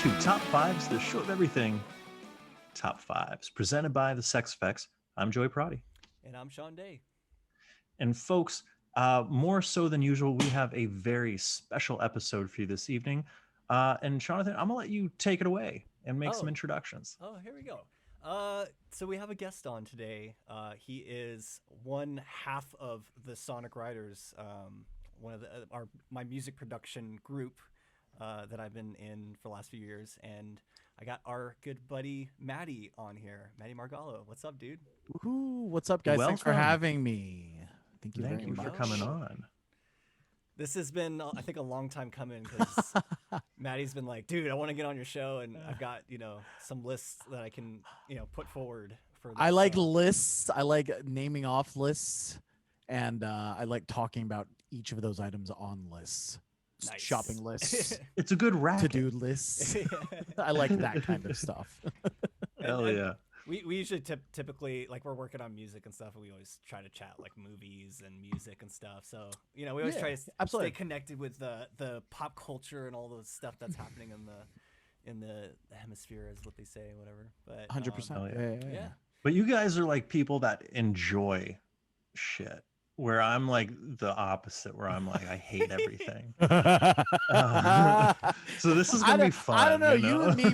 to Top Fives, the show of everything. Top Fives, presented by the Sex Effects. I'm Joey Prati. And I'm Sean Day. And folks, more so than usual, we have a very special episode for you this evening. And Jonathan, I'm gonna let you take it away and make some introductions. Here we go. So we have a guest on today. He is one half of the Sonic Riders, one of my music production group that I've been in for the last few years, and I got our good buddy Matty on here. Matty Margallo, what's up, dude? Woohoo! What's up, guys? Welcome. Thanks for having me. Thank you Thank very you much for coming on. This has been, I think, a long time coming because Matty's been like, dude, I want to get on your show, and I've got, some lists that I can, put forward for this. I like lists. I like naming off lists, and I like talking about each of those items on lists. Nice. Shopping lists, It's a good racket. to-do lists. I like that kind of stuff. Hell yeah. We usually typically, like, we're working on music and stuff, and we always try to chat like movies and music and stuff. So we always try to absolutely stay connected with the pop culture and all the stuff that's happening in the hemisphere, is what they say, whatever. But 100%. yeah. But you guys are like people that enjoy shit. Where I'm like the opposite, where I'm like, I hate everything. So this is gonna be fun. I don't know. You and me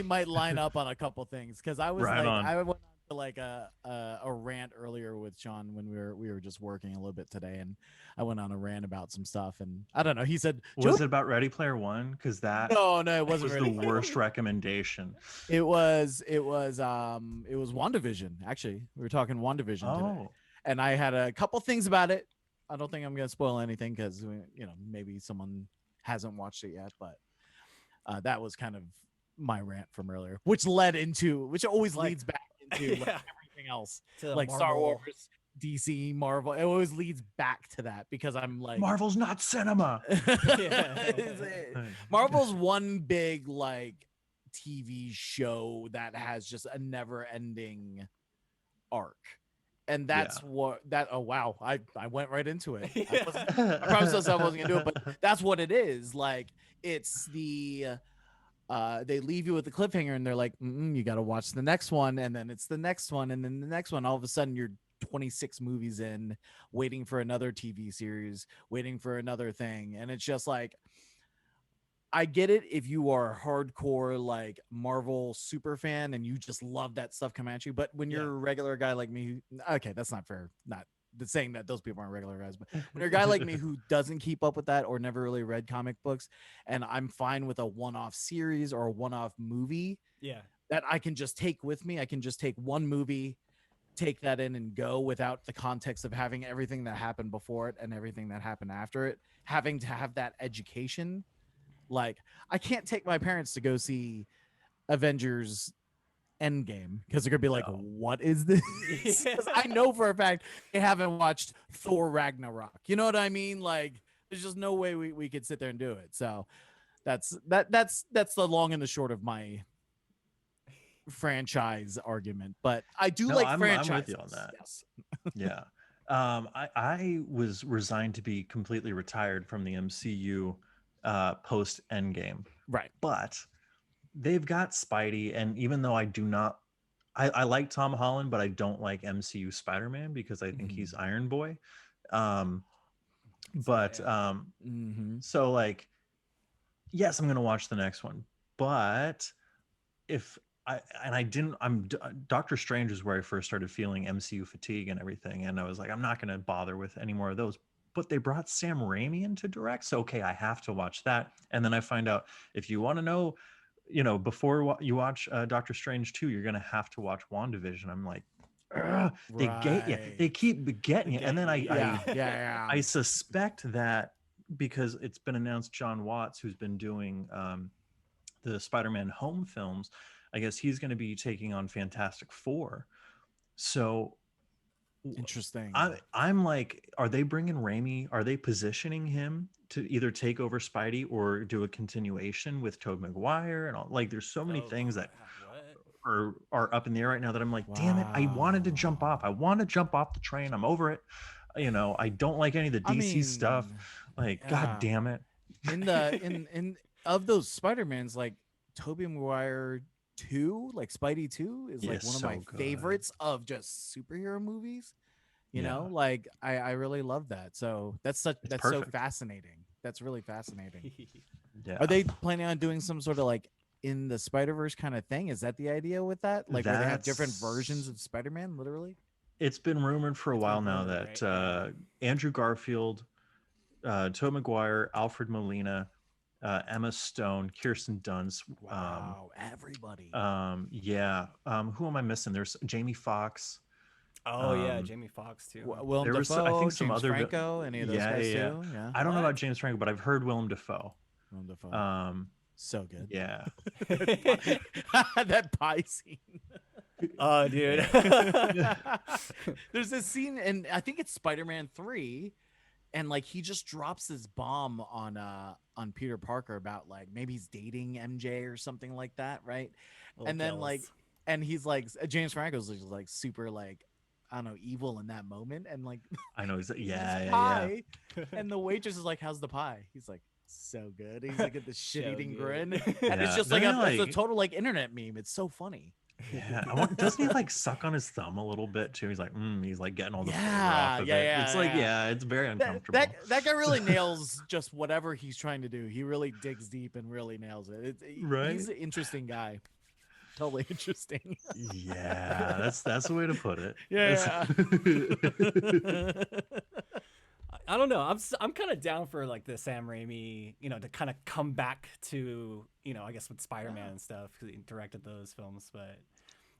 might line up on a couple things, because I was Right on. I went on to like a rant earlier with Sean when we were just working a little bit today, and I went on a rant about some stuff, and I don't know. He said, Was it about Ready Player One? Because that no, it wasn't was Ready the Player worst recommendation. It was WandaVision. Actually, we were talking WandaVision today. Oh, And I had a couple things about it. I don't think I'm going to spoil anything because, maybe someone hasn't watched it yet. But that was kind of my rant from earlier, which always leads back into like, everything else. To Like Marvel. Star Wars, DC, Marvel. It always leads back to that because I'm like... Marvel's not cinema. Marvel's one big like TV show that has just a never-ending arc. And that's oh wow, I went right into it. I promised myself I wasn't gonna do it, but that's what it is. Like, it's they leave you with the cliffhanger, and they're like, you got to watch the next one, and then it's the next one, and then the next one. All of a sudden, you're 26 movies in, waiting for another TV series, waiting for another thing, and it's just like, I get it if you are a hardcore like Marvel super fan and you just love that stuff coming at you. But when you're a regular guy like me, okay, that's not fair. Not saying that those people aren't regular guys, but when you're a guy like me who doesn't keep up with that or never really read comic books, and I'm fine with a one-off series or a one-off movie, that I can just take with me. I can just take one movie, take that in and go without the context of having everything that happened before it and everything that happened after it, having to have that education. Like, I can't take my parents to go see Avengers Endgame because they're gonna be like, what is this? 'Cause I know for a fact they haven't watched Thor Ragnarok. You know what I mean? Like, there's just no way we could sit there and do it. So that's the long and the short of my franchise argument. But I do franchises. I'm with you on that. Yes. Yeah. I was resigned to be completely retired from the MCU post Endgame, Right? But they've got Spidey, and even though I like Tom Holland, but I don't like MCU Spider-Man because I think he's Iron Boy. So like, yes, I'm gonna watch the next one, but Doctor Strange is where I first started feeling MCU fatigue and everything, and I was like, I'm not gonna bother with any more of those. But they brought Sam Raimi in to direct, so okay, I have to watch that. And then I find out, if you want to know, before you watch Doctor Strange 2, you're gonna have to watch WandaVision. I'm like, they get you, they keep getting you. And then I suspect that because it's been announced, John Watts, who's been doing the Spider-Man home films, I guess he's going to be taking on Fantastic Four. So interesting. I'm like, are they bringing Raimi? Are they positioning him to either take over Spidey or do a continuation with Tobey Maguire and all? Like, there's so many things that are up in the air right now that I'm like, damn it, I wanted to jump off. I want to jump off the train. I'm over it. I don't like any of the DC stuff. Like, God damn it. In of those Spider-Mans, like, Tobey Maguire 2, like Spidey 2, is like Yeah, one of so my good. favorites of just superhero movies. You Yeah. know, like I really love that. So that's so perfect. fascinating. That's really fascinating. Yeah. Are they planning on doing some sort of like in the Spider-Verse kind of thing? Is that the idea with that? Like where they have different versions of Spider-Man, literally? It's been rumored for a while now rumored, that right? Andrew Garfield, Tobey Maguire, Alfred Molina, Emma Stone, Kirsten Dunst. Wow, everybody. Who am I missing? There's Jamie Foxx. Oh yeah, Jamie Foxx too. Huh? Willem There was, I Dafoe, think, some James other. Franco, any of those guys too? Yeah. I don't know about What? James Franco, but I've heard Willem Dafoe. Willem Dafoe. So good. Yeah. That pie scene. Oh, dude. There's this scene, and I think it's Spider-Man 3, and like he just drops this bomb on Peter Parker about like maybe he's dating MJ or something like that, right? And then like, and he's like, James Franco's like super like, I don't know, evil in that moment, and like I know he's pie, and the waitress is like, "How's the pie?" He's like, "So good." He's like, at the shit-eating grin, and it's just like it's a total like internet meme. It's so funny. Yeah, doesn't he like suck on his thumb a little bit too? He's like, he's like getting all the flavor off of it. It's like, it's very uncomfortable. That guy really nails just whatever he's trying to do. He really digs deep and really nails it. Right? He's an interesting guy. Totally interesting. Yeah, that's the way to put it. Yeah. I don't know. I'm kind of down for like the Sam Raimi, to kind of come back to, I guess with Spider-Man and stuff, because he directed those films. But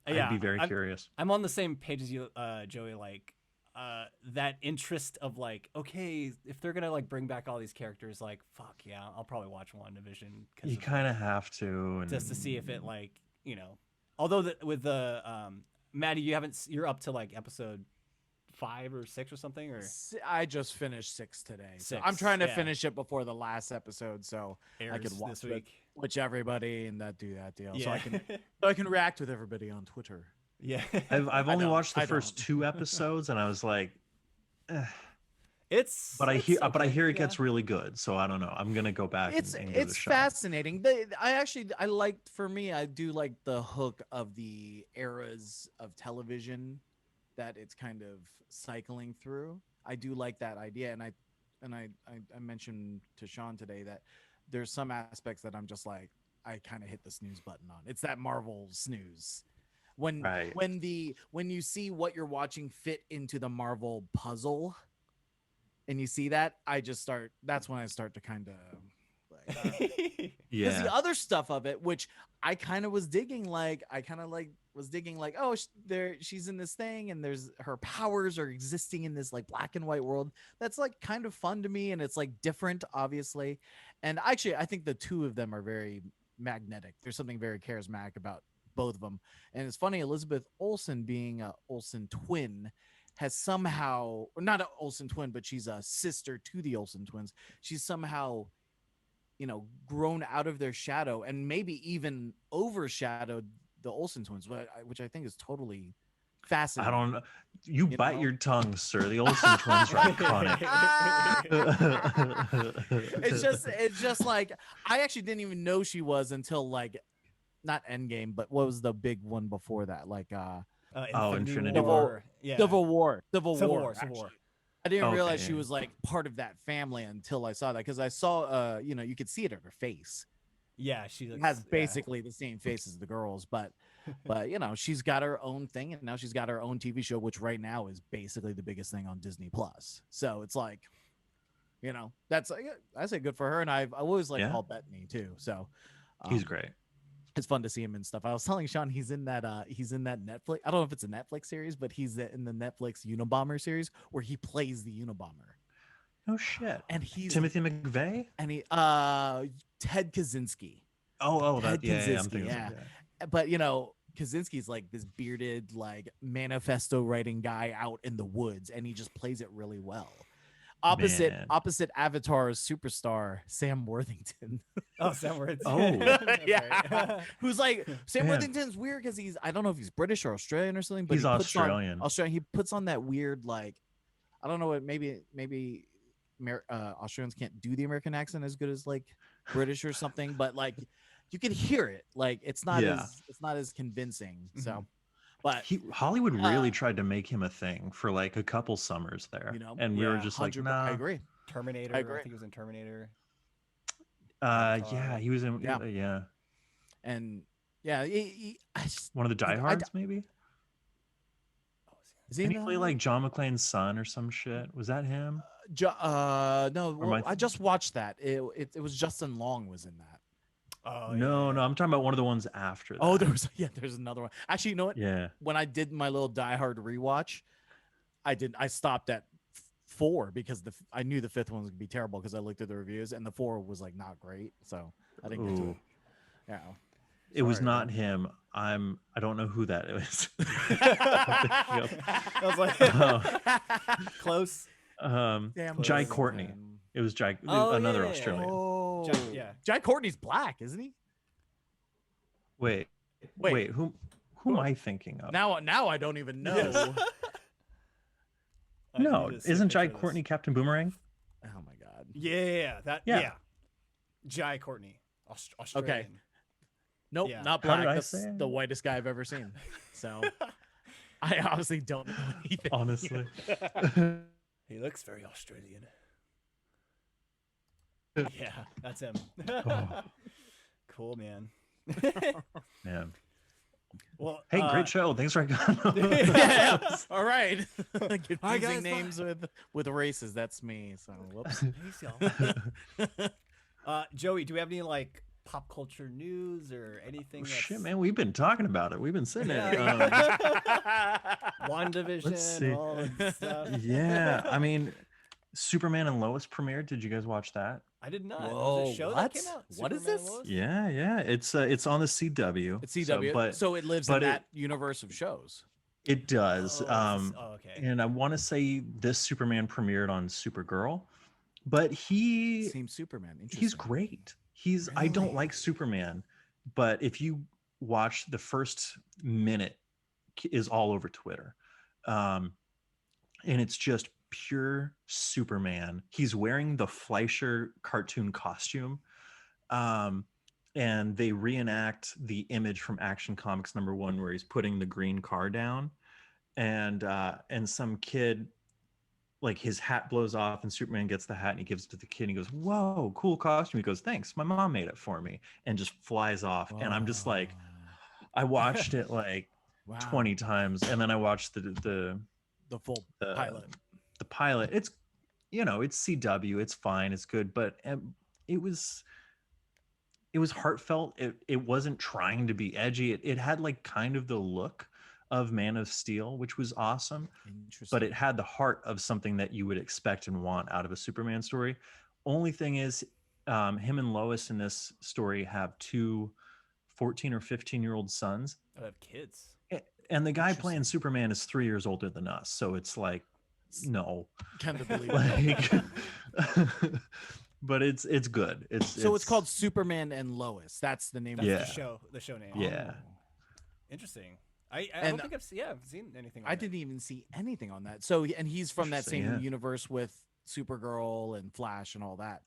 I'd be very curious. I'm on the same page as you, Joey. Like that interest of like, okay, if they're gonna like bring back all these characters, like, fuck yeah, I'll probably watch WandaVision. You kind of have to, just to see if it like, although with the Matty, you're up to like episode 5 or 6 or something, or I just finished 6 today. So I'm trying to finish it before the last episode, so I could watch it, which everybody and do that deal. So I can react with everybody on Twitter. Yeah, I've only watched the first 2 episodes, and I was like, But I hear it gets really good, so I don't know. I'm gonna go back. It's fascinating. I do like the hook of the eras of television that it's kind of cycling through. I do like that idea, and I mentioned to Sean today that there's some aspects that I'm just like, I kind of hit the snooze button on. It's that Marvel snooze. When you see what you're watching fit into the Marvel puzzle, and you see that, that's when I start to kind of like, because the other stuff of it, which I kind of was digging, oh, she's in this thing, and her powers are existing in this like black and white world. That's like kind of fun to me, and it's like different, obviously. And actually, I think the two of them are very magnetic. There's something very charismatic about both of them. And it's funny, Elizabeth Olsen, being a Olsen twin, has somehow, not an Olsen twin, but she's a sister to the Olsen twins. She's somehow, grown out of their shadow and maybe even overshadowed the Olsen twins, which I think is totally fascinating. I don't know. You bite your tongue, sir. The Olsen twins are iconic. It's just like, I actually didn't even know she was until like, not Endgame, but what was the big one before that? Like, Infinity War. Civil War. I didn't realize she was like part of that family until I saw that, because I saw you could see it in her face. Yeah, she has basically the same face as the girls, but she's got her own thing, and now she's got her own TV show, which right now is basically the biggest thing on Disney Plus. So it's like, that's, I say good for her, and I always like Paul Bettany too. So he's great. It's fun to see him and stuff. I was telling Sean he's in that Netflix. I don't know if it's a Netflix series, but he's in the Netflix Unabomber series where he plays the Unabomber. Oh shit! And he's Timothy McVeigh and he Ted Kaczynski. Ted Kaczynski, yeah. But Kaczynski's like this bearded, like manifesto writing guy out in the woods, and he just plays it really well. Opposite Avatar's superstar Sam Worthington. Oh, Sam Worthington. Oh, yeah. Who's like, Sam Worthington's weird because I don't know if he's British or Australian or something, but he's Australian. He puts on that weird, like, I don't know what, maybe Australians can't do the American accent as good as like British or something, but like you can hear it. Like it's not Yeah. as convincing. So, but Hollywood really tried to make him a thing for like a couple summers there, and we were just like, 100 nah. I agree. Terminator. I agree. think he was in Terminator. Yeah, he was in. Yeah. Yeah. And yeah, One of the diehards, maybe. is Didn't he he play like John McClane's son or some shit? Was that him? no, well, I just watched that. It was Justin Long was in that. Oh no, I'm talking about one of the ones after that. Oh, there's another one. Actually, you know what? Yeah. When I did my little Die Hard rewatch, I stopped at 4 because I knew the 5th one was gonna be terrible because I looked at the reviews and the 4 was like not great, so I didn't get to it. Yeah. It was not him. I don't know who that is. I was like, close. Damn, Jai Courtney. It was Jai, another Australian. Oh, yeah. Jai Courtney's black, isn't he? Wait. Who am I thinking of? Now I don't even know. No, isn't Jai Courtney Captain Boomerang? Oh my god. Yeah. Jai Courtney, Australian. Okay. Nope, Yeah. not How did black. I That's say it? the whitest guy I've ever seen. So I honestly don't know anything. Honestly. He looks very Australian. Yeah, that's him. Oh, Cool, man. man. Well, Hey, great show. Thanks for coming. Yeah. All right. Hi, Confusing guys, names with races. That's me. So whoops. Thanks, y'all. Joey, do we have any like pop culture news or anything? Shit, man, we've been talking about it. We've been sitting there. WandaVision, Let's see. all that stuff. Yeah, I mean, Superman and Lois premiered. Did you guys watch that? I did not. Whoa, Was it a show what? that came out? What is Superman this? Lois? Yeah. It's on the CW. It's CW. So it lives in but that universe of shows. It does. Okay. And I want to say this Superman premiered on Supergirl, but he Same Superman. Interesting. he's great. I don't Really? like Superman, but if you watch the first minute, is all over Twitter, and it's just pure Superman. He's wearing the Fleischer cartoon costume, and they reenact the image from Action Comics #1 where he's putting the green car down, and some kid, like his hat blows off and Superman gets the hat and he gives it to the kid and he goes, "Whoa, cool costume." He goes, "Thanks, my mom made it for me," and just flies off. And I'm just like, I watched it like 20 times, and then I watched the full pilot. The pilot. It's it's CW, it's fine, it's good, but it was heartfelt. It wasn't trying to be edgy. It had like kind of the look of Man of Steel, which was awesome, but it had the heart of something that you would expect and want out of a Superman story. Only thing is, him and Lois in this story have 2 14 or 15-year-old sons. I have kids. And the guy playing Superman is 3 years older than us. So it's like, no. Kind of believe but it's good. It's called Superman and Lois. That's the name That's of the show. The show name. Yeah. Interesting. I don't think I've seen anything. I didn't even see anything on that. So and he's from that same universe with Supergirl and Flash and all that.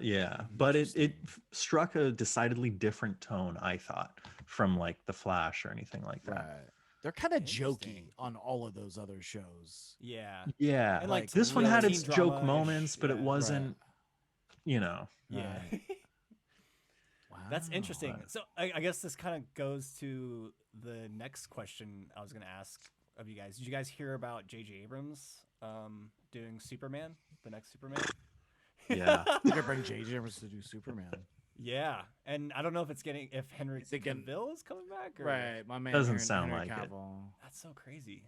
Yeah. But it struck a decidedly different tone, I thought, from like the Flash or anything like that. Right. They're kind of jokey on all of those other shows. Yeah. Yeah. And like this one had its joke moments, but it yeah. wasn't, Yeah. Wow. That's interesting. So I guess this kind of goes to the next question I was going to ask of you guys. Did you guys hear about J.J. Abrams doing Superman, the next Superman? Yeah. They're gonna bring J.J. Abrams to do Superman. Yeah, and I don't know if Henry Cavill is coming back. Or... Right, my man. Doesn't sound Henry like Cavill. That's so crazy.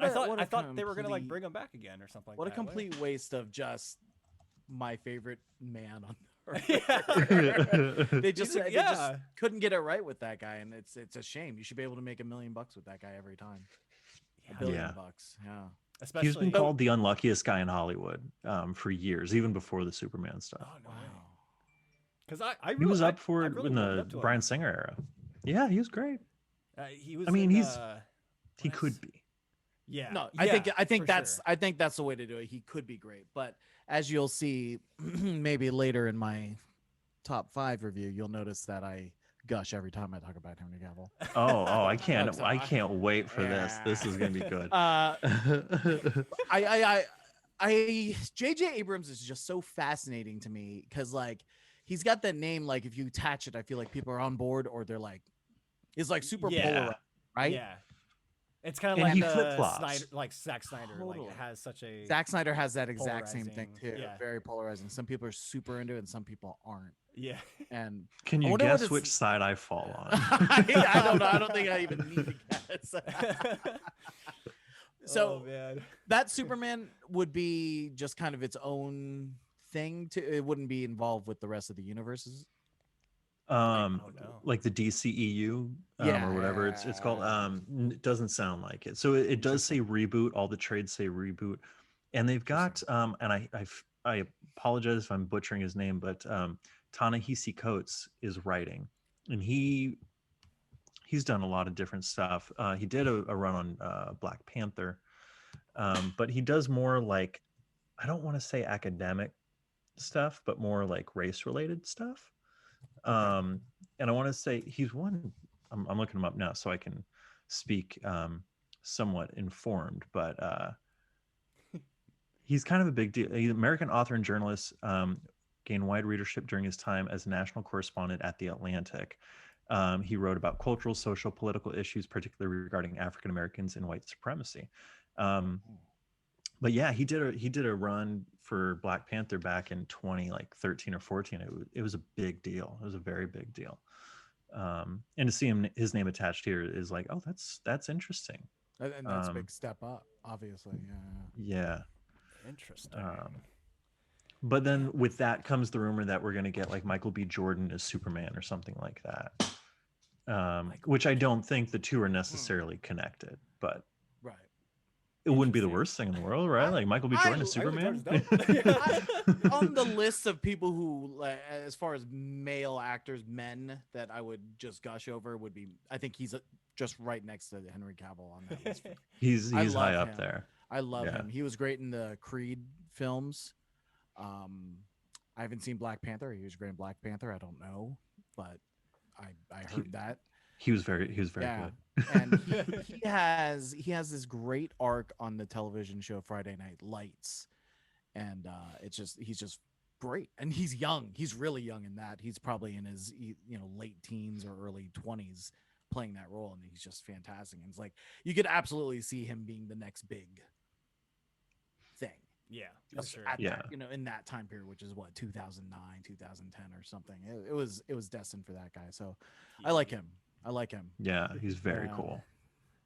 I thought they were gonna like bring him back again or something. What like a that. complete waste of just my favorite man on earth. They just couldn't get it right with that guy, and it's a shame. You should be able to make $1 million with that guy every time. $1 billion bucks. Yeah. Especially, he's been called the unluckiest guy in Hollywood for years, even before the Superman stuff. Oh no! Because he was up for it in the Bryan Singer era. Yeah, he was great. He was. I mean, he could be. Yeah. No, I think that's the way to do it. He could be great, but as you'll see, maybe later in my top 5 review, you'll notice that I gush every time I talk about Henry Cavill. I can't wait for this. This is gonna be good. JJ Abrams is just so fascinating to me because like he's got that name, like if you attach it, I feel like people are on board or they're like, it's like super polar, right? Yeah. It's kind of And like he the flip-flops. Snyder, like Zack Snyder, like Totally. it has such a Zack Snyder has that exact same thing polarizing- too. yeah. Very polarizing. Some people are super into it and some people aren't. yeah. And Can I you wonder what guess it's- which side I fall on? I don't know. I don't think I even need to guess. So oh, man. that Superman would be just kind of its own thing. It wouldn't be involved with the rest of the universes. no. Like the DCEU or whatever it's called. It doesn't sound like it. So it does say reboot. All the trades say reboot, and they've got and I apologize if I'm butchering his name, but Ta-Nehisi Coates is writing, and he's done a lot of different stuff. He did a run on Black Panther, but he does more like, I don't want to say academic stuff, but more like race related stuff. And I want to say he's one. I'm looking him up now so I can speak somewhat informed, but he's kind of a big deal. He's an American author and journalist, gained wide readership during his time as a national correspondent at The Atlantic. He wrote about cultural, social, political issues, particularly regarding African Americans and white supremacy. But yeah, he did a run for Black Panther back in 2013 or 14. It was a big deal. It was a very big deal. And to see his name attached here is like, oh, that's interesting. And that's a big step up, obviously. Yeah. Interesting. But then with that comes the rumor that we're going to get like Michael B. Jordan as Superman or something like that. Which I don't think the two are necessarily connected, but Right. it wouldn't be the worst thing in the world, right? Like Michael B. Jordan as Superman. On the list of people who, as far as male actors, men that I would just gush over would be, I think he's just right next to Henry Cavill on that list. He's I love high up him. there. I love him. He was great in the Creed films. I haven't seen Black Panther. He was great in Black Panther. I don't know, but I heard that. He was very good. And he has this great arc on the television show Friday Night Lights, and he's just great. And he's young. He's really young in that. He's probably in his late teens or early 20s playing that role, and he's just fantastic. And it's like you could absolutely see him being the next big thing. Yeah, Just sure. at that, in that time period, which is what 2009, 2010 or something. It was destined for that guy. So I like him. Yeah, he's very cool.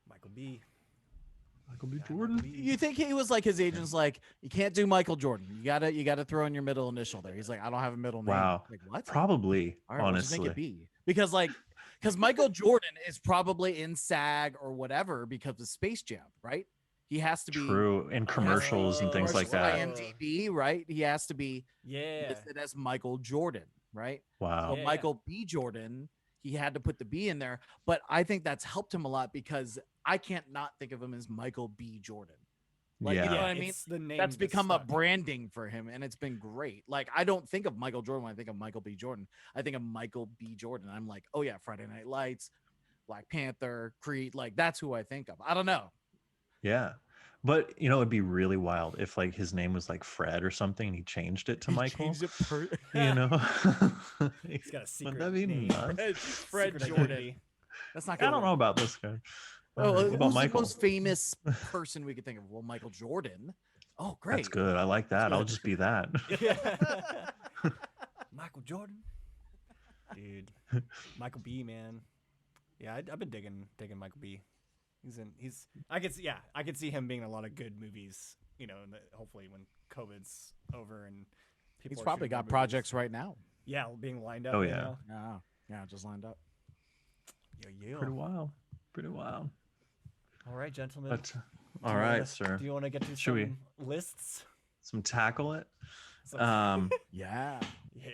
Michael B. Jordan. You think he was like his agent's like, you can't do Michael Jordan. You gotta throw in your middle initial there. He's like, I don't have a middle name. Wow. Like what? Probably. All right, honestly, we'll just make it B. Because Michael Jordan is probably in SAG or whatever because of Space Jam, right? He has to be true in commercials and things like that. IMDb, right? He has to be Yeah. listed as Michael Jordan, right? Wow. So Michael B. Jordan, he had to put the B in there, but I think that's helped him a lot because I can't not think of him as Michael B. Jordan. Like, you know what I mean? It's the name That's become a stuck. branding for him, and it's been great. Like, I don't think of Michael Jordan when I think of Michael B. Jordan. I think of Michael B. Jordan. I'm like, oh yeah, Friday Night Lights, Black Panther, Creed. Like, that's who I think of. I don't know. Yeah. But it'd be really wild if like his name was like Fred or something and he changed it to Michael. Changed it You know? He's got a secret Wouldn't that be name. nuts? Fred Secret Jordan. identity. That's not. I don't know about this guy. Oh, What who's about the Michael? most famous person we could think of? Well, Michael Jordan. Oh, great. That's good. I like that. I'll just be that. Michael Jordan. Dude. Michael B, man. Yeah, I've been digging Michael B. I could see him being in a lot of good movies, hopefully when COVID's over and people He's are probably shooting got more projects right now. movies. Yeah, being lined up. Oh, you yeah. know? Yeah, just lined up. Yeah. Pretty wild. All right, gentlemen. But all right, sir. Do you want to get to Should we- some lists? Some tackle it. Some- Yeah.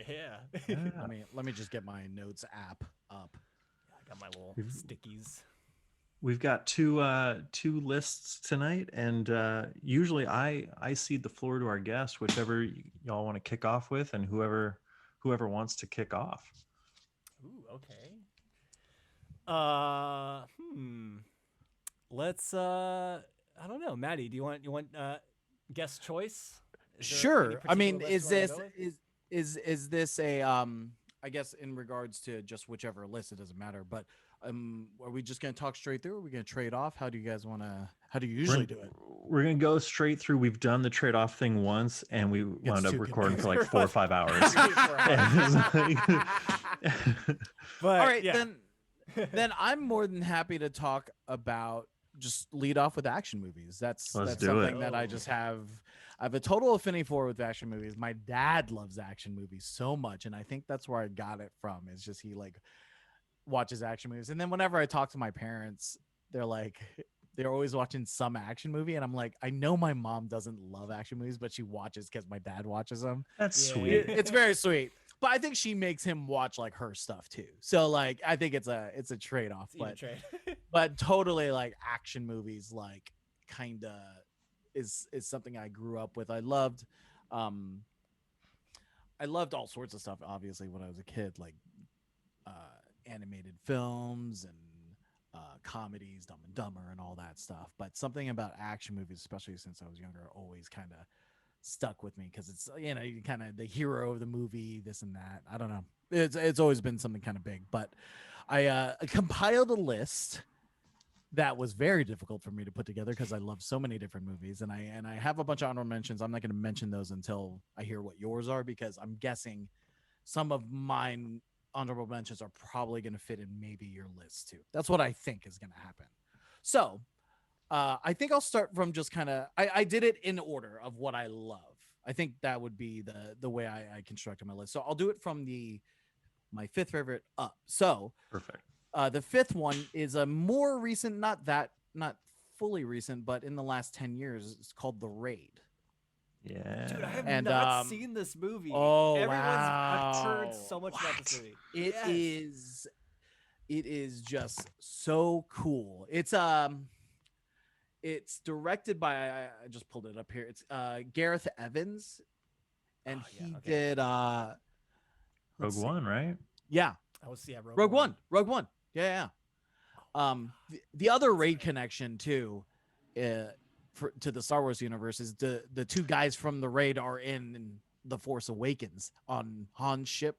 yeah. Let me just get my notes app up. I got my little stickies. We've got two lists tonight, and usually I cede the floor to our guest, whichever y'all want to kick off with, and whoever whoever wants to kick off. Ooh, okay. Let's I don't know, Maddie, do you want guest choice? Is there any Sure. I particular mean, list is you wanna this go with? is this a I guess in regards to just whichever list, it doesn't matter, but are we just going to talk straight through? Are we going to trade off? How do you guys want to how do you usually do it? We're gonna go straight through. We've done the trade-off thing once, and we wound up too recording for like confusing. 4 or 5 hours. But All right, yeah. then I'm more than happy to talk about just lead off with action movies. That's Let's that's do something it. that I just have. I have a total affinity for with action movies. My dad loves action movies so much, and I think that's where I got it from. Is just he like watches action movies, and then whenever I talk to my parents, they're like. They're always watching some action movie, and I'm like, I know my mom doesn't love action movies, but she watches because my dad watches them. That's Yeah. sweet. It's very sweet, but I think she makes him watch like her stuff too. So like, I think it's a trade off, It's even trade. but totally like action movies, like kind of is something I grew up with. I loved all sorts of stuff. Obviously, when I was a kid, like animated films and comedies, Dumb and Dumber, and all that stuff. But something about action movies, especially since I was younger, always kind of stuck with me because it's you kind of the hero of the movie, this and that. I don't know. It's always been something kind of big. But I compiled a list that was very difficult for me to put together because I love so many different movies, and I have a bunch of honorable mentions. I'm not going to mention those until I hear what yours are, because I'm guessing some of mine honorable mentions are probably going to fit in maybe your list too. That's what I think is going to happen. So I think I'll start from just kind of I did it in order of what I love. I think that would be the way I constructed my list. So I'll do it from my fifth favorite up. So Perfect. the fifth one is a more recent, not fully recent, but in the last 10 years. It's called The Raid. Yeah. Dude, I have And, not seen this movie. oh, I've heard wow. so much about this movie. It is just so cool. It's directed by I just pulled it up here. It's Gareth Evans, and Oh, yeah, he okay. did Rogue let's see. One, right? Yeah, I was Rogue One. Yeah. The other Raid connection too, to the Star Wars universe is the two guys from the Raid are in The Force Awakens on Han's ship.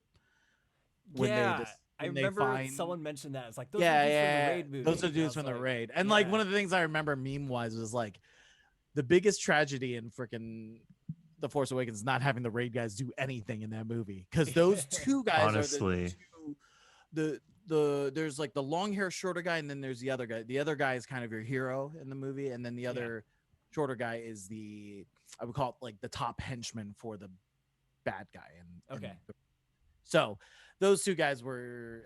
I remember someone mentioned that. It's like those yeah, are dudes from the yeah, Raid movie. those are And I dudes was from the like, Raid. And like yeah. one of the things I remember meme wise was like the biggest tragedy in freaking The Force Awakens is not having the Raid guys do anything in that movie, because those two guys Honestly. are the there's like the long hair shorter guy, and then there's the other guy. The other guy is kind of your hero in the movie, and then the other shorter guy is I would call it like the top henchman for the bad guy. Okay. So those two guys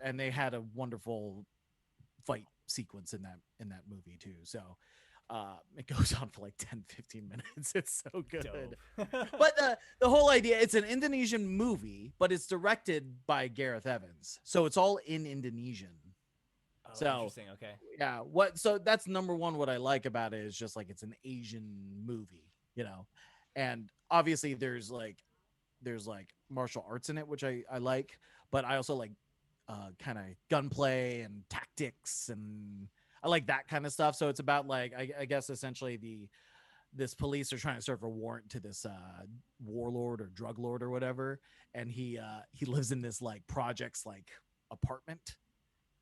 and they had a wonderful fight sequence in that movie too. So it goes on for like 10-15 minutes. It's so good. But the whole idea, it's an Indonesian movie, but it's directed by Gareth Evans, so it's all in Indonesian. Oh, So interesting. Okay. yeah, so that's number one. What I like about it is just like it's an Asian movie, and obviously there's like martial arts in it, which I like, but I also like kind of gunplay and tactics, and I like that kind of stuff. So it's about like I guess essentially this police are trying to serve a warrant to this warlord or drug lord or whatever, and he lives in this like projects like apartment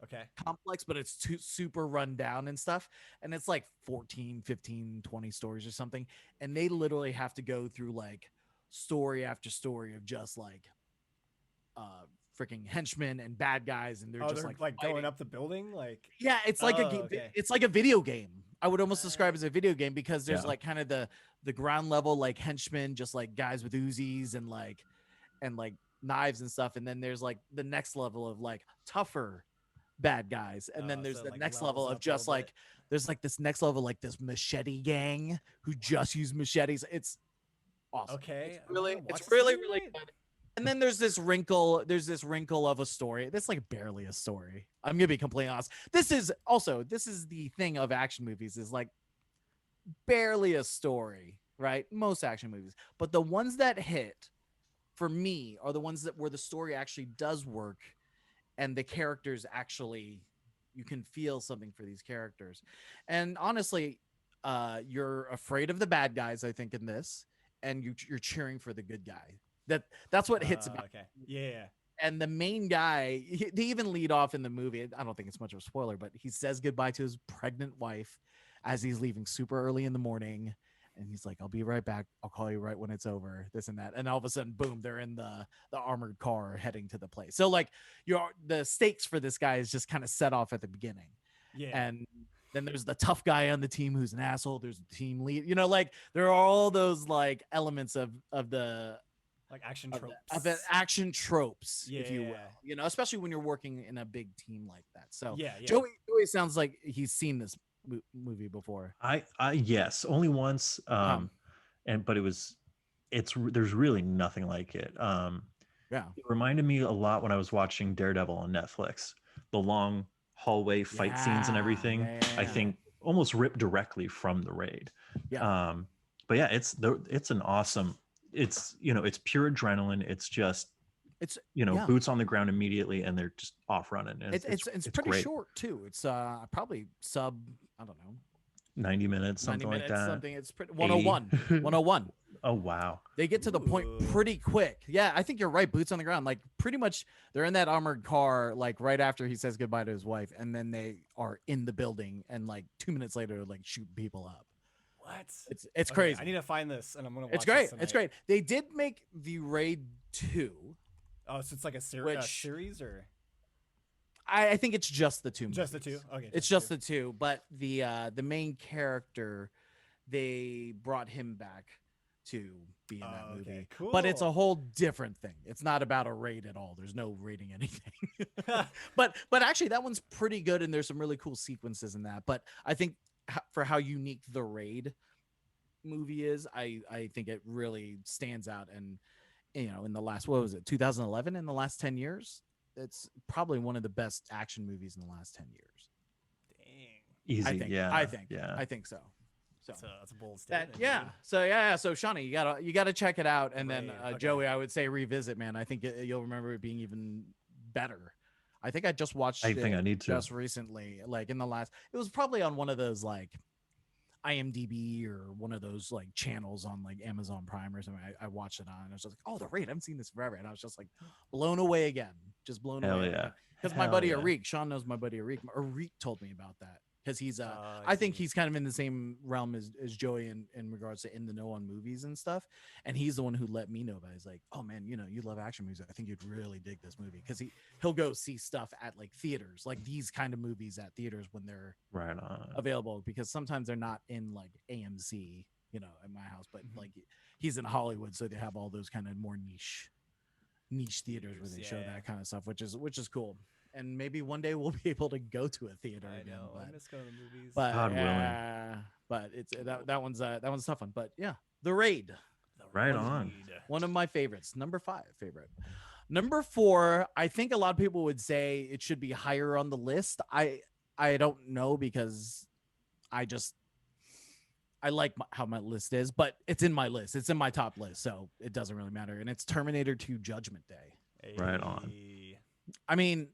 Okay. complex, but it's super run down and stuff, and it's like 14, 15, 20 stories or something, and they literally have to go through like story after story of just like freaking henchmen and bad guys, and they're just they're like going fighting. up the building, like Yeah, it's like okay. it's like a video game. I would almost describe it as a video game, because there's Yeah. like kind of the ground level like henchmen, just like guys with Uzis and like knives and stuff, and then there's like the next level of like tougher bad guys, and then there's so, the like, next levels level of up a just little like bit. there's like this next level like this machete gang who just use machetes. It's awesome. Okay. It's really I'm gonna watch it's this really movie really tonight. good. And then there's this wrinkle of a story. That's like barely a story. I'm gonna be completely honest. This is the thing of action movies, is like barely a story, right? Most action movies, but the ones that hit for me, are the ones that where the story actually does work, and the characters actually, you can feel something for these characters. And honestly, you're afraid of the bad guys, I think, in this, and you're cheering for the good guy. That's what hits about. Okay. Yeah. And the main guy, they even lead off in the movie. I don't think it's much of a spoiler, but he says goodbye to his pregnant wife as he's leaving super early in the morning. And he's like, I'll be right back. I'll call you right when it's over, this and that. And all of a sudden, boom, they're in the armored car heading to the place. So like the stakes for this guy is just kind of set off at the beginning. Yeah. And then there's the tough guy on the team who's an asshole. There's the team lead, like there are all those like elements of the like action tropes. Of the action tropes, if you Yeah. will, especially when you're working in a big team like that. So Yeah. Joey sounds like he's seen this movie before. I yes, only once. But there's really nothing like it. Yeah. It reminded me a lot when I was watching Daredevil on Netflix. The long hallway fight scenes and everything. I think almost ripped directly from the Raid. Yeah. But yeah, it's an awesome. It's it's pure adrenaline. It's just boots on the ground immediately, and they're just off running. And it's pretty great. Short too. It's probably sub, I don't know, 90 minutes, something like that. Something. It's pretty 101. Oh wow. They get to the point pretty quick. Yeah, I think you're right. Boots on the ground. Like pretty much they're in that armored car like right after he says goodbye to his wife, and then they are in the building, and like 2 minutes later like shooting people up. What? It's crazy. I need to find this, and I'm gonna watch It's great. This it's great. They did make the Raid 2. Oh, so it's like a series, or? I think it's just the two movies. Just the two? Okay. It's just the two, but the main character, they brought him back to be in that movie. Cool. But it's a whole different thing. It's not about a raid at all. There's no raiding anything. but actually that one's pretty good, and there's some really cool sequences in that. But I think for how unique the Raid movie is, I think it really stands out. And in the last, what was it, 2011, in the last 10 years, it's probably one of the best action movies in the last 10 years. Dang. Easy. I think so. So that's a bold statement. So Shawnee, you gotta check it out. And then Joey, I would say revisit, man. I think you'll remember it being even better. I think I just watched it I need to just recently, like in the last, it was probably on one of those like IMDb or one of those like channels on like Amazon Prime or something. I watched it on, and I was just like, oh, the Raid, I haven't seen this forever. And I was just like blown away again. Just blown away. Yeah. Because my buddy Arik, Sean knows my buddy Arik. Arik told me about that. Because he's I think he's kind of in the same realm as Joey in regards to in the know on movies and stuff. And he's the one who let me know about it. He's like, oh man, you love action movies. I think you'd really dig this movie. Because he'll go see stuff at like theaters, like these kind of movies at theaters when they're right on available. Because sometimes they're not in like AMC, at my house. But like he's in Hollywood, so they have all those kind of more niche theaters where they show that kind of stuff, which is cool. And maybe one day we'll be able to go to a theater again. I miss going to the movies. But God willing. But it's that one's a tough one. But yeah, The Raid. Right on. One of my favorites. Number 5 favorite. Number 4, I think a lot of people would say it should be higher on the list. I don't know, because I like how my list is, but it's in my list. It's in my top list, so it doesn't really matter. And it's Terminator 2 Judgment Day. Right on. I mean,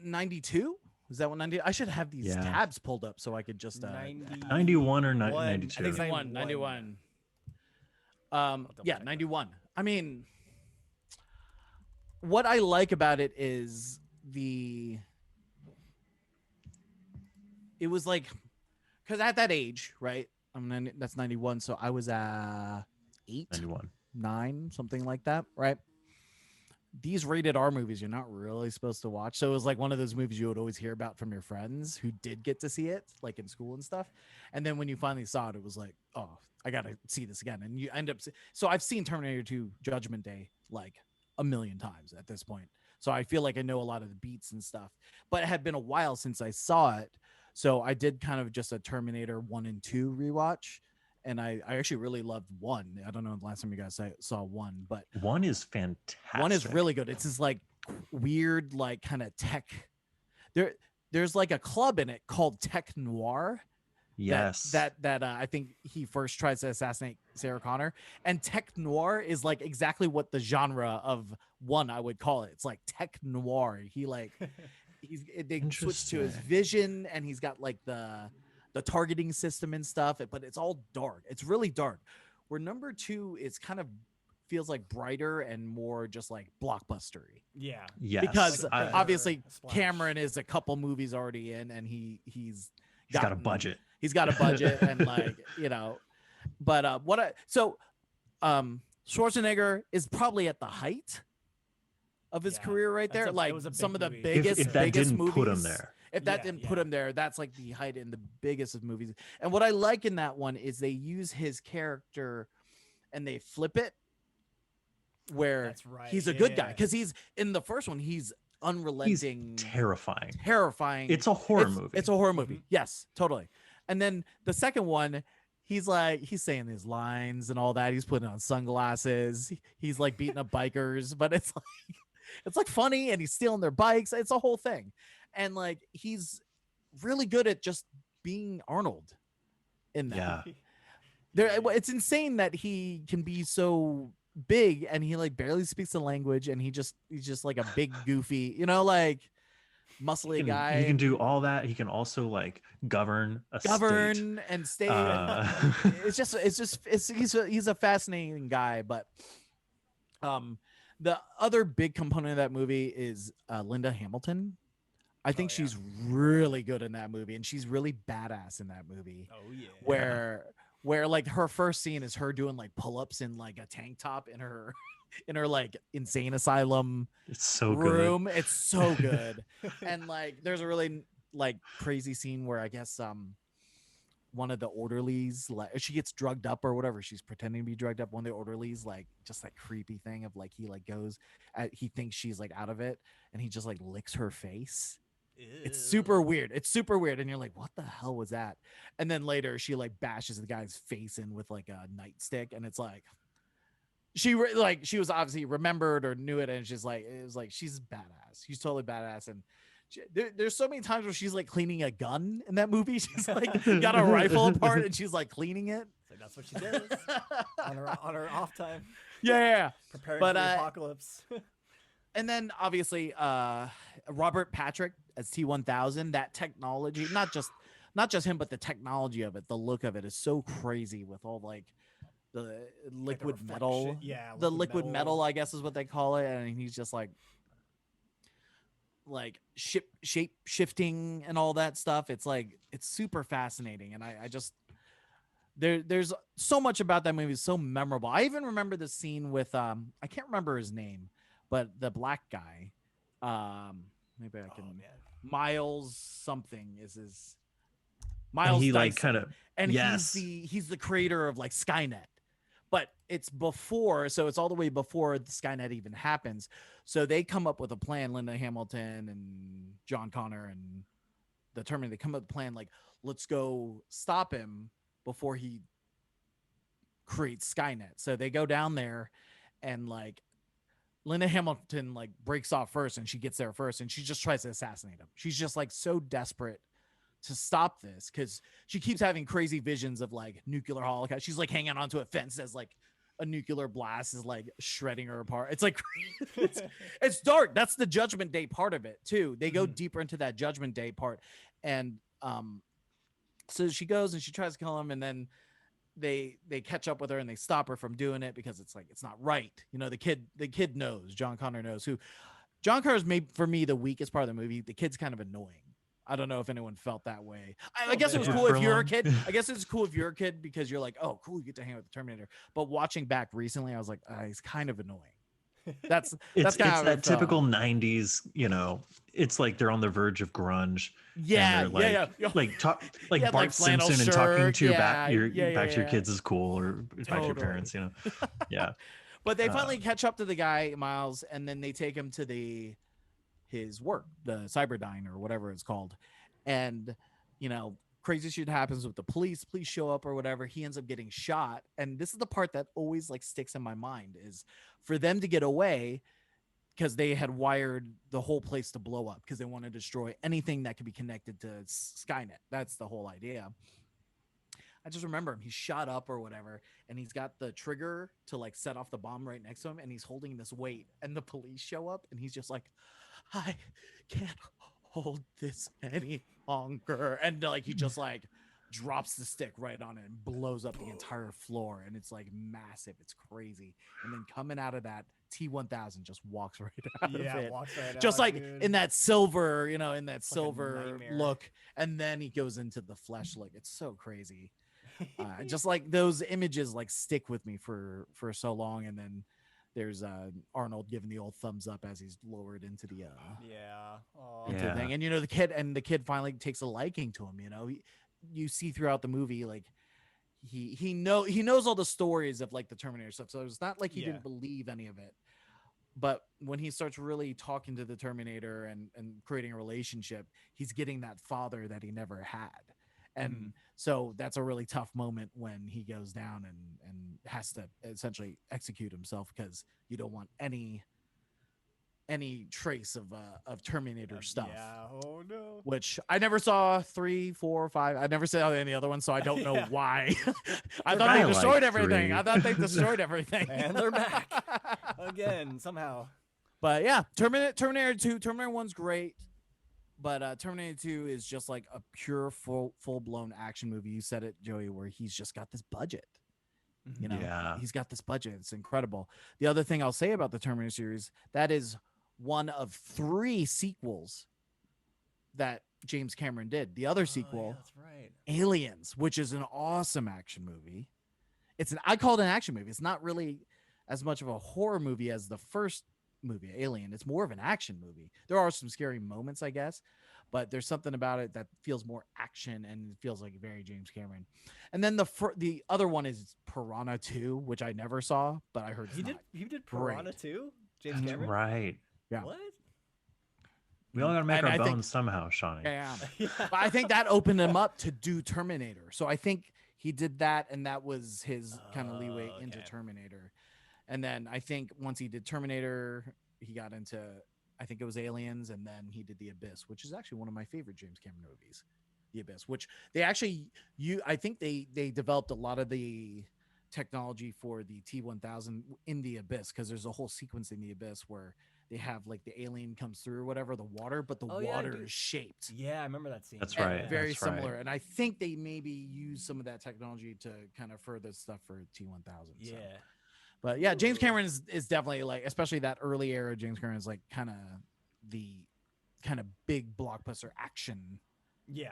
92? Was that one 90? I should have these tabs pulled up so I could just 91 or 92. I think 91. 91. I mean, what I like about it is it was like, because at that age, right? That's 91, so I was 8, 91, 9, something like that, right? These rated R movies you're not really supposed to watch. So it was like one of those movies you would always hear about from your friends who did get to see it, like in school and stuff. And then when you finally saw it, it was like, oh, I got to see this again. And you end up, so I've seen Terminator 2 Judgment Day like a million times at this point. So I feel like I know a lot of the beats and stuff, but it had been a while since I saw it. So I did kind of just a Terminator 1 and 2 rewatch. And I actually really loved 1. I don't know the last time you guys saw 1, but 1 is fantastic. 1 is really good. It's this like weird, like kind of tech. There's like a club in it called Tech Noir, Yes. I think he first tries to assassinate Sarah Connor. And tech noir is like exactly what the genre of one I would call it. It's like tech noir. They switch to his Interesting. vision, and he's got like the targeting system and stuff, but it's all dark. It's really dark. Where number 2 is kind of feels like brighter and more just like blockbustery. Yeah. Yes. Because Like obviously splash. Cameron is a couple movies already in, and he's got a budget. He's got a budget, and like, but Schwarzenegger is probably at the height of his career right there. Like some of the biggest, if that biggest didn't movies. put him there. If that didn't put him there, that's like the height in the biggest of movies. And what I like in that one is they use his character and they flip it where he's a good guy. Because he's in the first one, he's unrelenting, he's terrifying. It's a horror movie. It's a horror movie. Yes, totally. And then the second one, he's saying his lines and all that. He's putting on sunglasses. He's like beating up bikers, but it's like funny, and he's stealing their bikes. It's a whole thing. And like, he's really good at just being Arnold in that. Yeah. It's insane that he can be so big and he like barely speaks the language, and he's just like a big goofy, like muscly guy. He can do all that. He can also like govern and state. He's a fascinating guy. But the other big component of that movie is Linda Hamilton. I think she's really good in that movie, and she's really badass in that movie. Oh yeah. Where like her first scene is her doing like pull-ups in like a tank top in her like insane asylum room. Good. It's so good. And like there's a really like crazy scene where I guess one of the orderlies, like she gets drugged up or whatever, she's pretending to be drugged up. One of the orderlies, like just that creepy thing of like he like goes he thinks she's like out of it, and he just like licks her face. Ew. It's super weird. And you're like, what the hell was that? And then later she like bashes the guy's face in with like a nightstick, and it's like she was obviously remembered or knew it, and it was like she's badass. She's totally badass. And there's so many times where she's like cleaning a gun in that movie. She's like got a rifle apart and she's like cleaning it. Like that's what she does on her off time. Yeah. Preparing for the apocalypse. And then obviously Robert Patrick as T-1000, that technology, not just him, but the technology of it, the look of it is so crazy with all like the liquid metal. Yeah. The liquid metal, I guess is what they call it. And he's just like shape shifting and all that stuff. It's like, it's super fascinating. And I just, there's so much about that movie is so memorable. I even remember the scene with, I can't remember his name, but the black guy, maybe I can. Miles something is his. Miles. And he like kind of. And he's the creator of like Skynet, but it's before, so it's all the way before the Skynet even happens. So they come up with a plan. Linda Hamilton and John Connor and the Terminator. They come up with a plan like, let's go stop him before he creates Skynet. So they go down there, and like. Linda Hamilton like breaks off first, and she gets there first, and she just tries to assassinate him. She's just like so desperate to stop this because she keeps having crazy visions of like nuclear holocaust. She's like hanging onto a fence as like a nuclear blast is like shredding her apart. It's like it's dark. That's the Judgment Day part of it too. They go deeper into that Judgment Day part, and so she goes and she tries to kill him, and then they catch up with her and they stop her from doing it because it's like, it's not right. The kid knows. John Connor knows who. John Connor's made for me the weakest part of the movie. The kid's kind of annoying. I don't know if anyone felt that way. I guess it was cool if you're a kid. I guess it's cool if you're a kid because you're like, oh, cool, you get to hang with the Terminator. But watching back recently, I was like, he's kind of annoying. That's that typical 90s, it's like they're on the verge of grunge. Yeah, like Bart like Simpson shirt, and talking to back to your kids is cool, or back to your parents, Yeah. But they finally catch up to the guy, Miles, and then they take him to his work, the Cyberdyne or whatever it's called. And, crazy shit happens with the police show up or whatever. He ends up getting shot. And this is the part that always like sticks in my mind is for them to get away because they had wired the whole place to blow up because they want to destroy anything that could be connected to Skynet. That's the whole idea. I just remember him. He's shot up or whatever, and he's got the trigger to like set off the bomb right next to him, and he's holding this weight, and the police show up, and he's just like, I can't hold this any longer, and like he just like drops the stick right on it and blows up the entire floor, and it's like massive. It's crazy. And then coming out of that, T-1000 just walks right out of it, walks right just out, like dude. in that silver, in that like a silver nightmare. look, and then he goes into the flesh look. It's so crazy. Just like those images like stick with me for so long. And then there's Arnold giving the old thumbs up as he's lowered into the into the thing, and the kid finally takes a liking to him. You see throughout the movie, like he knows all the stories of like the Terminator stuff, so it's not like he didn't believe any of it. But when he starts really talking to the Terminator and creating a relationship, he's getting that father that he never had. And so that's a really tough moment when he goes down and has to essentially execute himself, because you don't want any trace of Terminator stuff. Yeah. Oh no. Which I never saw 3, 4, 5. I never saw any other one, so I don't know why. I thought they destroyed everything. 3. I thought they destroyed everything. And they're back again somehow. But yeah, Terminator 2, Terminator 1's great. But Terminator 2 is just like a pure full-blown action movie. You said it, Joey, where he's just got this budget. He's got this budget. It's incredible. The other thing I'll say about the Terminator series, that is one of 3 sequels that James Cameron did. The other sequel, that's right. Aliens, which is an awesome action movie. I call it an action movie. It's not really as much of a horror movie as the first movie, Alien. It's more of an action movie. There are some scary moments, I guess, but there's something about it that feels more action and it feels like very James Cameron. And then the other one is Piranha 2, which I never saw, but I heard He did Piranha 2? James Cameron? Right. Yeah. What? We all got to make our I bones think, somehow, Shawnee. Yeah. But I think that opened him up to do Terminator. So I think he did that, and that was his kind of leeway into Terminator. And then I think once he did Terminator, he got into, I think it was Aliens, and then he did The Abyss, which is actually one of my favorite James Cameron movies. The Abyss, which they actually, I think they developed a lot of the technology for the T-1000 in The Abyss, because there's a whole sequence in The Abyss where they have like the alien comes through or whatever, the water, but the water is shaped. Yeah, I remember that scene. That's right. Very that's similar. Right. And I think they maybe use some of that technology to kind of further stuff for T-1000. Yeah. So. But yeah, James Cameron is definitely like, especially that early era, James Cameron is like kind of the kind of big blockbuster action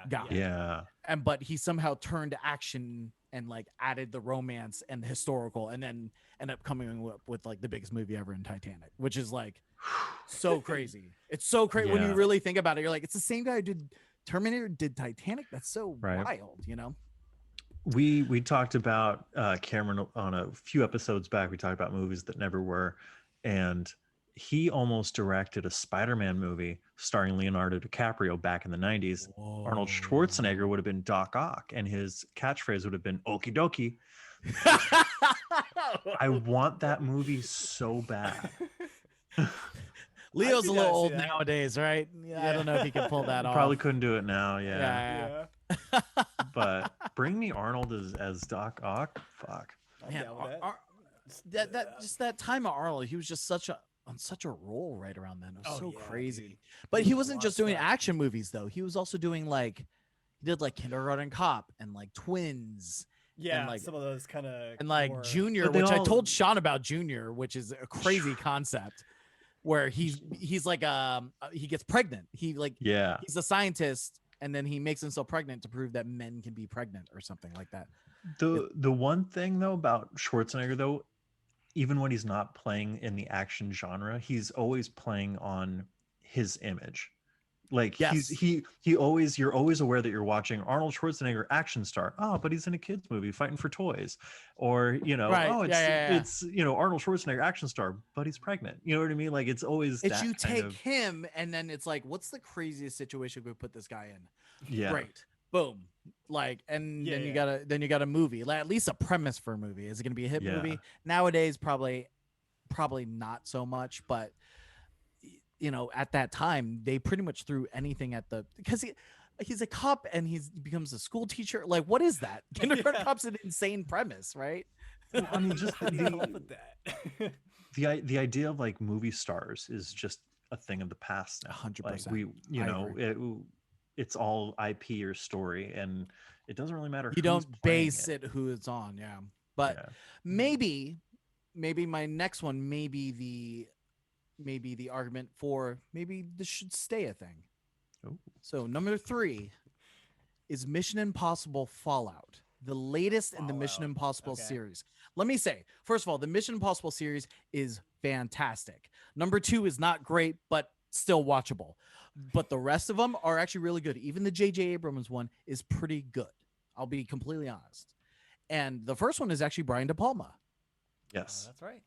guy. Yeah. But he somehow turned action and like added the romance and the historical, and then ended up coming up with like the biggest movie ever in Titanic, which is like so crazy. It's so crazy when you really think about it. You're like, it's the same guy who did Terminator, did Titanic. That's so wild, We talked about Cameron on a few episodes back. We talked about movies that never were, and he almost directed a Spider-Man movie starring Leonardo DiCaprio back in the 90s. Whoa. Arnold Schwarzenegger would have been Doc Ock, and his catchphrase would have been "Okie dokie." I want that movie so bad. Leo's a little old nowadays, right? Yeah, I don't know if he can pull that off. Probably couldn't do it now. Yeah. But bring me Arnold as Doc Ock. Fuck. Man, that time of Arnold, he was just on such a roll right around then. It was crazy. Dude. But he wasn't just doing action movies though. He was also doing he did like Kindergarten Cop and like Twins. Yeah, and like some of those kind of and like Junior, which I told Sean about Junior, which is a crazy concept. Where he's like he gets pregnant. He's a scientist, and then he makes himself pregnant to prove that men can be pregnant or something like that. The one thing though about Schwarzenegger though, even when he's not playing in the action genre, he's always playing on his image. Like you're always aware that you're watching Arnold Schwarzenegger action star. Oh, but he's in a kids movie fighting for toys, or it's Arnold Schwarzenegger action star, but he's pregnant. You know what I mean? Like it's always you take him, and then it's like, what's the craziest situation we put this guy in? Yeah, great, boom, then you got a movie, at least a premise for a movie. Is it going to be a hit movie? Nowadays, probably not so much, but. At that time, they pretty much threw anything at because he's a cop and he becomes a school teacher. Like, what is that? Kindergarten Yeah. Cop's an insane premise, right? Well, I mean, just How do you come up with that? the idea of like movie stars is just a thing of the past now. 100%. Like we, you I know, agree. it's all IP or story, and it doesn't really matter You who's don't playing base it who it's on, yeah. But Yeah. maybe my next one may be the argument for maybe this should stay a thing. Ooh. So number 3 is Mission Impossible Fallout, the latest in the Mission Fallout. Impossible Okay. series. Let me say, first of all, the Mission Impossible series is fantastic. Number 2 is not great, but still watchable. But the rest of them are actually really good. Even the J.J. Abrams one is pretty good. I'll be completely honest. And the first one is actually Brian De Palma. Yes. That's right.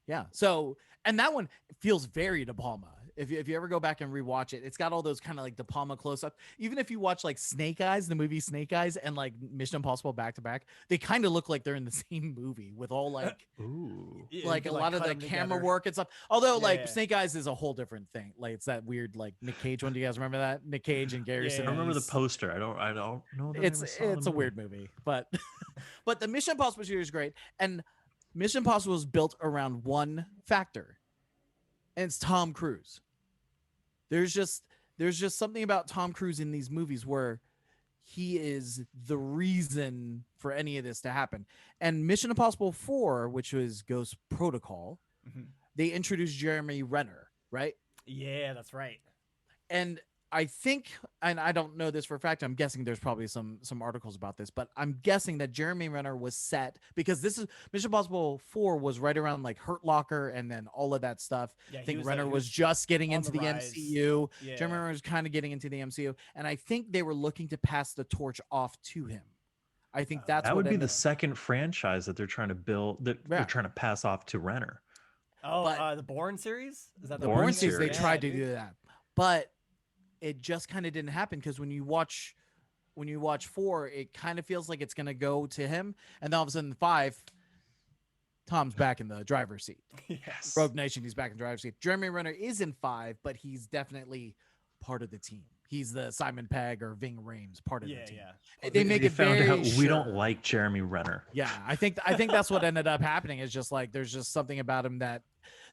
Yeah. So, and that one feels very De Palma. If you ever go back and rewatch it, it's got all those kind of like De Palma close up. Even if you watch like Snake Eyes, the movie Snake Eyes, and like Mission Impossible back to back, they kind of look like they're in the same movie with all like Ooh. Yeah, like you a could, lot of cut the 'em camera together. work and stuff. Although like Yeah. Snake Eyes is a whole different thing. Like it's that weird like Nick Cage one. Do you guys remember that? Nick Cage and Gary Yeah. I remember the Sinise. poster. I don't know that It's I ever saw the it's a movie. weird movie, but but the Mission Impossible series is great, and Mission Impossible is built around one factor, and it's Tom Cruise. There's just something about Tom Cruise in these movies where he is the reason for any of this to happen. And Mission Impossible 4, which was Ghost Protocol, Mhm. they introduced Jeremy Renner, right? Yeah, that's right. And I think, and I don't know this for a fact, I'm guessing there's probably some articles about this, but I'm guessing that Jeremy Renner was set because this is Mission Impossible 4 was right around like Hurt Locker and then all of that stuff. Yeah, I think he Renner he was just getting on into the the rise. MCU. Yeah. Jeremy Renner was kind of getting into the MCU, and I think they were looking to pass the torch off to him. I think that's That what would be ended the up- second franchise that they're trying to build, that Yeah. they're trying to pass off to Renner. Oh, But- the Bourne series? Is that the Bourne Bourne series. They series. tried to dude. do that, but it just kind of didn't happen because when you watch 4, it kind of feels like it's gonna go to him, and then all of a sudden 5, Tom's back in the driver's seat. Yes. Rogue Nation, he's back in the driver's seat. Jeremy Renner is in 5, but he's definitely part of the team. He's the Simon Pegg or Ving Rhames part of Yeah, the team. yeah. They make it found very out we don't sure. like Jeremy Renner. Yeah, I think that's what ended up happening. Is just like there's just something about him that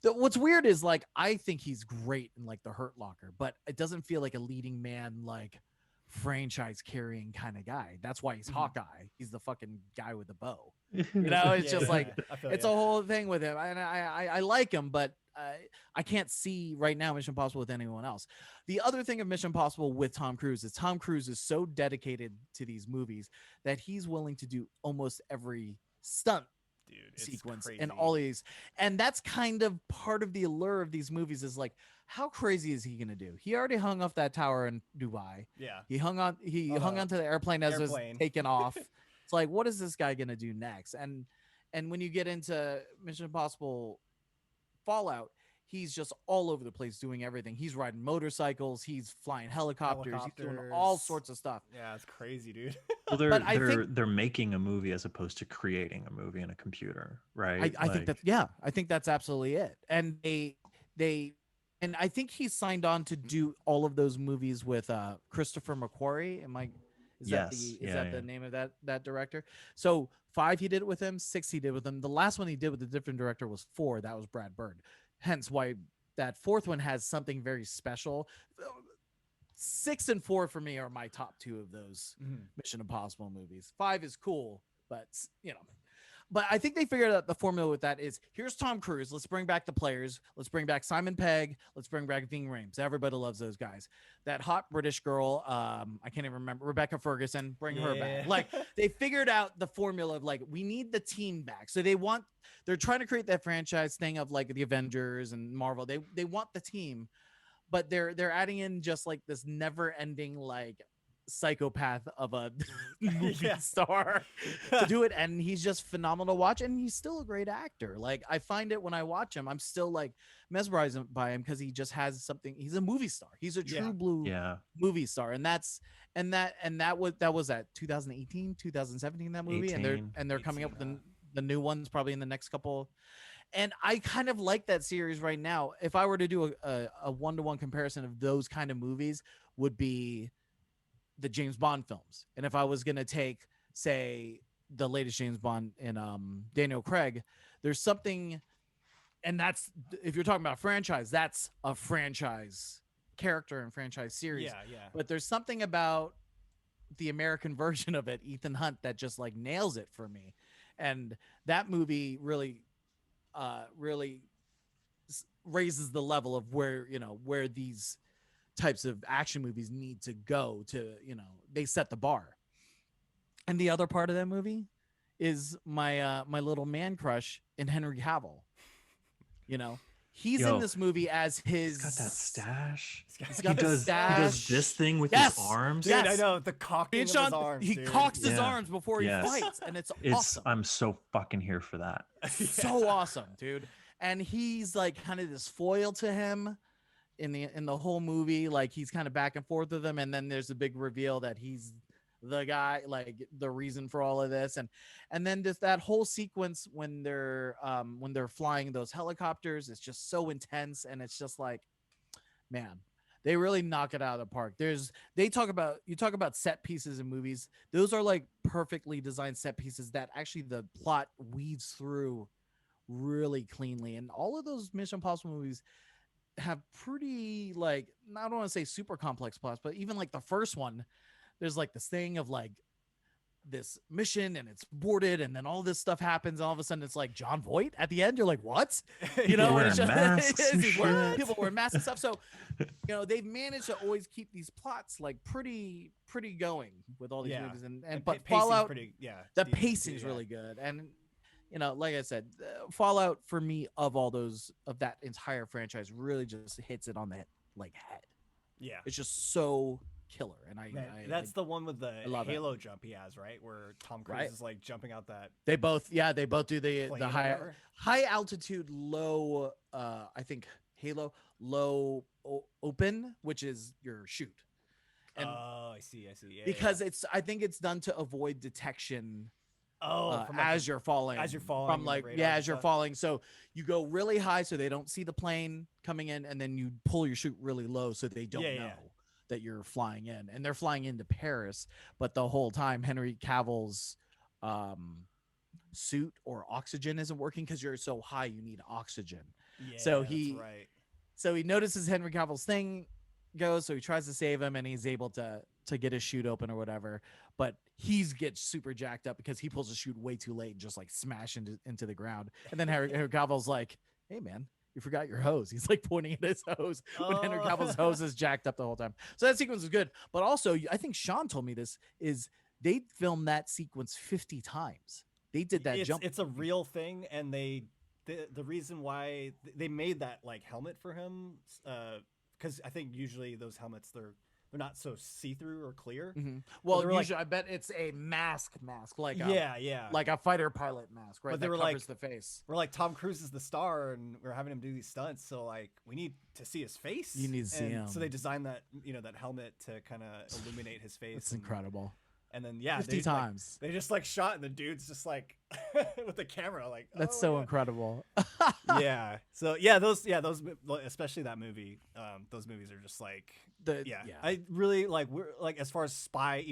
what's weird is like I think he's great in like the Hurt Locker, but it doesn't feel like a leading man like franchise carrying kind of guy. That's why he's Mhm. Hawkeye. He's the fucking guy with the bow. You know, it's just like I feel it's ya. a whole thing with him, and I like him, but I can't see right now Mission Impossible with anyone else. The other thing of Mission Impossible with Tom Cruise is Tom Cruise is so dedicated to these movies that he's willing to do almost every stunt Dude, it's sequence crazy. and all these, and that's kind of part of the allure of these movies is like how crazy is he gonna do? He already hung off that tower in Dubai. Yeah. He hung on the onto the airplane as it was airplane. taking off. It's like, what is this guy gonna do next? And when you get into Mission Impossible Fallout, he's just all over the place doing everything. He's riding motorcycles, he's flying helicopters, he's doing all Helicopters. sorts of stuff. Yeah, it's crazy, dude. Well, But I think- they're making a movie as opposed to creating a movie in a computer, right? I think that I think that's absolutely it. And they and I think he signed on to do all of those movies with Christopher McQuarrie. Is that the name of that director? So 5 he did it with him, 6 he did with him. The last one he did with a different director was 4. That was Brad Bird. Hence why that 4th one has something very special. 6 and 4 for me are my top 2 of those Mission Impossible movies. 5 is cool, but but I think they figured out the formula with that is here's Tom Cruise. Let's bring back the players. Let's bring back Simon Pegg. Let's bring back Ving Rhames. Everybody loves those guys. That hot British girl, I can't even remember, Rebecca Ferguson, bring her back. Yeah. Like they figured out the formula of like, we need the team back. So they're trying to create that franchise thing of like the Avengers and Marvel. They want the team, but they're adding in just like this never ending, like psychopath of a movie Yeah. star to do it, and he's just phenomenal to watch, and he's still a great actor. Like I find it when I watch him, I'm still like mesmerized by him because he just has something. He's a movie star. He's a true blue movie star, and that was at 2018 2017 that movie, and they're coming up with the new ones probably in the next couple. And I kind of like that series right now. If I were to do a one-to-one comparison of those kind of movies, would be the James Bond films. And if I was going to take, say, the latest James Bond in Daniel Craig, there's something, and that's, if you're talking about franchise, that's a franchise character and franchise series. Yeah. But there's something about the American version of it, Ethan Hunt, that just like nails it for me. And that movie really raises the level of where, you know, where these types of action movies need to go to, you know, they set the bar. And the other part of that movie is my my little man crush in Henry Cavill. You know, he's in this movie as his. He's got that stash. He's got He does this thing with his arms. Dude, I know the cocking of his arms. He dude. cocks his arms before he Yes. fights, and it's awesome. I'm so fucking here for that. So awesome, dude. And he's like kind of this foil to him in the whole movie. Like he's kind of back and forth with him, and then there's a big reveal that he's the guy, like the reason for all of this. And then just that whole sequence when they're flying those helicopters, it's just so intense, and it's just like, man, they really knock it out of the park. You talk about set pieces in movies. Those are like perfectly designed set pieces that actually the plot weaves through really cleanly. And all of those Mission Impossible movies have pretty, like, I don't want to say super complex plots, but even like the first one, there's like this thing of like this mission and it's boarded, and then all this stuff happens, and all of a sudden it's like John Voight at the end. You're like, what? You know, wearing masks and shit. People wear masks and stuff. So, you know, they've managed to always keep these plots like pretty going with all these movies. And but Fallout, the pacing's really good. And you know, like I said, Fallout for me, of all those, of that entire franchise, really just hits it on the like head. Yeah, it's just so killer. And that's the one with the Halo jump he has, right, where Tom Cruise is like jumping out that. They both do the high altitude, low I think Halo, low open, which is your shoot. And I see. Yeah, because I think it's done to avoid detection. From as you're falling from like as you're falling, so you go really high so they don't see the plane coming in, and then you pull your chute really low so they don't know that you're flying in. And they're flying into Paris, but the whole time Henry Cavill's suit or oxygen isn't working because you're so high, you need oxygen. So he notices Henry Cavill's thing goes, so he tries to save him, and he's able to get his chute open or whatever, but he gets super jacked up because he pulls the chute way too late and just like smash into the ground. And then Henry Cavill's like, hey man, you forgot your hose. He's like pointing at his hose when Henry Cavill's hose is jacked up the whole time. So that sequence is good. But also, I think Sean told me this, is they filmed that sequence 50 times. They did that jump. It's a real thing. And the reason why they made that like helmet for him, because I think usually those helmets, they're not so see-through or clear. Mm-hmm. Well, usually I bet it's a mask, like like a fighter pilot mask, right? But they that were covers like, the face. We're like, Tom Cruise is the star, and we're having him do these stunts, so like we need to see his face. You need to see him. So they designed that, that helmet to kind of illuminate his face. It's incredible. And then 50 times they just like shot, and the dude's just like with the camera, like that's so incredible. Yeah. So those especially that movie. Those movies are just like I really like, we're like, as far as spy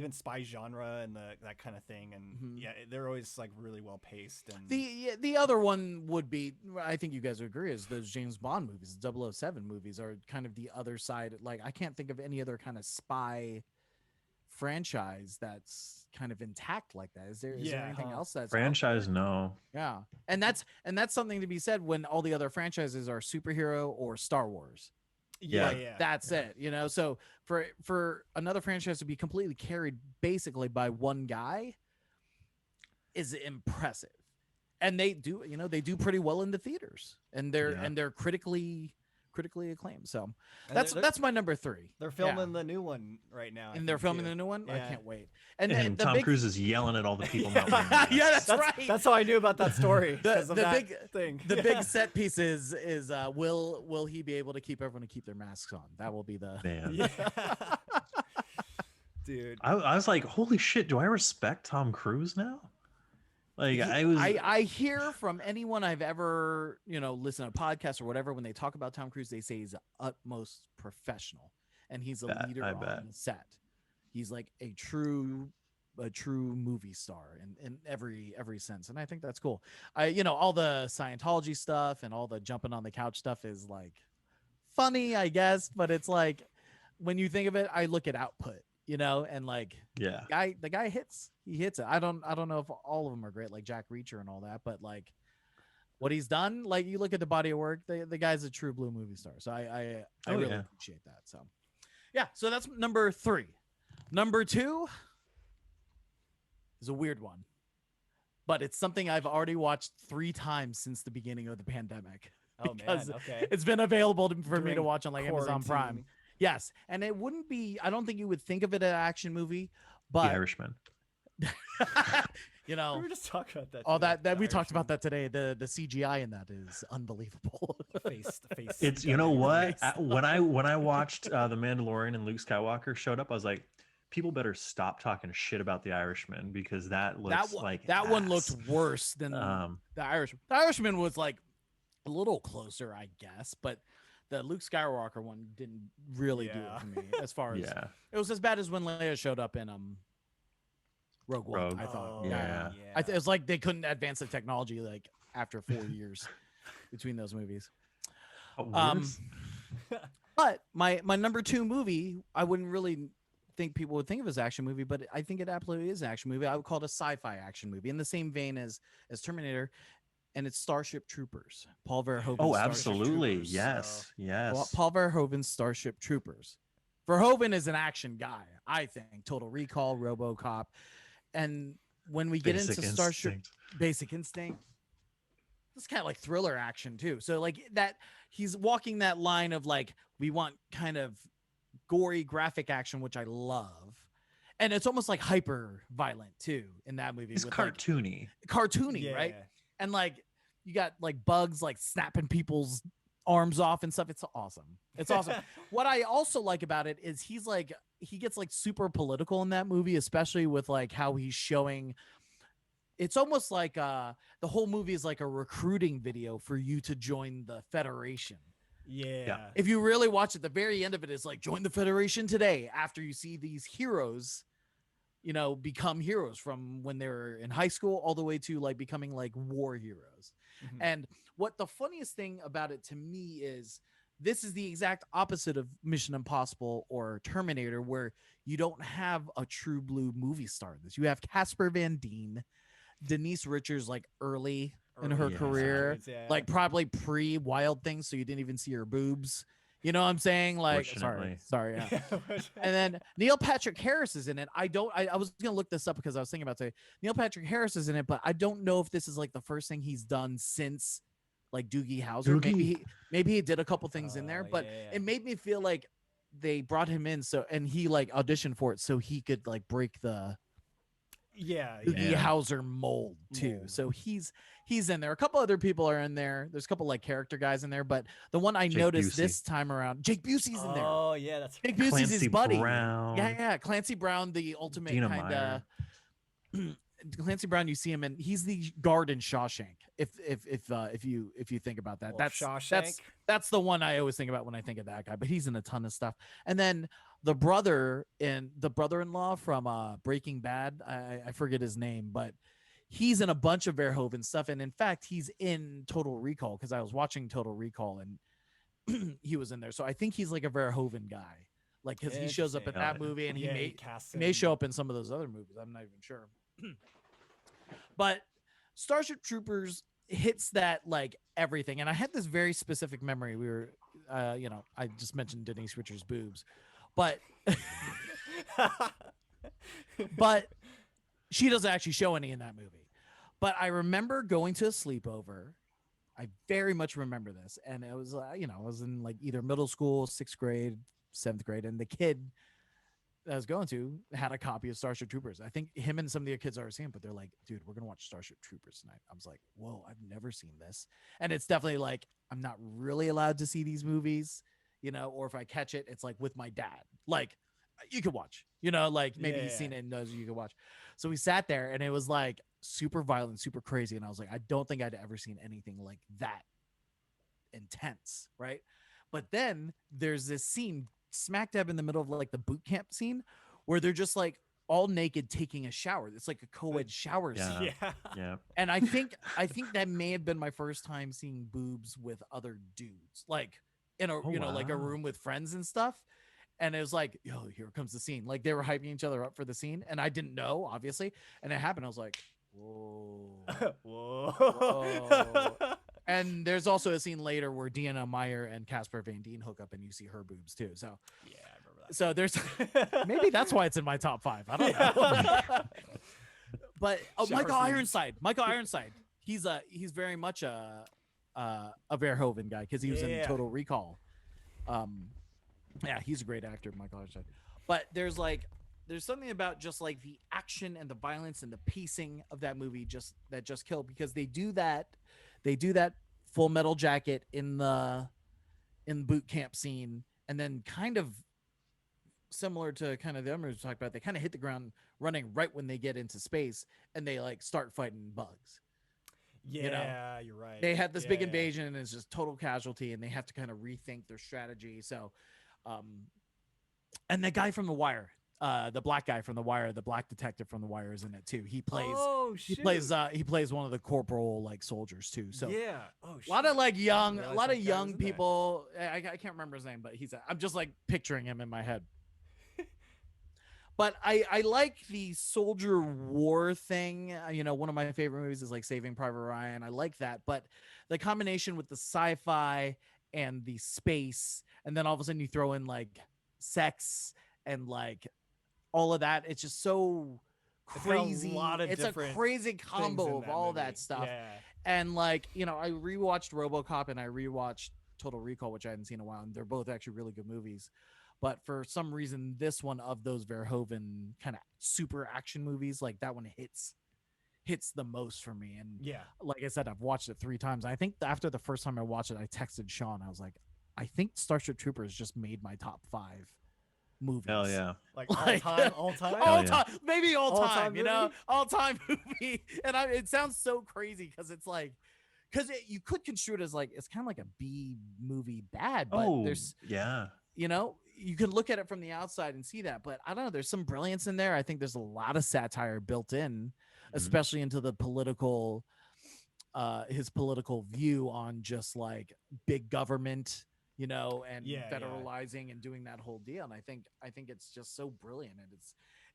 genre and that kind of thing, and they're always like really well paced. And the other one would be, I think you guys would agree, is those James Bond movies. 007 movies are kind of the other side. Like I can't think of any other kind of spy franchise that's kind of intact like that. Is there anything else that's franchise? No. Yeah. And that's something to be said when all the other franchises are superhero or Star Wars. That's it, so for another franchise to be completely carried basically by one guy is impressive. And they do pretty well in the theaters, and they're critically acclaimed. So that's my number 3. They're filming the new one right now. And they're filming the new one? Yeah. I can't wait. And Tom Cruise is yelling at all the people. That's right. That's how I knew about that story. The big set piece is will he be able to keep everyone to keep their masks on? That will be the man. Dude. I was like, holy shit, do I respect Tom Cruise now? Like I hear from anyone I've ever, listened to podcasts or whatever, when they talk about Tom Cruise, they say he's the utmost professional, and he's a leader on the set. he's like a true movie star in every sense, and I think that's cool. All the Scientology stuff and all the jumping on the couch stuff is like funny, I guess, but it's like when you think of it, I look at output, and like Yeah. the guy hits it. I don't know if all of them are great, like Jack Reacher and all that, but like what he's done, like you look at the body of work, the guy's a true blue movie star. So I really appreciate that. So yeah, so that's number 3. Number 2 is a weird one, but it's something I've already watched 3 times since the beginning of the pandemic. Oh man, okay. It's been available for me to During watch on like Amazon Prime. quarantine. Yes, and it wouldn't be. I don't think you would think of it as an action movie, The but Irishman. We were just talking about that. all today, that the we talked about Irishman. that today. The CGI in that is unbelievable. face. It's, you know what? When I watched The Mandalorian and Luke Skywalker showed up, I was like, people better stop talking shit about The Irishman, because that looks like that one ass. looked worse than the Irishman. The Irishman was like a little closer, I guess, but the Luke Skywalker one didn't really do it for me. As far as it was as bad as when Leia showed up in Rogue One. I thought, it was like they couldn't advance the technology like after 4 years between those movies. But my number 2 movie, I wouldn't really think people would think of as action movie, but I think it absolutely is an action movie. I would call it a sci-fi action movie in the same vein as Terminator, and it's Starship Troopers. Paul Verhoeven's Oh, Starship absolutely. Troopers. Yes. Yes. Paul Verhoeven's Starship Troopers. Verhoeven is an action guy, I think. Total Recall, RoboCop, and when we get into Starship Basic Instinct, it's kind of like thriller action too. So like that, he's walking that line of like, we want kind of gory graphic action, which I love, and it's almost like hyper violent too in that movie. It's with cartoony. Right? And like you got like bugs like snapping people's arms off and stuff. It's awesome. What I also like about it is he gets like super political in that movie, especially with like how he's showing. It's almost like the whole movie is like a recruiting video for you to join the Federation. Yeah. If you really watch it, the very end of it is like, join the Federation today, after you see these heroes, become heroes from when they're in high school all the way to like becoming like war heroes. Mm-hmm. And what the funniest thing about it to me is this is the exact opposite of Mission Impossible or Terminator, where you don't have a true blue movie star in this. You have Casper Van Dien, Denise Richards, like early in her career, like probably pre Wild Things, so you didn't even see her boobs. You know what I'm saying? Like, sorry, yeah. And then Neil Patrick Harris is in it. I was gonna look this up because I was thinking about today. Neil Patrick Harris is in it, but I don't know if this is like the first thing he's done since like Doogie Howser. Maybe he did a couple things in there, but it made me feel like they brought him in and he like auditioned for it so he could like break the Doogie Howser mold too. So he's in there. A couple other people are in there. There's a couple like character guys in there, but the one I noticed this time around, Jake Busey's in there. Oh yeah, that's Jake Busey's his buddy. Brown. Yeah, Clancy Brown, the ultimate kind of Clancy Brown. You see him, and he's the guard in Shawshank. If you think about that, that's the one I always think about when I think of that guy. But he's in a ton of stuff. And then the brother-in-law from Breaking Bad, I forget his name, but he's in a bunch of Verhoeven stuff. And in fact, he's in Total Recall, because I was watching Total Recall and he was in there. So I think he's like a Verhoeven guy, like, because he shows up in that movie, and he may show up in some of those other movies. I'm not even sure. But Starship Troopers hits that like everything. And I had this very specific memory. We were, I just mentioned Denise Richards' boobs, but she doesn't actually show any in that movie. But I remember going to a sleepover. I very much remember this. And it was, I was in like either middle school, 6th grade, 7th grade. And the kid that I was going to had a copy of Starship Troopers. I think him and some of the kids already seen it, but they're like, dude, we're going to watch Starship Troopers tonight. I was like, whoa, I've never seen this. And it's definitely like, I'm not really allowed to see these movies, or if I catch it, it's like with my dad. Like, you could watch, like maybe he's seen it and knows you could watch. So we sat there and it was like super violent, super crazy. And I was like, I don't think I'd ever seen anything like that intense. Right. But then there's this scene smack dab in the middle of like the boot camp scene where they're just like all naked taking a shower. It's like a co-ed shower Yeah. scene. Yeah. Yeah. And I think that may have been my first time seeing boobs with other dudes, like in a like a wow. room with friends and stuff. And it was like, yo, here comes the scene. Like they were hyping each other up for the scene, and I didn't know, obviously. And it happened. I was like, whoa, Whoa. whoa. And there's also a scene later where Deanna Meyer and Casper Van Dien hook up, and you see her boobs too. So Yeah, I remember that. so there's maybe that's why it's in my top 5. I don't know. But Shower Michael scenes. Ironside. He's very much a Verhoeven guy because he was in Yeah. Total Recall. Yeah, he's a great actor, Michael Ironside. But there's something about just like the action and the violence and the pacing of that movie that just killed, because they do that Full Metal Jacket in the boot camp scene, and then kind of similar to kind of the other movies we talked about, they kind of hit the ground running right when they get into space, and they like start fighting bugs. Yeah, you're right. They had this big Yeah. invasion, and it's just total casualty, and they have to kind of rethink their strategy. So, and the guy from The Wire, the black guy from The Wire, the black detective from The Wire, is in it too. He plays Oh, he shoot. plays one of the corporal like soldiers too. So Yeah. Oh, a lot of like young, Realized a lot that of guy was young in there. people. I can't remember his name, but I'm just like picturing him in my head. But I like the soldier war thing. One of my favorite movies is like Saving Private Ryan. I like that, but the combination with the sci-fi and the space, and then all of a sudden you throw in like sex and like all of that, it's just so It's got a crazy. lot of It's a different crazy things combo in of that all movie. that stuff. Yeah. And like, I rewatched RoboCop and I rewatched Total Recall, which I hadn't seen in a while, and they're both actually really good movies. But for some reason, this one of those Verhoeven kind of super action movies, like that one hits the most for me. And Yeah. like I said, I've watched it 3 times. I think after the first time I watched it, I texted Sean. I was like, I think Starship Troopers just made my top 5 movies. Hell yeah. Like Like- all time. All yeah. time, maybe all All-time time, movie? all time movie. And it sounds so crazy because it's like, you could construe it as like, it's kind of like a B movie bad, but there's, yeah. you can look at it from the outside and see that, but I don't know, there's some brilliance in there. I think there's a lot of satire built in, especially into the political, his political view on just like big government, and Yeah, federalizing and doing that whole deal. And I think it's just so brilliant, and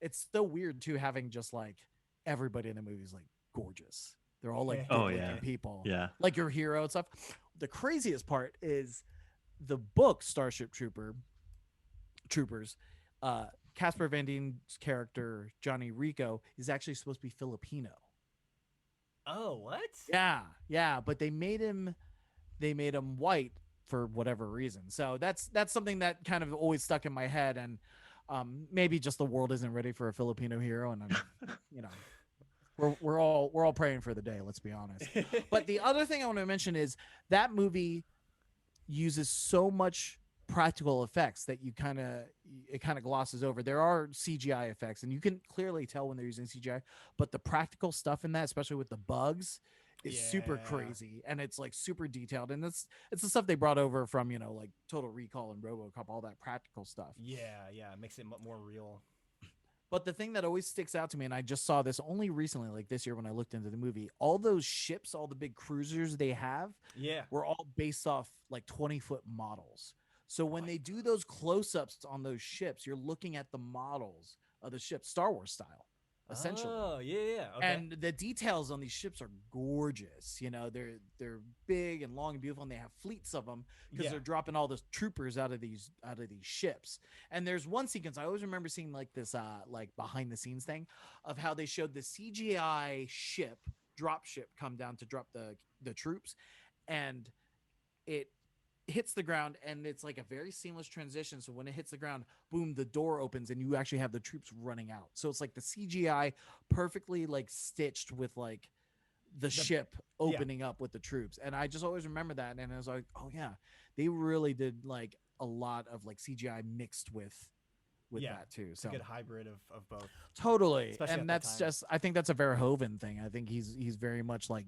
it's so weird too, having just like everybody in the movie is like gorgeous. They're all like Oh, good-looking yeah. people, Yeah. like your hero and stuff. The craziest part is the book Starship Troopers. Casper Van Dien's character Johnny Rico is actually supposed to be Filipino. Oh, what? Yeah, but they made him white for whatever reason. So that's something that kind of always stuck in my head, and maybe just the world isn't ready for a Filipino hero, and we're all praying for the day, let's be honest. But the other thing I want to mention is that movie uses so much practical effects that it kind of glosses over. There are CGI effects, and you can clearly tell when they're using CGI, but the practical stuff in that, especially with the bugs, is super Yeah. crazy, and it's like super detailed, and it's the stuff they brought over from like Total Recall and RoboCop, all that practical stuff. Yeah, it makes it more real. But the thing that always sticks out to me, and I just saw this only recently, like this year when I looked into the movie, all those ships, all the big cruisers they have, Yeah. were all based off like 20-foot models. So when they do those close-ups on those ships, you're looking at the models of the ship, Star Wars style, essentially. Oh, yeah. Okay. And the details on these ships are gorgeous. They're big and long and beautiful, and they have fleets of them because Yeah. they're dropping all the troopers out of these ships. And there's one sequence I always remember seeing, like this like behind the scenes thing of how they showed the CGI drop ship come down to drop the troops, and it hits the ground, and it's like a very seamless transition. So when it hits the ground, boom, the door opens and you actually have the troops running out. So it's like the CGI perfectly like stitched with like the ship opening up with the troops. And I just always remember that, and I was like, oh yeah, they really did like a lot of like CGI mixed with that too. It's So a good hybrid of both. totally. Especially at And that that's time. just, I think that's a Verhoeven thing. I think he's very much like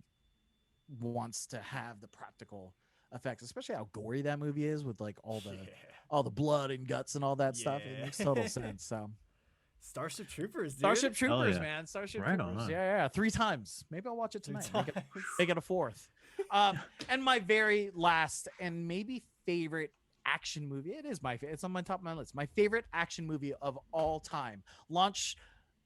wants to have the practical effects, especially how gory that movie is with like all the blood and guts and all that stuff. It Yeah. makes total sense. So Starship Troopers, dude. Starship Troopers, yeah. man. Starship Right Troopers. on. Yeah. 3 times. Maybe I'll watch it Three tonight. Make times. it a 4th. And my very last and maybe favorite action movie. It's on my top of my list. My favorite action movie of all time. Launch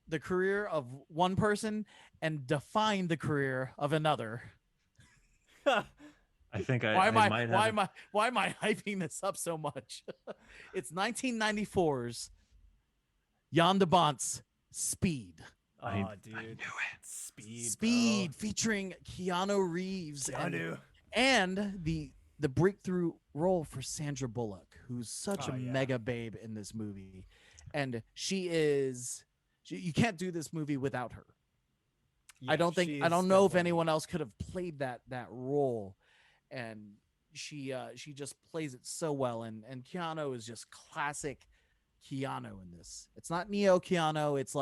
the career of one person and define the career of another. I think Why am I hyping this up so much? It's 1994's Jan de Bont's Speed. Oh, dude. I knew it. Speed, bro. Featuring Keanu Reeves Keanu. and the breakthrough role for Sandra Bullock, who's such a mega babe in this movie. And you can't do this movie without her. Yeah, I don't know if anyone else could have played that role. And she just plays it so well. And Keanu is just classic Keanu in this. It's not Neo Keanu. It's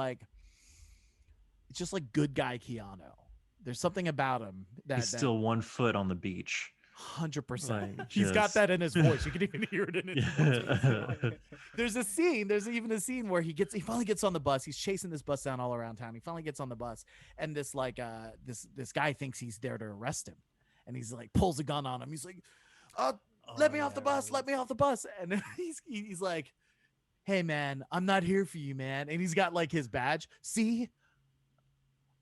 just like good guy Keanu. There's something about him he's still 1 foot on the beach. 100%. Like, He's got that in his voice. You can even hear it in his voice. There's There's even a scene where he finally gets on the bus. He's chasing this bus down all around town. He finally gets on the bus, and this guy thinks he's there to arrest him, and he's like pulls a gun on him. He's like, let me off the bus, let me off the bus. And he's like, hey man, I'm not here for you, man. And he's got like his badge. See,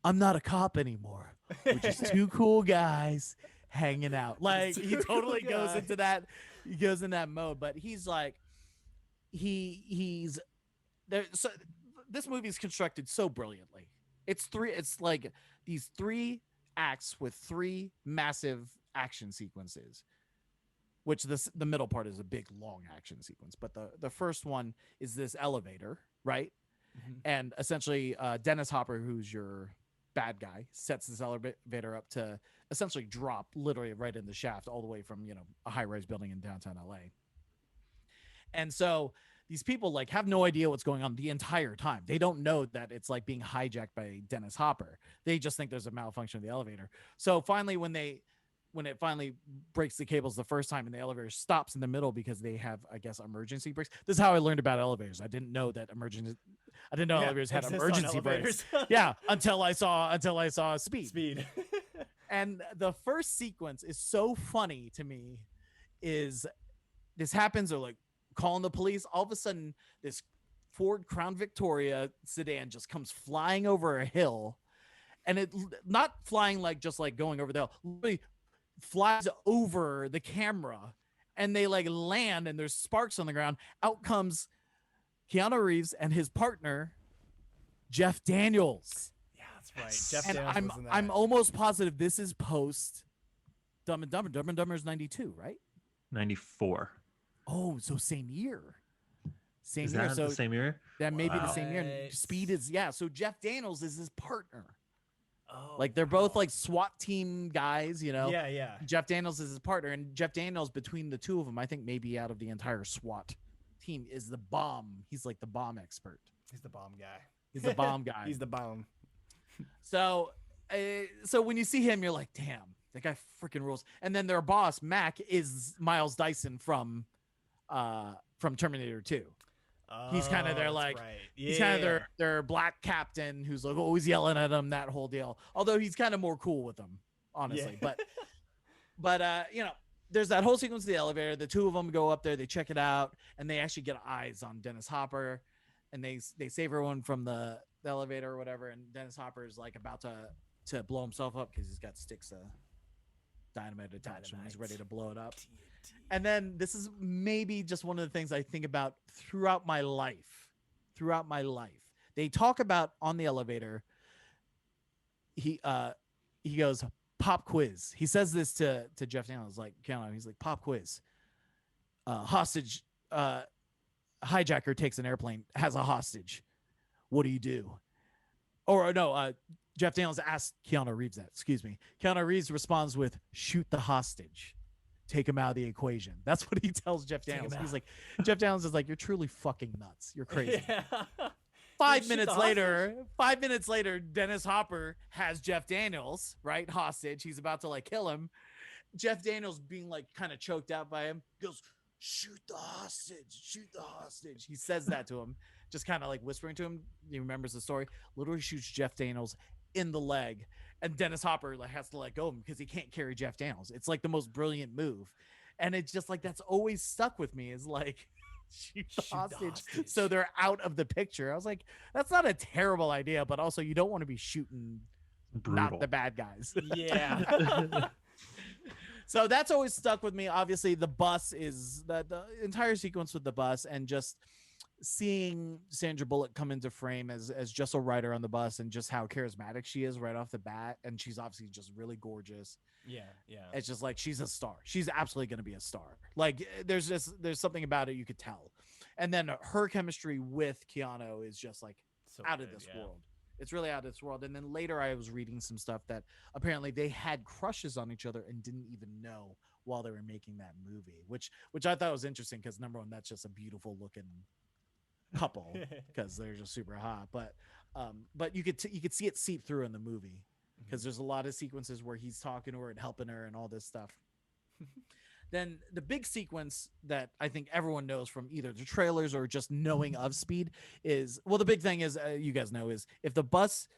I'm not a cop anymore. We're just 2 cool guys hanging out. Like he totally goes into that. He goes in that mode. But he's like, he's there. So this movie is constructed so brilliantly. It's like these 3 acts with 3 massive action sequences. Which the middle part is a big long action sequence, but the first one is this elevator, right? Mm-hmm. And essentially, Dennis Hopper, who's your bad guy, sets this elevator up to essentially drop literally right in the shaft all the way from a high-rise building in downtown LA. And so these people like have no idea what's going on the entire time. They don't know that it's like being hijacked by Dennis Hopper. They just think there's a malfunction of the elevator. So finally, when it finally breaks the cables the first time and the elevator stops in the middle because they have, I guess, emergency brakes. This is how I learned about elevators. I didn't know elevators had emergency brakes. Yeah, until I saw Speed. And the first sequence is so funny to me. Is this happens? They're like calling the police. All of a sudden, this Ford Crown Victoria sedan just comes flying over a hill, and it not flying like just like going over the hill. Literally flies over the camera, and they like land, and there's sparks on the ground. Out comes Keanu Reeves and his partner Jeff Daniels. Yeah, that's right. Jeff Daniels was in that. I'm almost positive this is post Dumb and Dumber. Dumb and Dumber is 92, right? 94. Oh, so same year. Is that the same year? That may be the same year. Speed is So Jeff Daniels is his partner. Oh, like they're both like SWAT team guys, Yeah. Jeff Daniels is his partner, and Jeff Daniels, between the two of them, I think maybe out of the entire SWAT team, is the bomb. He's like the bomb expert. He's the bomb guy. He's the bomb guy. He's the bomb. So when you see him, you're like, damn, that guy freaking rules. And then their boss, Mac, is Miles Dyson from Terminator 2. He's kind of their like, right. He's kind of their black captain who's like always yelling at them, that whole deal. Although he's kind of more cool with them, honestly. Yeah. But there's that whole sequence of the elevator. The two of them go up there, they check it out, and they actually get eyes on Dennis Hopper, and they save everyone from the elevator or whatever. And Dennis Hopper is like about to blow himself up because he's got sticks of dynamite attached and he's ready to blow it up. And then this is maybe just one of the things I think about throughout my life. They talk about on the elevator. He goes, pop quiz. He says this to Jeff Daniels, like, he's like, pop quiz. Hostage, hijacker takes an airplane, has a hostage. What do you do? Or no, Jeff Daniels asked Keanu Reeves that. Excuse me. Keanu Reeves responds with, shoot the hostage. Take him out of the equation. That's what he tells Jeff Daniels. He's like, Jeff Daniels is like, you're truly fucking nuts. You're crazy. Yeah. 5 minutes later, Dennis Hopper has Jeff Daniels, right? Hostage. He's about to like kill him. Jeff Daniels being like kind of choked out by him goes, shoot the hostage. He says that to him. just kind of like whispering to him. He remembers the story. Literally shoots Jeff Daniels in the leg, and Dennis Hopper like has to let go of him because he can't carry Jeff Daniels. It's like the most brilliant move, and it's just like that's always stuck with me. Is like shoot the hostage so they're out of the picture. I was like, that's not a terrible idea, but also you don't want to be shooting not the bad guys. Yeah. So that's always stuck with me. Obviously, the bus is the entire sequence with the bus, and just seeing Sandra Bullock come into frame as just a writer on the bus, and just how charismatic she is right off the bat, and she's obviously just really gorgeous. Yeah. It's just like she's a star. She's absolutely going to be a star. Like there's something about it you could tell, and then her chemistry with Keanu is just like So out good, of this yeah. world. It's really out of this world. And then later I was reading some stuff that apparently they had crushes on each other and didn't even know while they were making that movie, which I thought was interesting because number one, that's just a beautiful looking couple because they're just super hot. But you could see it seep through in the movie because there's a lot of sequences where he's talking to her and helping her and all this stuff. Then the big sequence that I think everyone knows from either the trailers or just knowing of Speed is, well, the big thing is, you guys know, is if the bus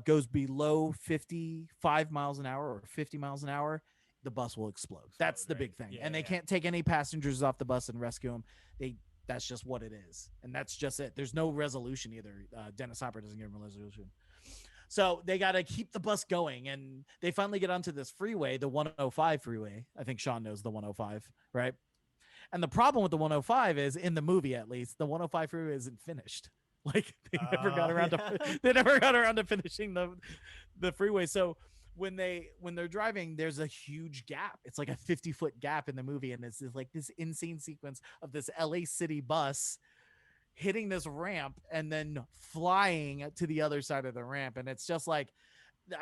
goes below 55 miles an hour or 50 miles an hour, the bus will explode. That's the big thing. Yeah, and they can't take any passengers off the bus and rescue them. That's just what it is. And that's just it. There's no resolution either. Dennis Hopper doesn't give him a resolution. So they got to keep the bus going, and they finally get onto this freeway, the 105 freeway. I think Sean knows the 105, right? And the problem with the 105 is, in the movie at least, the 105 freeway isn't finished. Like they never got around to finishing the freeway. So when they're driving, there's a huge gap. It's like a 50-foot gap in the movie, and it's like this insane sequence of this LA City bus hitting this ramp and then flying to the other side of the ramp. And it's just like,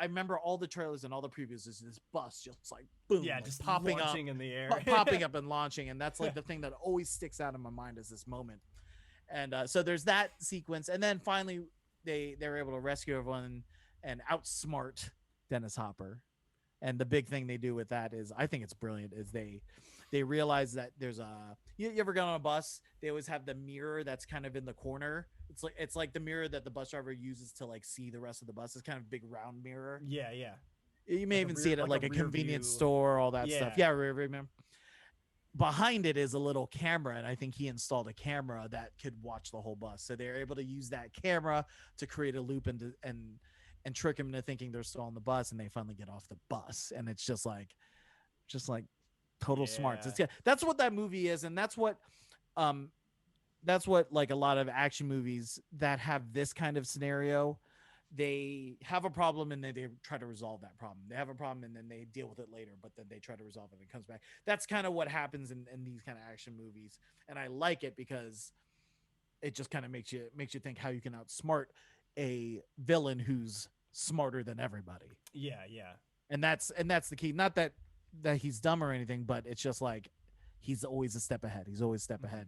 I remember all the trailers and all the previews is this bus just like boom, Yeah, like just popping launching up in the air. popping up and launching. And that's like the thing that always sticks out in my mind is this moment. And so there's that sequence, and then finally they're able to rescue everyone and outsmart Dennis Hopper. And the big thing they do with that is, I think it's brilliant, is they realize that there's you ever gone on a bus? They always have the mirror that's kind of in the corner. It's like the mirror that the bus driver uses to like see the rest of the bus. It's kind of a big round mirror. Yeah. You may Like even see it at like a rear convenience view. store, all that stuff. Yeah, rear mirror. Behind it is a little camera, and I think he installed a camera that could watch the whole bus. So they're able to use that camera to create a loop and trick him into thinking they're still on the bus, and they finally get off the bus. And it's just like total smarts. That's what that movie is, and that's what like a lot of action movies that have this kind of scenario, they have a problem and then they try to resolve that problem. They have a problem and then they deal with it later, but then they try to resolve it and it comes back. That's kind of what happens in these kind of action movies, and I like it because it just kind of makes you think how you can outsmart a villain who's smarter than everybody. Yeah. And that's the key. Not that he's dumb or anything, but it's just like he's always a step ahead. He's always a step ahead.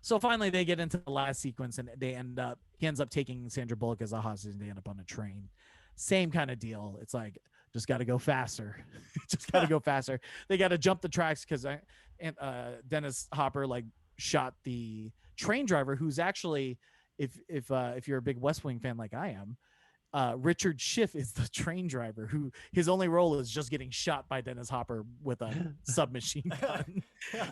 So finally they get into the last sequence, and he ends up taking Sandra Bullock as a hostage, and they end up on a train. Same kind of deal. It's like, just got to go faster. Just got to go faster. They got to jump the tracks because Dennis Hopper like shot the train driver, who's actually, if you're a big West Wing fan like I am, Richard Schiff is the train driver who his only role is just getting shot by Dennis Hopper with a submachine gun.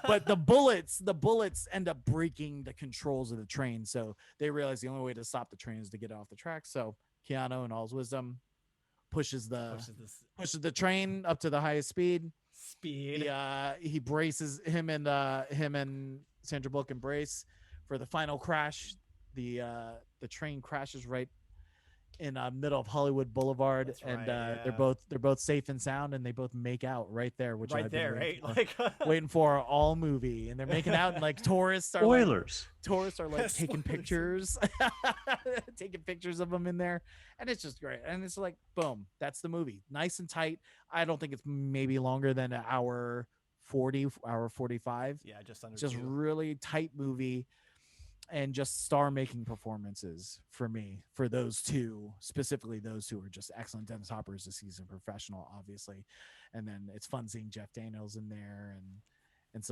But the bullets end up breaking the controls of the train. So they realize the only way to stop the train is to get it off the track. So Keanu, in all his wisdom, pushes the train up to the highest speed. He braces him and Sandra Bullock embrace for the final crash. The train crashes right in middle of Hollywood Boulevard. That's and right, they're both safe and sound, and they both make out right there, which I've been waiting for all movie. And they're making out, and like tourists are like taking pictures taking pictures of them in there, and it's just great. And it's like, boom, that's the movie, nice and tight. I don't think it's maybe longer than an hour 40, hour 45. Yeah, just under just 2. Really tight movie. And just star-making performances for me, for those two, specifically those two are just excellent. Dennis Hopper is a seasoned professional, obviously. And then it's fun seeing Jeff Daniels in there. and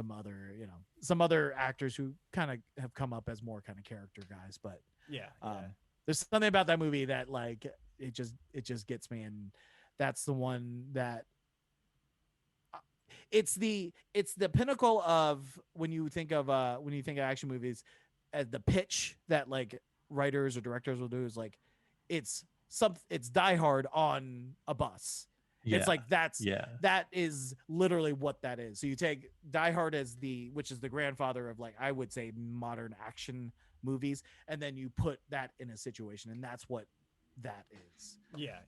some other actors who kind of have come up as more kind of character guys. But Yeah. there's something about that movie that like it just gets me, and that's the one that it's the pinnacle of when you think of action movies, as the pitch that like writers or directors will do is like it's Die Hard on a bus. Yeah. It's like that is literally what that is. So you take Die Hard as which is the grandfather of like I would say modern action movies, and then you put that in a situation, and that's what that is. Yeah.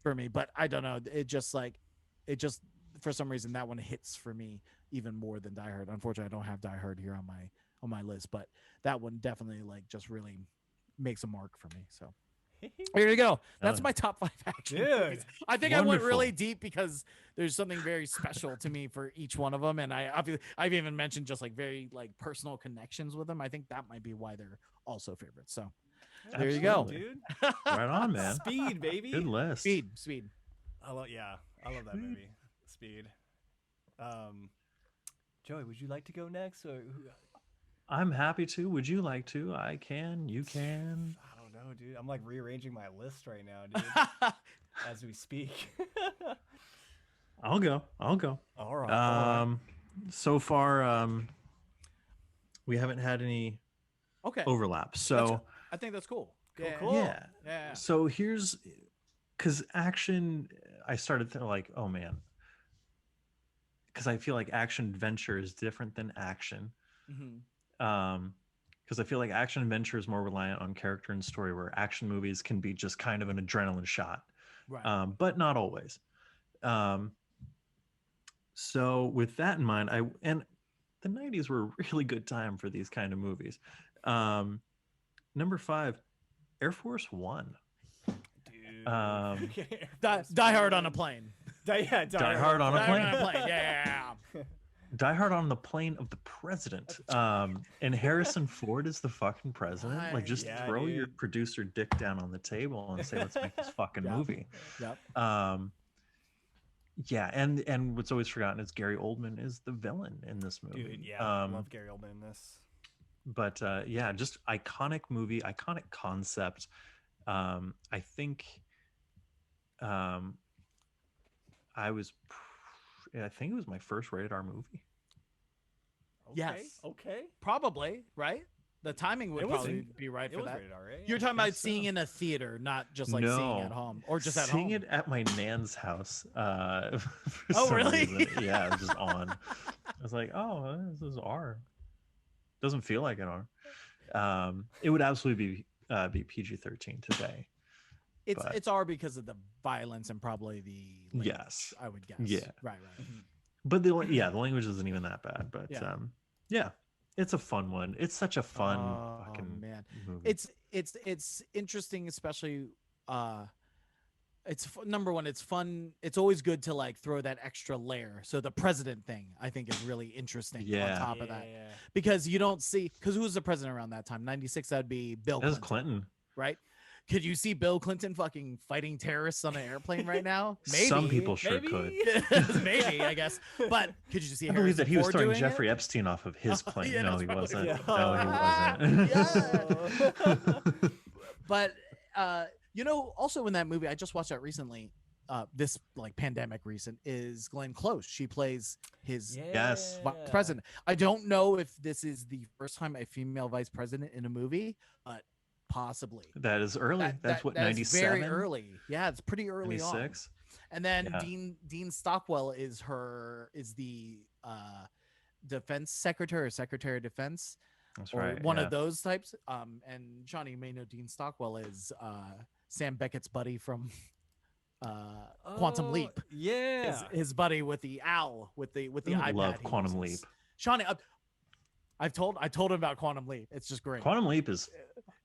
For me, but I don't know. It just for some reason that one hits for me even more than Die Hard. Unfortunately, I don't have Die Hard here on my list, but that one definitely like just really makes a mark for me. So there you go. That's my top 5 action movies. I think I went really deep because there's something very special to me for each one of them, and I've even mentioned just like very like personal connections with them. I think that might be why they're also favorites. So there you go, dude. Right on, man. Speed, baby. Good list. Speed. I love that movie. Speed. Joey, would you like to go next, or I'm happy to. Would you like to? I can. You can. I don't know, dude. I'm like rearranging my list right now, dude, as we speak. I'll go. All right. So far, we haven't had any overlap. So I think that's cool. Cool. Yeah. So here's, because action, I started to like, oh man, because I feel like action adventure is different than action. Because I feel like action adventure is more reliant on character and story, where action movies can be just kind of an adrenaline shot, right? But not always. So with that in mind, and the 90s were a really good time for these kind of movies. Number 5, Air Force One. Dude. Die Hard on a plane. Die Hard on a plane. Yeah. Die Hard on the plane of the president. And Harrison Ford is the fucking president. Like, just throw your producer dick down on the table and say, let's make this fucking movie. Yep. Yeah, and what's always forgotten is Gary Oldman is the villain in this movie. Dude, yeah, I love Gary Oldman in this. But yeah, just iconic movie, iconic concept. I think I think it was my first rated R movie. Yes. Okay. Probably, right? The timing would probably be right for that. Rated R, right? You're talking about seeing in a theater, not just like seeing at home, or just at home. Seeing it at my nan's house. For oh, really? Reason. Yeah, it was just on. I was like, oh, this is R. Doesn't feel like an R. It would absolutely be PG-13 today. It's R because of the violence and probably the language, yes, I would guess. Yeah, right. But the language isn't even that bad. But yeah, it's a fun one. It's such a fun fucking movie. It's interesting, especially number one, it's fun. It's always good to like throw that extra layer. So the president thing I think is really interesting on top of that. Because you don't see, because who was the president around that time? 96, that'd be Bill Clinton. Clinton. Right? Could you see Bill Clinton fucking fighting terrorists on an airplane right now? Maybe. Some people sure could. Maybe, I guess. But could you see I believe that he was throwing Jeffrey Epstein off of his plane. Yeah, no, he wasn't. Yeah. No, he wasn't. But also in that movie, I just watched that recently. This like pandemic recent is Glenn Close. She plays his vice president. I don't know if this is the first time a female vice president in a movie, but possibly. That is early. That's what, 97? Very early. Yeah, it's pretty early 96? On. And then Dean Stockwell is the defense secretary or secretary of defense. That's or right. One of those types. And Johnny, you may know Dean Stockwell is Sam Beckett's buddy from Quantum Leap. Yeah. His buddy with the owl with the iPad. I love Quantum Leap. Shawnee, I told him about Quantum Leap. It's just great. Quantum Leap is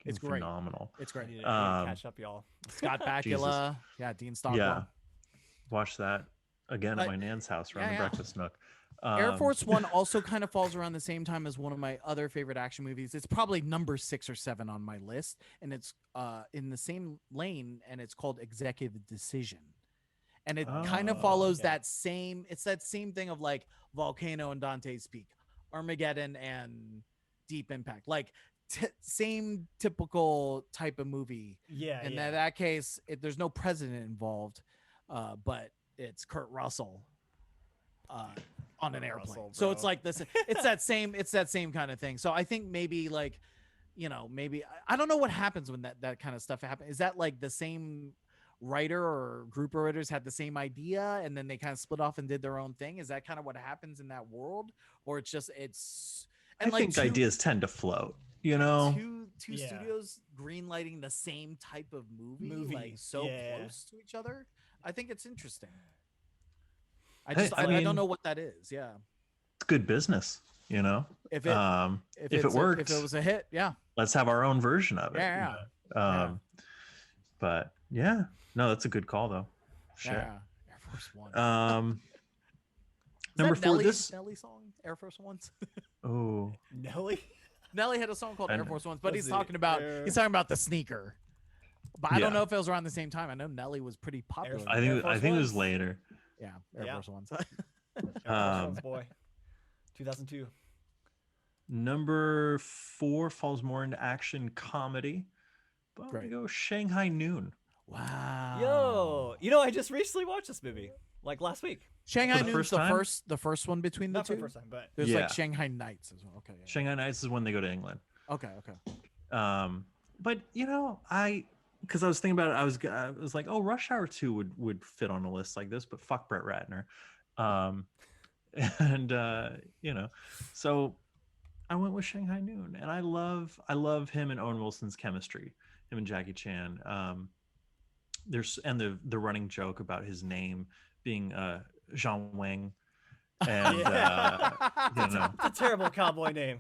it's great. Phenomenal. It's great. Catch up, y'all. Scott Bakula. Yeah, Dean Stockwell. Yeah. Watch that again at my nan's house around the breakfast nook. Air Force One also kind of falls around the same time as one of my other favorite action movies. It's probably number 6 or 7 on my list, and it's in the same lane, and it's called Executive Decision. and it kind of follows okay. that same. It's that same thing of like Volcano and Dante's Peak, Armageddon and Deep Impact, like same typical type of movie. Yeah, In yeah. that case, there's no president involved, but it's Kurt Russell on an airplane. Russell, So it's bro. like this. It's that same kind of thing. So I think maybe like, maybe I don't know what happens when that kind of stuff happens. Is that like the same writer or group of writers had the same idea and then they kind of split off and did their own thing? Is that kind of what happens in that world, or it's I like think ideas tend to float. You know, two Yeah. studios greenlighting the same type of movie. Like so Yeah. close to each other? I think it's interesting. I I mean- don't know what that is. Yeah. it's good business. You know, If it if it works, if it was a hit, yeah. let's have our own version of it. Yeah. But yeah, no, that's a good call though. Shit. Yeah. Air Force One. Is Number that 4. Nelly's Nelly song, Air Force Ones. Oh, Nelly. Nelly had a song called I Air know. Force Ones, but Was he's it talking about the sneaker. But I don't Yeah. know if it was around the same time. I know Nelly was pretty popular. Force- I Air think Force it was Ones? later. Yeah, Air Yeah. Force Ones. Air Force Ones, Um, boy. 2002. Number 4 falls more into action comedy, but I'm gonna Great. go Shanghai Noon. Wow. Yo, I just recently watched this movie, like last week. Shanghai For the Noon's first the time? first one between the Not for two. the first time, but There's Yeah. like Shanghai Nights as well. Okay. Yeah. Shanghai Nights is when they go to England. Okay. But because I was thinking about it, I was like, oh, Rush Hour 2 would fit on a list like this, but fuck Brett Ratner. And so I went with Shanghai Noon, and I love him and Owen Wilson's chemistry, him and Jackie Chan. There's the running joke about his name being Zhang Wang, and it's a terrible cowboy name.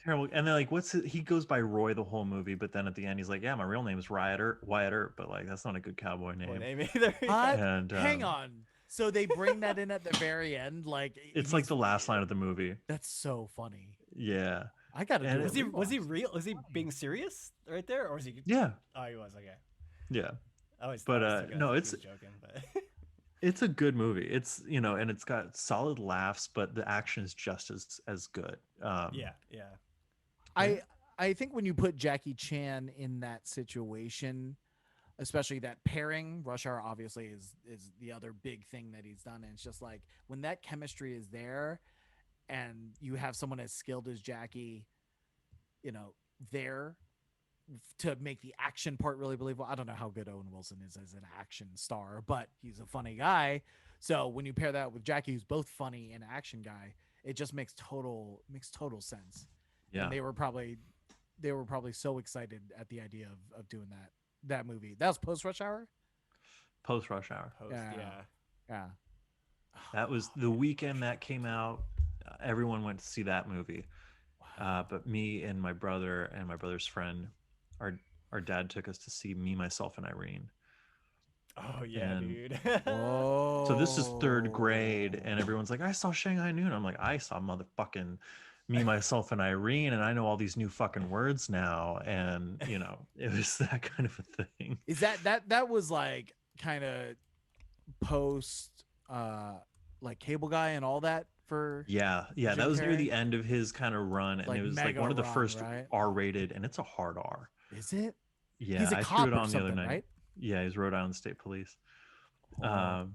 terrible. And they're like, he goes by Roy the whole movie, but then at the end he's like, yeah, my real name is Wyatt Earp, but like that's not a good cowboy Boy, name. name either. And Hang on. So they bring that in at the very end, like it's like the last line of the movie. That's so funny. Yeah. I gotta And do Was a he was he rewatch. real? Was he being serious right there, or was he? Yeah. Oh, he was. Okay. Yeah. I always But, thought he was no, he it's- was joking, but It's a good movie. It's, and it's got solid laughs, but the action is just as good. yeah. I think when you put Jackie Chan in that situation, especially that pairing, Rush Hour obviously is the other big thing that he's done. And it's just like when that chemistry is there and you have someone as skilled as Jackie, there to make the action part really believable. I don't know how good Owen Wilson is as an action star, but he's a funny guy. So when you pair that with Jackie, who's both funny and action guy, it just makes total sense. Yeah. And they were probably so excited at the idea of doing that movie. That was post Rush Hour. Post Rush Hour. Post, Yeah. yeah. Yeah. That was the weekend that came out. Everyone went to see that movie. But me and my brother and my brother's friend, our dad took us to see Me, Myself, and Irene. Oh yeah, And- dude. Whoa. So this is 3rd grade, and everyone's like, I saw Shanghai Noon. I'm like, I saw motherfucking Me, Myself, and Irene, and I know all these new fucking words now. And it was that kind of a thing. Is that was like kind of post like Cable Guy and all that for Yeah, Jim that was near Carrey? the end of his kind of run, and Like it was like mega one of the run, first right? R-rated, and it's a hard R. Is it? Yeah, He's a I cop threw it or on the other something, night. right? Yeah, he's Rhode Island State Police. Oh.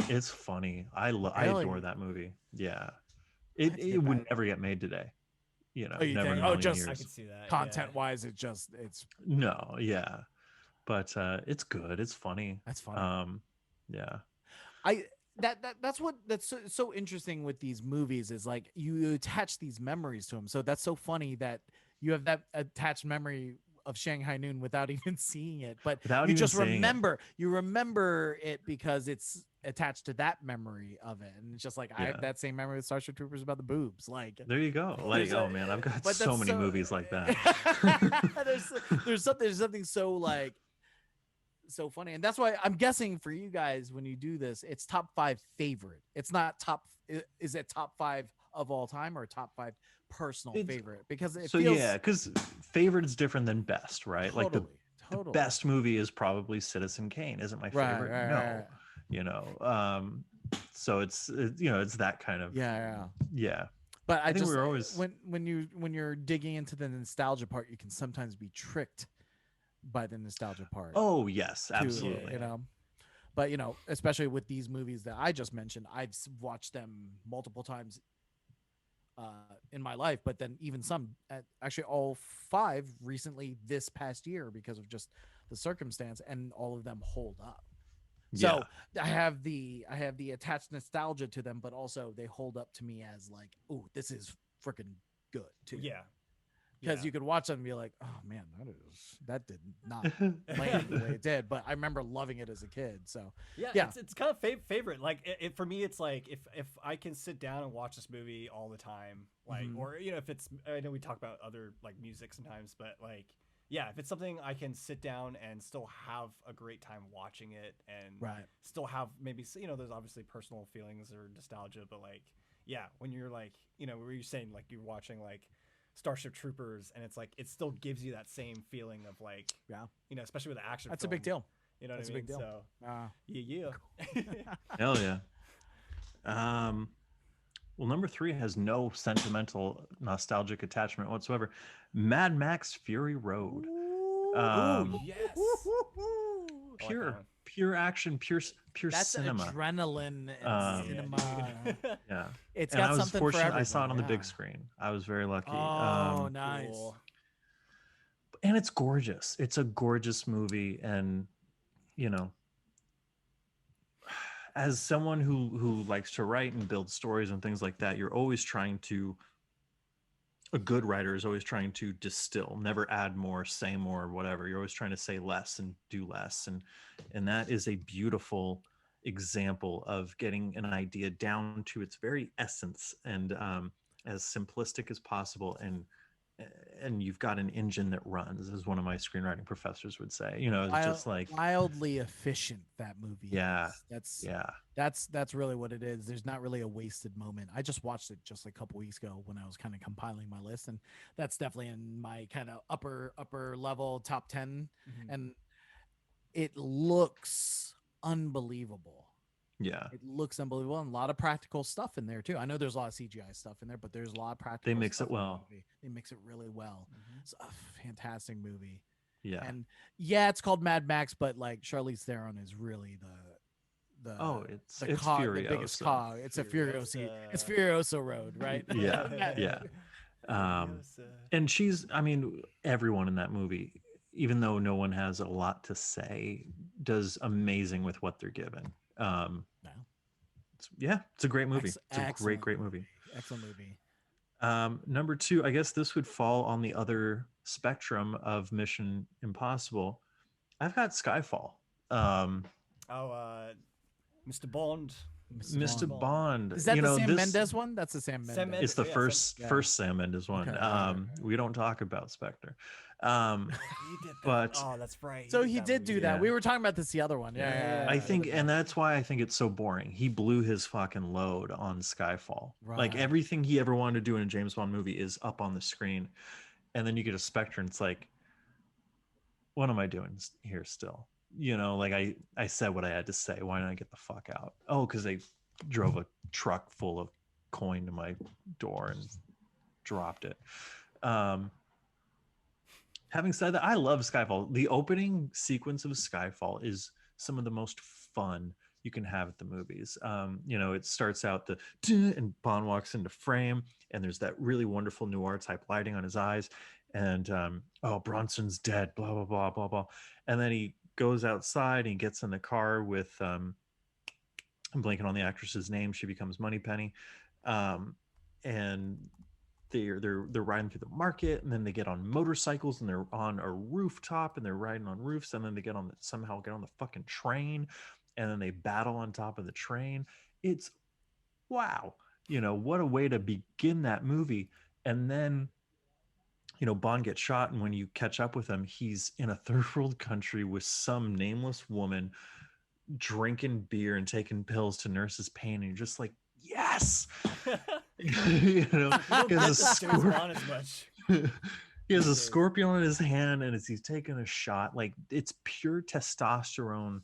It's funny. I Really? adore that movie. Yeah, I have to it get would back. never get made today. Oh, you never think? in a Oh, million just- I years. could see that. Content wise, it's No, yeah, but it's good. It's funny. that's funny. Yeah, That's so interesting with these movies is like you attach these memories to them. So that's so funny that you have that attached memory of Shanghai Noon without even seeing it, but Without you even just seeing it. remember it because it's attached to that memory of it, and it's just like I Yeah. have that same memory with Starship Troopers about the boobs. Like there you go. Like, There's oh a- man, I've got but so that's many so- movies like that. there's something so like so funny, and that's why I'm guessing for you guys when you do this, it's top 5 favorite. It's not top. Is it top 5 of all time or top 5 personal It's- favorite? Because it So feels yeah, because favorite is different than best, right? totally, Like the totally best movie is probably Citizen Kane. Isn't my right, favorite? right, No. right. So it's it's that kind of yeah. But I think just we were always when you're digging into the nostalgia part, you can sometimes be tricked by the nostalgia part. Oh yes, too, absolutely. But especially with these movies that I just mentioned, I've watched them multiple times in my life, but then even some, actually all 5 recently this past year because of just the circumstance, and all of them hold up. So I have the attached nostalgia to them, but also they hold up to me as like, oh, this is freaking good too. Yeah. Because you could watch them and be like, oh man, that did not land the way it did. But I remember loving it as a kid. So yeah. It's kind of favorite. Like for me, it's like if I can sit down and watch this movie all the time, like or if it's, I know we talk about other like music sometimes, but like if it's something I can sit down and still have a great time watching it, and still have maybe there's obviously personal feelings or nostalgia, but like when you're like where you're saying like you're watching like Starship Troopers, and it's like it still gives you that same feeling of like especially with the action. That's a big deal. That's a big deal. So Hell yeah. Well, number 3 has no sentimental nostalgic attachment whatsoever. Mad Max Fury Road. Yes. Pure action, pure That's cinema. Adrenaline and cinema. Yeah. It's and got I was something fortunate. for I saw it on the big screen. I was very lucky. Oh, nice. Cool. And it's gorgeous. It's a gorgeous movie, and as someone who likes to write and build stories and things like that, you're always trying to, a good writer is always trying to distill, never add more, say more, whatever. You're always trying to say less and do less. And that is a beautiful example of getting an idea down to its very essence, and as simplistic as possible, and you've got an engine that runs, as one of my screenwriting professors would say. It's just like wildly efficient, that movie is. That's really what it is. There's not really a wasted moment. I just watched it just a couple weeks ago when I was kind of compiling my list, and that's definitely in my kind of upper level top 10. And it looks unbelievable. It looks unbelievable, and a lot of practical stuff in there too. I know there's a lot of CGI stuff in there, but there's a lot of practical. They mix it well. They mix it really well. It's a fantastic movie. Yeah. And it's called Mad Max, but like Charlize Theron is really the it's cog, Furiosa. the biggest cog. It's a Furiosa. It's Furiosa Road, right? Yeah. And she's, everyone in that movie, even though no one has a lot to say, does amazing with what they're given. It's a great movie. It's a great movie. Excellent movie. Number 2, I guess this would fall on the other spectrum of Mission Impossible. I've got Skyfall. Mr. Bond. Mr. Bond. Is that the Sam Mendes one? That's the Sam Mendes. It's the first Sam Mendes one. Okay. We don't talk about Spectre. He did that. But that's right. So he did do that. Yeah. We were talking about this the other one. I think, and that's why I think it's so boring. He blew his fucking load on Skyfall. Right. Like everything he ever wanted to do in a James Bond movie is up on the screen, and then you get a Spectre, and it's like, what am I doing here still? Like I said what I had to say. Why didn't I get the fuck out? Oh, because they drove a truck full of coin to my door and dropped it. Having said that, I love Skyfall. The opening sequence of Skyfall is some of the most fun you can have at the movies. It starts out and Bond walks into frame, and there's that really wonderful noir type lighting on his eyes, and Bronson's dead, blah blah blah blah blah, and then he goes outside and he gets in the car with I'm blanking on the actress's name. She becomes Moneypenny, and they're riding through the market, and then they get on motorcycles, and they're on a rooftop, and they're riding on roofs, and then they somehow get on the fucking train, and then they battle on top of the train. It's wow, what a way to begin that movie. And then Bond gets shot, and when you catch up with him, he's in a third world country with some nameless woman drinking beer and taking pills to nurse his pain, and you're just like, yes. He has a scorpion in his hand, and as he's taking a shot, like it's pure testosterone,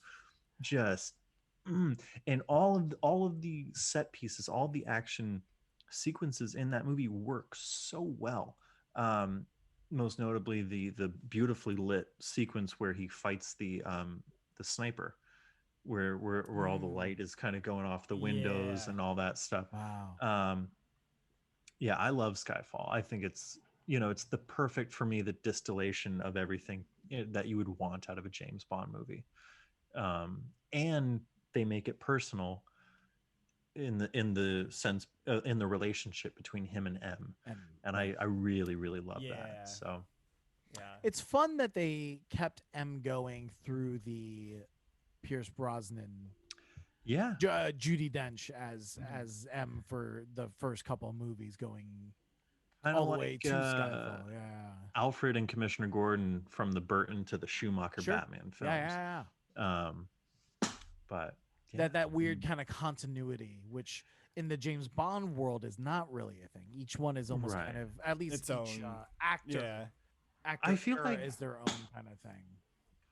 just And all of the set pieces, all the action sequences in that movie work so well. Um, Most notably the beautifully lit sequence where he fights the sniper, where all the Mm, light is kind of going off the windows Yeah. and all that stuff. wow. Um, yeah, I love Skyfall. I think it's, it's the perfect, for me, the distillation of everything that you would want out of a James Bond movie. And they make it personal in the sense, in the relationship between him and M, And and right. I really really love that. Yeah. So Yeah. It's fun that they kept M going through the Pierce Brosnan, yeah, Judi Dench as M for the first couple of movies, going kind of all the way like to Skyfall. Yeah, Alfred and Commissioner Gordon from the Burton to the Schumacher sure. Batman Yeah, films. yeah, yeah. Um, but yeah, That weird kind of continuity, which in the James Bond world is not really a thing. Each one is almost right. kind of, at least Its each own. actor Yeah. actor I feel era like is their own kind of thing.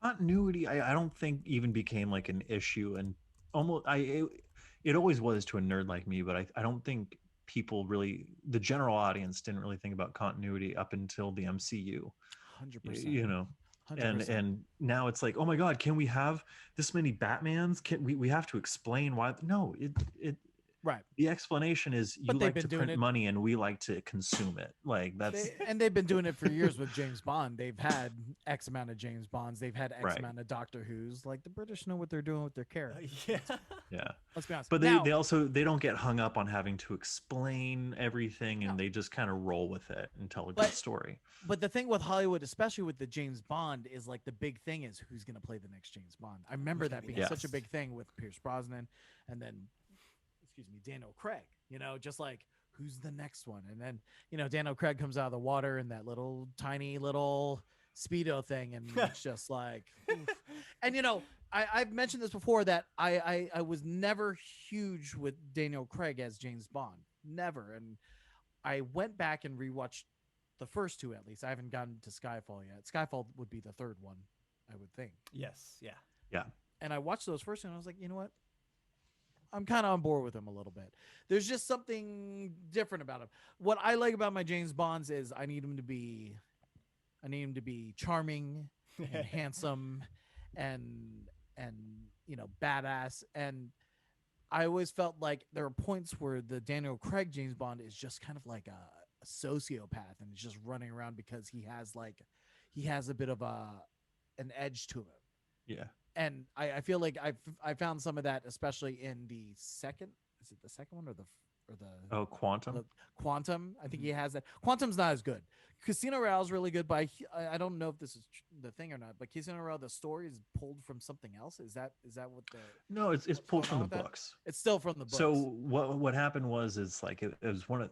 continuity, I don't think even became like an issue, and almost it always was to a nerd like me, but I don't think people really, the general audience didn't really think about continuity up until the MCU. 100%. You know, 100%. and now it's like, oh my god, can we have this many Batmans? Can we have to explain why? No, it Right. the explanation is, you But they've like been to doing print it. money and we like to consume it. Like that's They've been doing it for years with James Bond. They've had X amount of James Bonds. They've had X Right. amount of Doctor Who's. Like, the British know what they're doing with their characters. Yeah. yeah. Let's be honest. But Now, they also, they don't get hung up on having to explain everything, and No. they just kind of roll with it and tell a But- good story. but the thing with Hollywood, especially with the James Bond, is like the big thing is who's going to play the next James Bond. I remember that being such a Yes. big thing with Pierce Brosnan, and then, excuse me, Daniel Craig. You know, just like, who's the next one? And then, Daniel Craig comes out of the water in that little tiny little Speedo thing, and it's just like, oof. And I've mentioned this before, that I was never huge with Daniel Craig as James Bond, never. And I went back and rewatched the first two, at least. I haven't gotten to Skyfall yet. Skyfall would be the third one, I would think. Yes. Yeah. Yeah. And I watched those first, and I was like, you know what? I'm kind of on board with him a little bit. There's just something different about him. What I like about my James Bonds is I need him to be charming and handsome and badass. And I always felt like there are points where the Daniel Craig James Bond is just kind of like a sociopath, and is just running around because he has a bit of an edge to him. Yeah. And I feel like I found some of that, especially in the second. Is it the second one or the Oh, Quantum. the Quantum? I think he has that. Quantum's not as good. Casino Royale is really good, but I don't know if this is the thing or not. But Casino Royale, the story is pulled from something else. Is that what the? No, it's what's pulled going from on the with that? books. It's still from the books. So what happened was, is like, it was one of,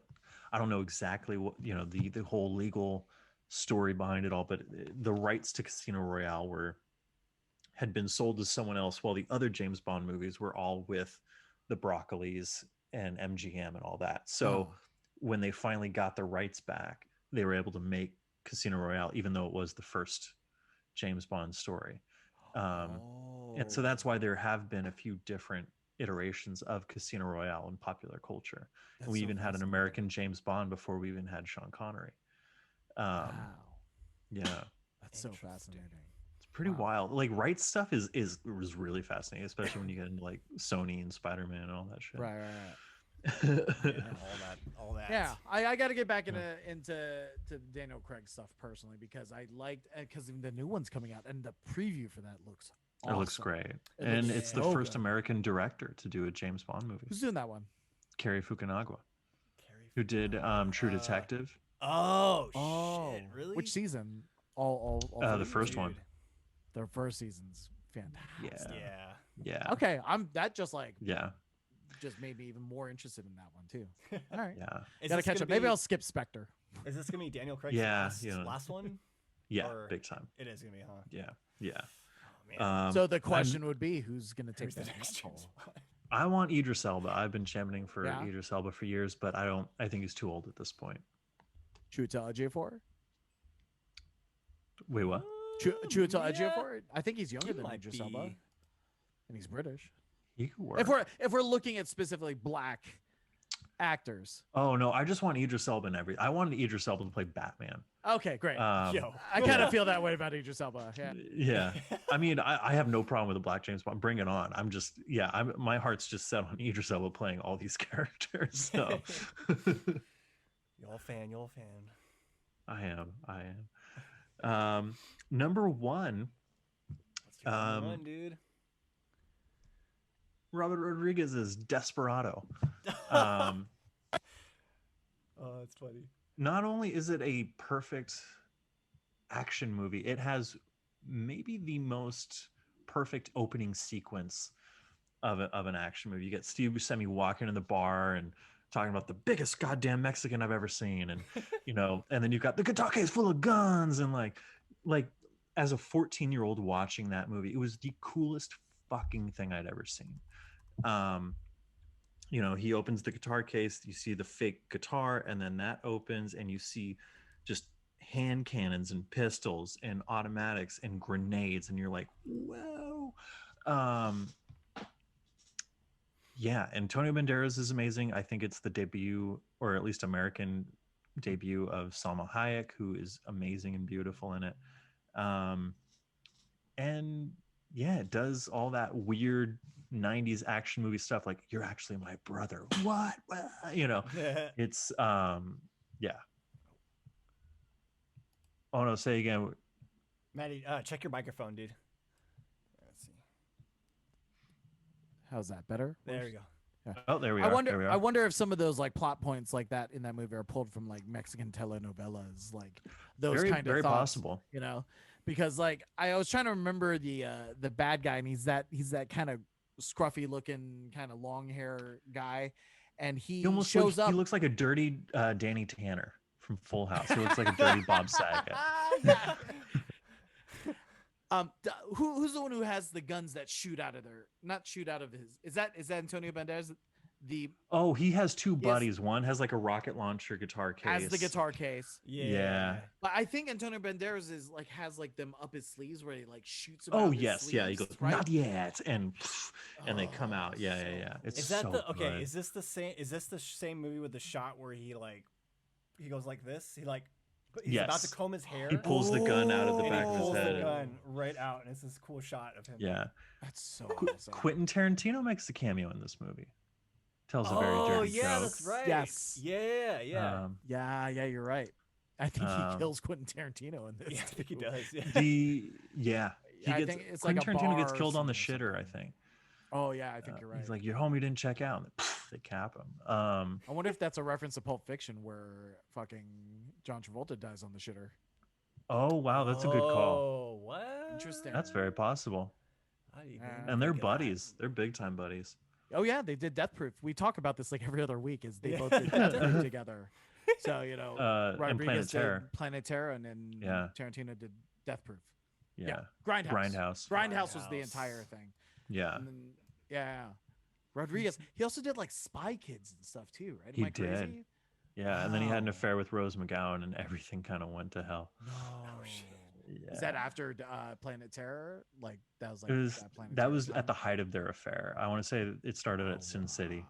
I don't know exactly what, the whole legal story behind it all, but the rights to Casino Royale had been sold to someone else, while the other James Bond movies were all with the Broccolis and MGM and all that. So when they finally got the rights back, they were able to make Casino Royale, even though it was the first James Bond story. And so that's why there have been a few different iterations of Casino Royale in popular culture. And we even had an American James Bond before we even had Sean Connery. Wow, Yeah. that's so Interesting. fascinating. It's pretty Wow. wild. Like, rights stuff is really fascinating, especially when you get into like Sony and Spider-Man and all that shit. Right. Yeah, all that. Yeah, I got to get back into Daniel Craig stuff personally, because I liked, because the new one's coming out, and the preview for that looks awesome. It looks great. It And looks it's the so first good. American director to do a James Bond movie. Who's doing that one? Cary Fukunaga, who did True Detective. Oh, Oh, shit! Really? Which season? All The three? first one. Dude. Their first season's fantastic. Yeah. Yeah. Yeah. Okay, that just made me even more interested in that one too. All right, Yeah. Is gotta this catch gonna up. Maybe be- I'll skip Spectre. Is this gonna be Daniel Craig's Yeah, yeah. last one? Yeah. Or- Big time. It is gonna be, huh? Yeah. Yeah. Oh, man. So the question would be, who's gonna take Who's the the next next James role? Bond? I want Idris Elba. I've been championing for Yeah. Idris Elba for years, but I think he's too old at this point. Chiwetel Ejiofor. Wait, what? Chiwetel Yeah. Ejiofor. I think he's younger He than might Idris Elba, be. and he's British. He could work. If we're looking at specifically black actors. Oh no, I just want Idris Elba in I wanted Idris Elba to play Batman. Okay, great. Yo. I kind of feel that way about Idris Elba. Yeah. Yeah. I mean, I have no problem with the black James Bond. Bring it on. I'm just, my heart's just set on Idris Elba playing all these characters. So Y'all fan. I am. Number one. Let's do number one, dude. Robert Rodriguez's Desperado. Oh, that's funny. Not only is it a perfect action movie, it has maybe the most perfect opening sequence of an action movie. You get Steve Buscemi walking in the bar and talking about the biggest goddamn Mexican I've ever seen, and and then you've got the guitar case full of guns, and like as a 14-year-old watching that movie, it was the coolest fucking thing I'd ever seen. He opens the guitar case, you see the fake guitar, and then that opens and you see just hand cannons and pistols and automatics and grenades, and you're like, whoa. Antonio Banderas is amazing. I think it's the debut, or at least American debut, of Salma Hayek, who is amazing and beautiful in it. It does all that weird 90s action movie stuff, like, you're actually my brother. What? It's Oh no, say again. Matty, check your microphone, dude. Let's see. How's that better? There we go. Yeah. Oh, there we are. I wonder if some of those like plot points like that in that movie are pulled from like Mexican telenovelas, like those kind of very thoughts, possible. Because like I was trying to remember the bad guy, and he's that kind of scruffy looking, kind of long hair guy, and he almost shows up. He looks like a dirty Danny Tanner from Full House. He looks like a dirty Bob Saget. Who's the one who has the guns that shoot out of his? Is that Antonio Banderas? He has two buddies. One has like a rocket launcher guitar case. Has the guitar case. Yeah. But I think Antonio Banderas has like them up his sleeves where he like shoots them. Oh out yes, his sleeves, he goes, right? not yet, and they come out. Yeah. It's is that so the okay? good. Is this the same movie with the shot where he goes like this? He's about to comb his hair. He pulls the gun out of the back of his pulls head. the gun right out, and it's this cool shot of him. Yeah. That's so awesome. Quentin Tarantino makes a cameo in this movie. Tells a very dirty joke. That's right. Yes. Yeah. Yeah, you're right. I think he kills Quentin Tarantino in this. Yeah, I think he does. Yeah. I think it's Quentin like a Tarantino bar gets or killed on the something. shitter, I think. Oh yeah, I think you're right. He's like, you're home, you didn't check out. And they cap him. I wonder if that's a reference to Pulp Fiction where fucking John Travolta dies on the shitter. Oh wow, that's a good call. Oh, what? Interesting. That's very possible. And they're buddies. They're big time buddies. Oh yeah, they did Death Proof. We talk about this like every other week. Is they both did Death Proof together. So Rodriguez did Planet Terror, and then Tarantino did Death Proof. Yeah. Grindhouse was the entire thing. Yeah. And then, Rodriguez. He also did like Spy Kids and stuff too, right? Am I did. crazy? Yeah, and then he had an affair with Rose McGowan, and everything kind of went to hell. No. shit. Yeah. Is that after Planet Terror? Like that was like that was at the height of their affair. I want to say it started at Sin City.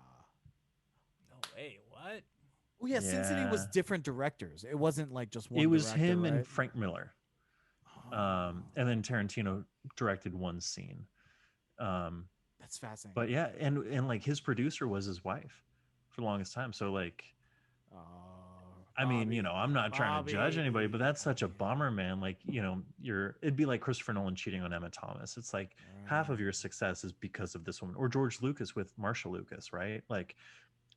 No way. What? Oh yeah, Sin City was different directors. It wasn't like just one. It was director, him right? and Frank Miller. And then Tarantino directed one scene. That's fascinating. But yeah, and like his producer was his wife for the longest time. So like, I mean, I'm not trying to judge anybody, but that's such a bummer, man. Like, it'd be like Christopher Nolan cheating on Emma Thomas. It's like half of your success is because of this woman, or George Lucas with Marsha Lucas, right? Like,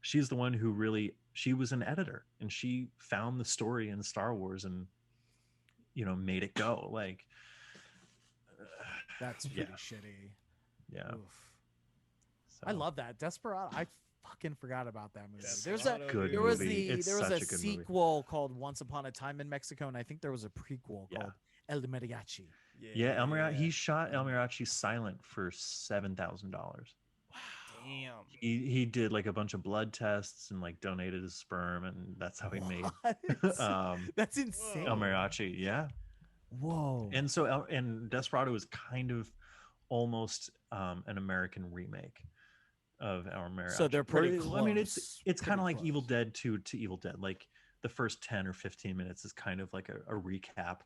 she's the one who she was an editor, and she found the story in Star Wars and, made it go. Like, that's pretty shitty. Yeah. Oof. So. I love that Desperado. I fucking forgot about that movie. Good there was movie. there was a sequel called Once Upon a Time in Mexico, and I think there was a prequel called El Mariachi. Yeah, El Mariachi. He shot El Mariachi silent for $7,000. Wow. Damn. He did like a bunch of blood tests and like donated his sperm, and that's how he made that's insane. El Mariachi. Yeah. Whoa. And Desperado is kind of almost an American remake. of our marriage. So they're pretty I mean, it's close, kind of pretty like Evil close. Dead to Evil Dead. Like the first 10 or 15 minutes is kind of like a recap,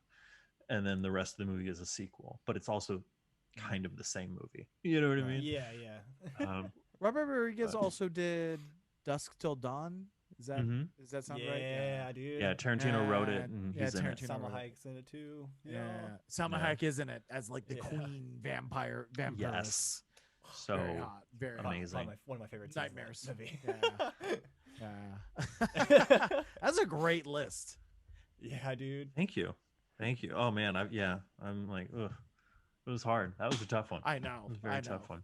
and then the rest of the movie is a sequel. But it's also kind of the same movie. You know what I Right. mean? Yeah, yeah. Robert Rodriguez But- also did Dusk Till Dawn. Is that Mhm. does that sound right? Yeah, dude. Yeah, Tarantino wrote it, and Yeah, he's in it. Tarantino Salma wrote it. Hayek's in it too. Yeah, Salma Yeah. Hayek is in it as like the Yeah. queen vampire. Yes. So very hot, very hot. amazing. Probably one of my favorite scenes in that Nightmares. movie. Yeah. That's a great list. Yeah, dude. Thank you. Oh man, I'm like, ugh. It was hard. That was a tough one. I know. It was a very tough one.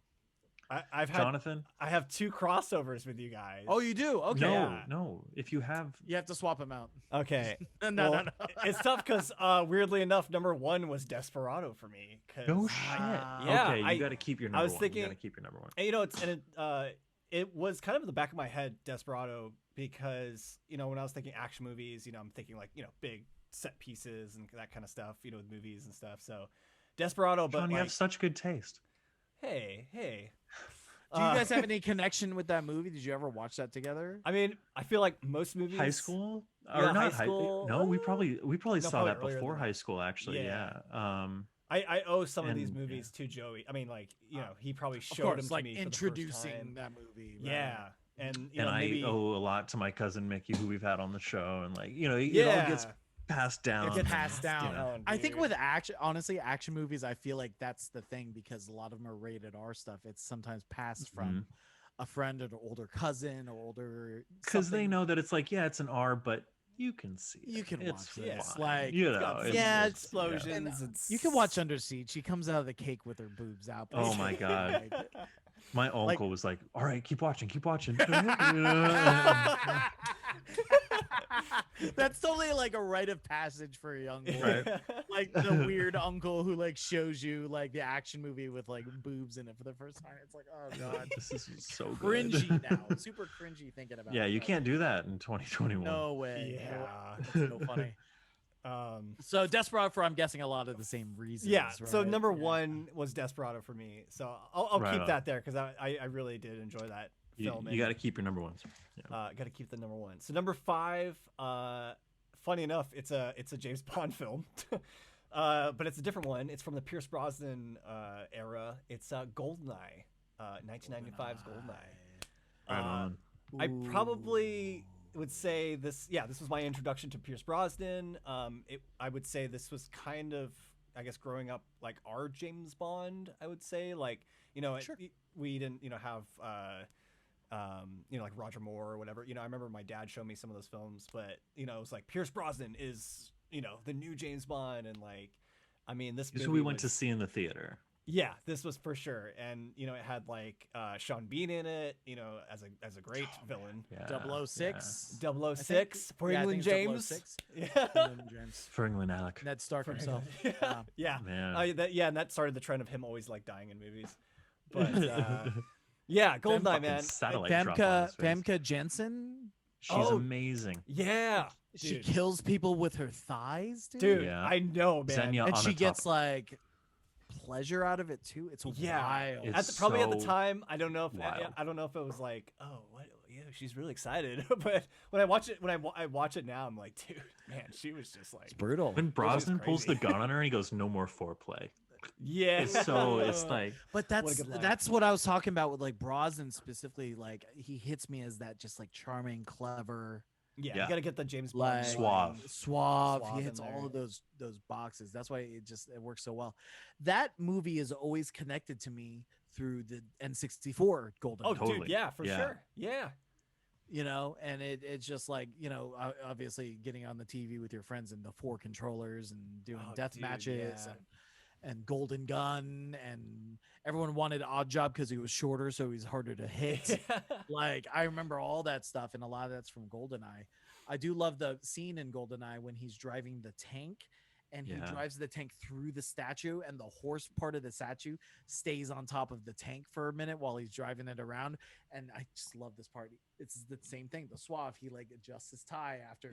I've had Jonathan? I have 2 crossovers with you guys. Oh, you do? Okay. No, Yeah. no. If you have, You have to swap them out. Okay. No, Well, no. It's tough because weirdly enough, number 1 was Desperado for me. 'Cause no shit. Yeah, okay, you got to keep your number I was one. thinking- You got to keep your number one. And, it was kind of in the back of my head, Desperado, because when I was thinking action movies, I'm thinking like big set pieces and that kind of stuff, with movies and stuff. So Desperado, but John, you like, have such good taste. hey. Do you guys have any connection with that movie? Did you ever watch that together? I mean, I feel like most movies. High school Yeah, or not high school. No, we probably saw probably that earlier before than high that. school. Actually, Yeah. yeah. I owe some of these And- movies to Joey. I mean, like he probably Of showed course, them to like me for the first introducing time. that movie. Right? Yeah, and And maybe I owe a lot to my cousin Mickey, who we've had on the show, and like it all Yeah. gets passed down. It gets passed down. down, I think dude. with honestly, action movies, I feel like that's the thing because a lot of them are rated R stuff. It's sometimes passed from a friend or an older cousin or older because they something. know that it's like, yeah, it's an R, but you can see You it. can It's watch it. It's fine. like- yeah, it's- explosions. and you can watch Under Siege. She comes out of the cake with her boobs out. Oh my basically. God. Like- My uncle was like, "All right, keep watching." That's totally like a rite of passage for a young boy. Right. Like the weird uncle who like shows you like the action movie with like boobs in it for the first time. It's like, oh god, This is so good. cringy now. Super cringy thinking about. Yeah, it. you can't do that in 2021. No way. Yeah. That's so funny. So Desperado for I'm guessing a lot of the same reasons. Yeah. So right? number Yeah. 1 was Desperado for me. So I'll Right keep on. that there because I really did enjoy that film. You got to keep your number ones. Yeah. Got to keep the number 1. So number 5, funny enough, it's a James Bond film, but it's a different one. It's from the Pierce Brosnan era. It's Goldeneye, 1995's Goldeneye. Right on. I probably would say this. Yeah, this was my introduction to Pierce Brosnan. I would say this was kind of, I guess, growing up like our James Bond. I would say like Sure. we didn't have. Like Roger Moore or whatever. I remember my dad showed me some of those films, but it was like Pierce Brosnan is the new James Bond, and like, I mean, this This is movie who we went to was- see in the theater. Yeah, this was for sure, and it had like Sean Bean in it, as a great villain. Yeah. 006. 006 for Yeah, I England think James. it's 006. Yeah. England James. For England Alec. Ned Stark For himself. England. Yeah. Man. And that started the trend of him always like dying in movies. But yeah, Goldeneye, Fucking man. satellite drop on his face. Famke Jensen. She's Oh. amazing. Yeah. She Dude. kills people with her thighs, dude. Dude, Yeah. I know, man. Xenia And on she the gets top. like pleasure out of it too. It's Yeah. wild. It's Probably at the so time, I don't know if wild. I don't know if it was like, oh, what? Yeah, she's really excited. But when I watch it, I watch it now, I'm like, dude, man, she was just like, It's brutal. When Brosnan pulls the crazy. gun on her and he goes, "No more foreplay." yeah. It's like, But What a good line. that's what I was talking about with like Brosnan specifically. Like he hits me as that just like charming, clever, yeah, Yeah. you gotta get the James like Bond Suave. Suave. Suave He in hits all there. of those boxes. That's why it works so well. That movie is always connected to me through the N64 Golden. Oh, Totally. dude, yeah, for Yeah. sure. Yeah. And it's just like obviously getting on the TV with your friends and the 4 controllers and doing Oh, death dude, matches yeah. and Golden Gun, and everyone wanted Odd Job because he was shorter, so he's harder to hit. Like I remember all that stuff, and a lot of that's from Goldeneye. I do love the scene in Goldeneye when he's driving the tank and he Yeah. drives the tank through the statue, and the horse part of the statue stays on top of the tank for a minute while he's driving it around. And I just love this part. It's the same thing. The suave, he like adjusts his tie after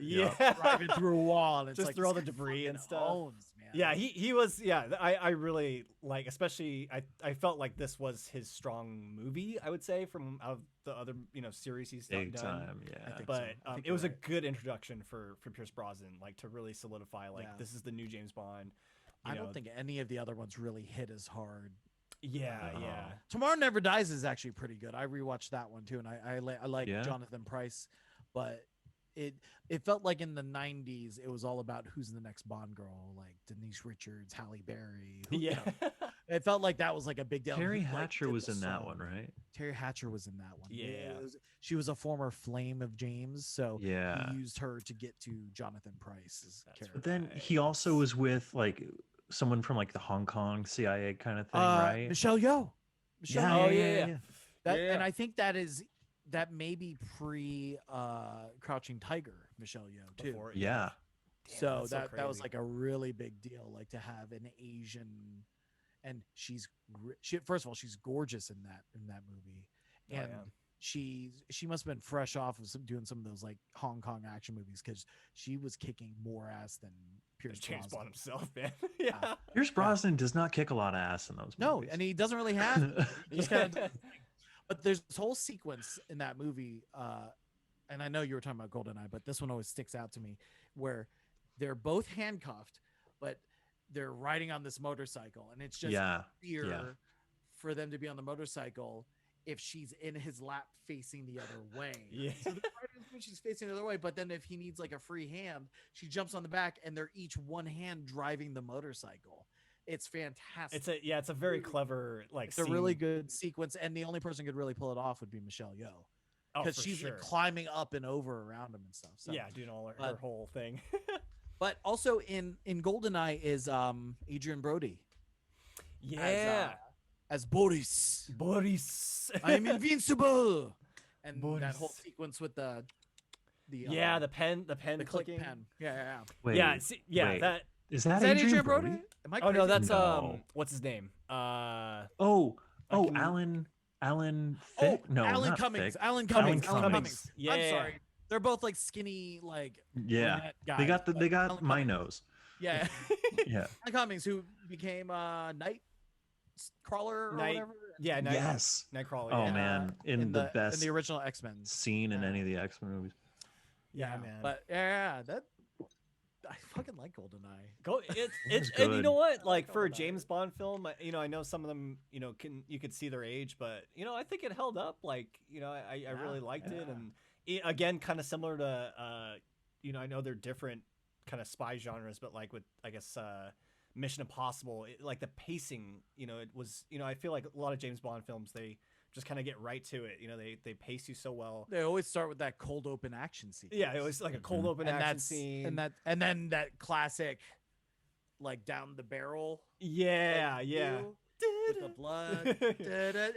driving through a wall, and it's just like through all the debris and stuff. Owns, man. Yeah, he was. Yeah, I really like, especially I felt like this was his strong movie. I would say from out of the other series he's done. Big time, yeah. I think But so. I think it was you're a good introduction for Pierce Brosnan, like to really solidify this is the new James Bond. I don't think any of the other ones really hit as hard. Yeah, No. yeah. Tomorrow Never Dies is actually pretty good. I rewatched that one too, and I like Yeah. Jonathan Pryce, but it felt like in the 90s it was all about who's the next Bond girl, like Denise Richards, Halle Berry. Yeah. It felt like that was like a big deal. Terry Who, like, Hatcher did was the in that song. one, right? Terry Hatcher was in that one. Yeah. She was a former flame of James, so Yeah. he used her to get to Jonathan Price's That's character. But then he also was with like someone from like the Hong Kong CIA kind of thing, right? Michelle Yeoh. Oh, yeah. That, Yeah. And I think that may be pre Crouching Tiger, Michelle Yeoh too. Before- Yeah. Damn, So that's that was crazy. like a really big deal, like to have an Asian, and she first of all, she's gorgeous in that movie, Oh, and yeah. she must have been fresh off of doing some of those like Hong Kong action movies, because she was kicking more ass than Pierce James Brosnan. Bond himself, man. Yeah. Pierce Brosnan does not kick a lot of ass in those No, movies. and he doesn't really have to. He just kind Yeah. of. But there's this whole sequence in that movie, and I know you were talking about Goldeneye, but this one always sticks out to me, where they're both handcuffed, but they're riding on this motorcycle, and it's just fear yeah. for them to be on the motorcycle if she's in his lap facing the other way. Yeah. So the she's facing the other way, but then if he needs like a free hand, she jumps on the back, and they're each one hand driving the motorcycle. It's fantastic. It's a very clever It's a really good sequence, and the only person who could really pull it off would be Michelle Yeoh, because she's like climbing up and over around him and stuff. So. Yeah, doing all her whole thing. But also in Goldeneye is Adrian Brody. Yeah, as Boris. Boris. I am invincible. And Boris. that whole sequence with the the pen click clicking. pen. Yeah. Wait, yeah, wait. that. Is that Adrian Adrian Brody? Brody? Am I Oh no, crazy? that's No. what's his name? Oh, can- Alan. Oh, No, Alan not Cummings. Fick. Alan Alan Cummings. Cummings. Yeah. I'm sorry. They're both like skinny, like Yeah, brunette guys, they got but my Alan Cummings- nose. Yeah. Yeah. Alan Cummings, who became Night Crawler or Night- whatever. Yeah, Yes. Nightcrawler. Oh yeah. man, in the best in the original X-Men scene in any of the X-Men movies. Yeah, man. But that I fucking like Goldeneye. It's was and you know good. what? Like for a Goldeneye. James Bond film, I know some of them, you could see their age, but I think it held up. Like, I really liked it, and again, kind of similar to, I know they're different kind of spy genres, but like with I guess Mission Impossible, like the pacing, it was, I feel like a lot of James Bond films, they just kind of get right to it. They pace you so well. They always start with that cold open action sequence. Yeah, it was like a cold open and action scene. and then that classic, like down the barrel. Yeah, yeah. view With the blood.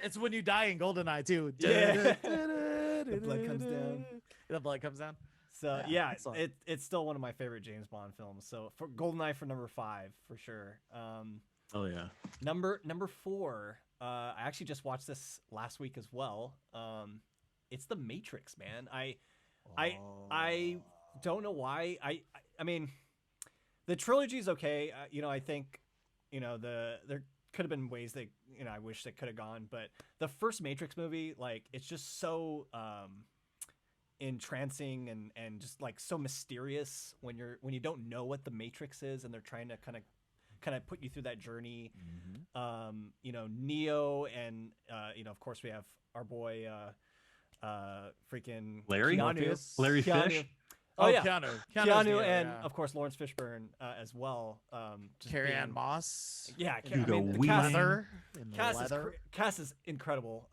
It's when you die in Goldeneye too. Yeah. The blood comes down. The blood comes down. So Yeah, yeah, it's it's still one of my favorite James Bond films. So for Goldeneye for number 5 for sure. Oh yeah. Number 4. I actually just watched this last week as well. It's The Matrix, man. I don't know why. I mean, the trilogy's okay. I think there could have been ways they I wish they could have gone, but the first Matrix movie, like, it's just so entrancing and just like so mysterious when you don't know what the Matrix is, and they're trying to kind of put you through that journey. Neo, and of course we have our boy freaking Larry? Keanu. Larry Keanu. Fish? Oh yeah, Keanu. Keanu, and of course Lawrence Fishburne as well. Just Carrie Ann being- Moss. Yeah, Hugo the Weaving. cast, Leather. In the cast, is, leather. cast is incredible.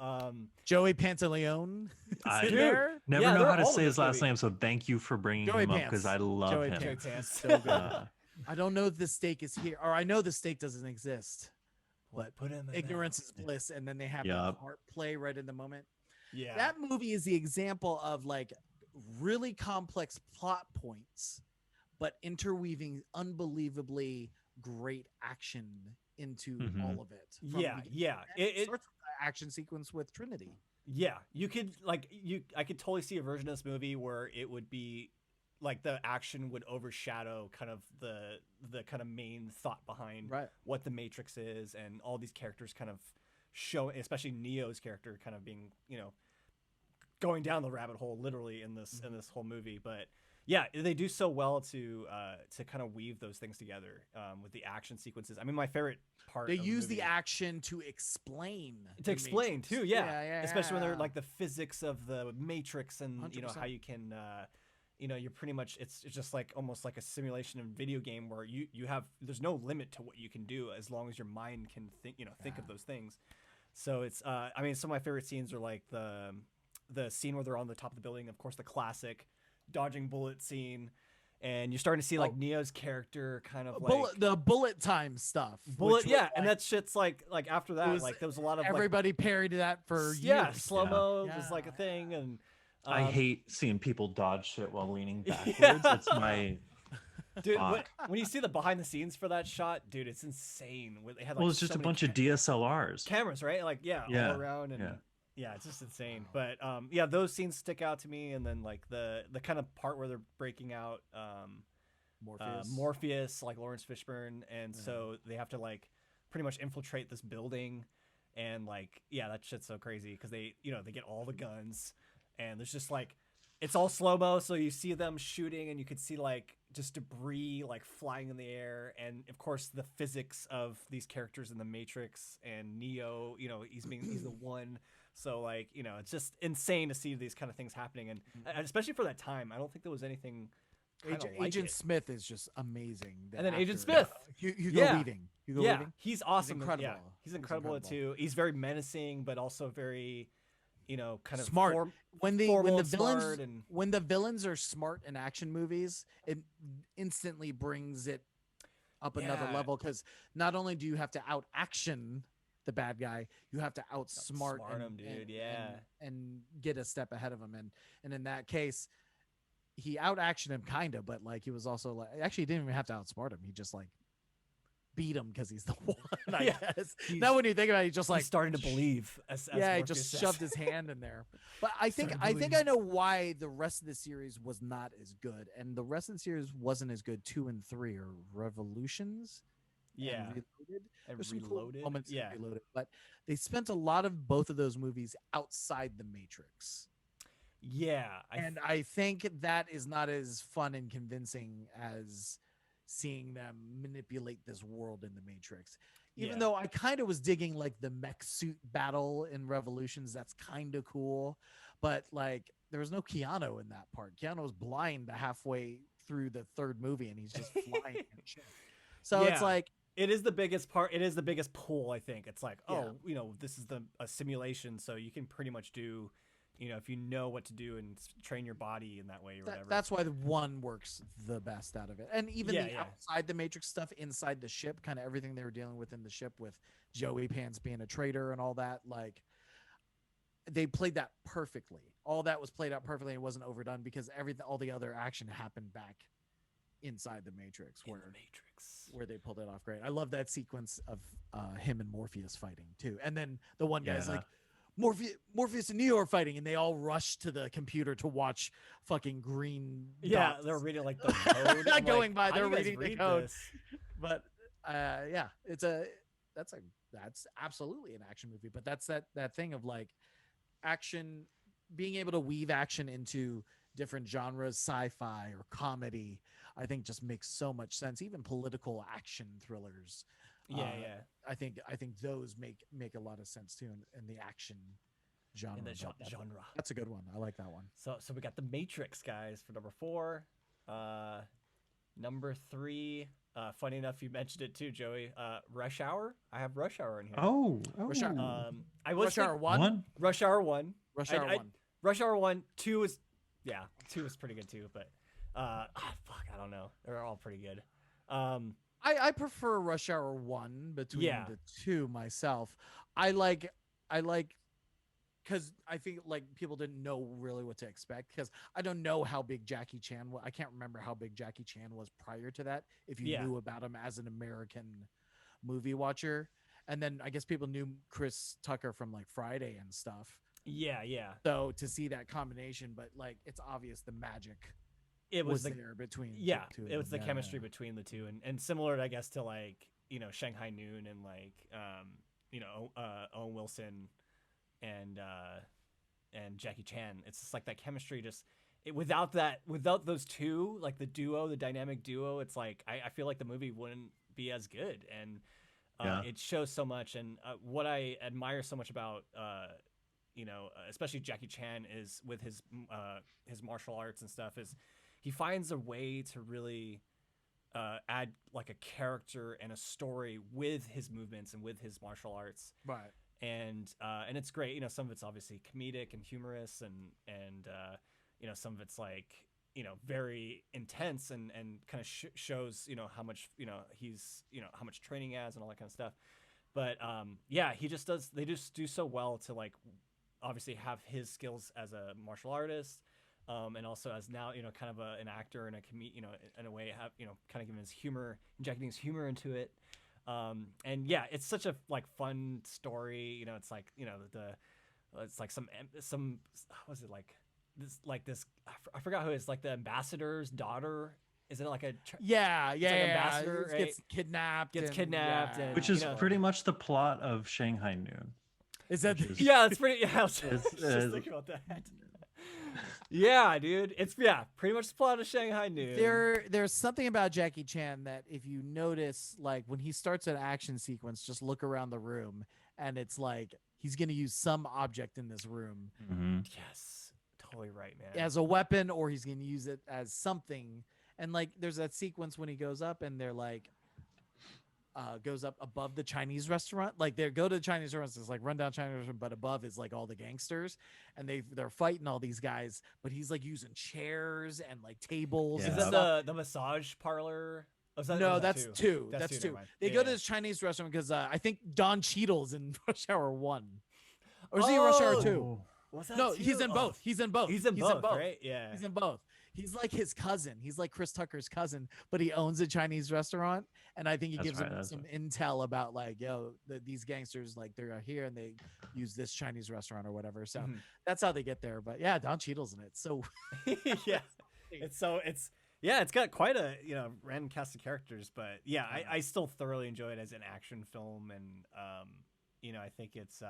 Joey Pantaleone. I is in Dude. there. never Yeah, know they're how to all in say this his last movie. name, so thank you for bringing Joey him up Pants. because I love Joey him. Pants. Pants. So good. Uh, I don't know if the steak is here, or I know the steak doesn't exist. But Put him in ignorance is bliss, and then they have Yup. that heart play right in the moment. Yeah. That movie is the example of like really complex plot points, but interweaving unbelievably great action into all of it. Yeah. It starts with the action sequence with Trinity. Yeah, you could I could totally see a version of this movie where it would be like the action would overshadow kind of the kind of main thought behind what the Matrix is, and all these characters kind of show, especially Neo's character kind of being, going down the rabbit hole literally in this whole movie. But yeah, they do so well to kind of weave those things together with the action sequences. I mean, my favorite part. They use the the action to explain. Too, yeah. Especially when they're like the physics of the Matrix, and 100%. how you can, you're pretty much it's just like almost like a simulation in a video game where you have there's no limit to what you can do as long as your mind can think of those things. So it's I mean, some of my favorite scenes are like the scene where they're on the top of the building, of course, the classic dodging bullet scene, and you're starting to see like Neo's character kind of like the bullet time stuff. And that shit's like after that, like there was a lot of everybody parried that for years. Yeah, slow-mo was like a thing, and I hate seeing people dodge shit while leaning backwards. It's my dude. When you see the behind the scenes for that shot, dude, it's insane. They had, it's just a bunch of DSLRs cameras, right? Like all around, and it's just insane. But those scenes stick out to me. And then like the kind of part where they're breaking out Morpheus, like Lawrence Fishburne, and so they have to like pretty much infiltrate this building, and like that shit's so crazy because they they get all the guns, and there's just like it's all slow-mo, so you see them shooting, and you could see like just debris like flying in the air, and of course the physics of these characters in the Matrix, and Neo, he's the one. So like it's just insane to see these kind of things happening, and especially for that time, I don't think there was anything. Agent Smith is just amazing. And then Agent Smith, Hugo Weaving. He's awesome. He's incredible. Yeah, he's incredible too. He's very menacing, but also very, kind of smart. When the villains are smart in action movies, it instantly brings it up another level, because not only do you have to out action the bad guy, you have to outsmart him, dude. And get a step ahead of him, and in that case, he out actioned him kind of, but like he was also like, actually he didn't even have to outsmart him. He just like beat him because he's the one. I guess. Now when you think about it, he's just like he's starting to believe. He just shoved his hand in there. But I think I know why the rest of the series was not as good, and the rest of the series wasn't as good. 2 and 3 are Revolutions. And Reloaded. Cool moments in Reloaded, but they spent a lot of both of those movies outside the Matrix. I think that is not as fun and convincing as seeing them manipulate this world in the Matrix. Even though I kind of was digging like the mech suit battle in Revolutions, that's kind of cool, but like there was no Keanu in that part. Keanu was blind halfway through the third movie, and he's just flying and shit. So it's like, it is the biggest part. It is the biggest pull, I think. It's like, this is a simulation, so you can pretty much do, if you know what to do and train your body in that way or whatever. That's why the one works the best out of it. And even outside the Matrix stuff, inside the ship, kind of everything they were dealing with in the ship with Joey Pants being a traitor and all that, like they played that perfectly. All that was played out perfectly. It wasn't overdone because all the other action happened back inside the Matrix, where they pulled it off great. I love that sequence of him and Morpheus fighting too. And then the one guy's like, Morpheus and Neo are fighting, and they all rush to the computer to watch fucking green dots. They're reading like the code. Not going by, they're reading the code. But that's absolutely an action movie. But that's that thing of like action, being able to weave action into different genres, sci-fi or comedy, I think just makes so much sense. Even political action thrillers. I think those make a lot of sense too in the action genre. In the genre. That's a good one. I like that one. So we got the Matrix, guys, for number 4. Number 3. Funny enough, you mentioned it too, Joey. Rush Hour. I have Rush Hour in here. Rush Hour. Rush Hour 1. Rush Hour 1. Rush Hour 1. 2 is 2 is pretty good too, but I don't know. They're all pretty good. I prefer Rush Hour 1 between the two myself. I like because I think like people didn't know really what to expect, because I don't know how big Jackie Chan was. I can't remember how big Jackie Chan was prior to that, if you Yeah. knew about him as an American movie watcher. And then I guess people knew Chris Tucker from like Friday and stuff. Yeah, yeah. So to see that combination, but like it's obvious the magic It was the there between two of it was the them. chemistry between the two, and similar, I guess, to like Shanghai Noon and like Owen Wilson and Jackie Chan. It's just like that chemistry. Without those two, like the dynamic duo, it's like I feel like the movie wouldn't be as good, and it shows so much. And what I admire so much about especially Jackie Chan is with his martial arts and stuff, is he finds a way to really add like a character and a story with his movements and with his martial arts. Right. And it's great. Some of it's obviously comedic and humorous, and some of it's like very intense and kind of shows how much he's how much training he has and all that kind of stuff. But they just do so well to like obviously have his skills as a martial artist, and also as now kind of an actor and in a way have kind of giving his humor, injecting his humor into it. And yeah, it's such a like fun story. It's like it's like some how was it like this I forgot who it is, like the ambassador's daughter. Is it like a ambassador, right? Gets kidnapped, and, which is pretty much the plot of Shanghai Noon. Is that yeah, it's pretty. Yeah, I was just thinking about that. Yeah, dude, it's pretty much the plot of Shanghai Noon. There's something about Jackie Chan that if you notice, like when he starts an action sequence, just look around the room, and it's like he's gonna use some object in this room. Mm-hmm. Yes, totally right, man. As a weapon, or he's gonna use it as something. And like there's that sequence when he goes up and they're like goes up above the Chinese restaurant. Like they go to the Chinese restaurant, it's like run down Chinese restaurant, but above is like all the gangsters, and they're fighting all these guys, but he's like using chairs and like tables. Yeah. And Is stuff. that the massage parlor? No, that's two. That's two. They go to this this Chinese restaurant because I think Don Cheadle's in Rush Hour 1. Or is he in Rush Hour 2? Was that No, two? he's in both. He's in both. He's in both, right? Yeah. He's in both. He's like his cousin. He's like Chris Tucker's cousin, but he owns a Chinese restaurant. And I think he gives him some intel about like, these gangsters, like they're here and they use this Chinese restaurant or whatever. So that's how they get there. But yeah, Don Cheadle's in it. So yeah, it's got quite a random cast of characters. But yeah, I still thoroughly enjoy it as an action film, and I think it's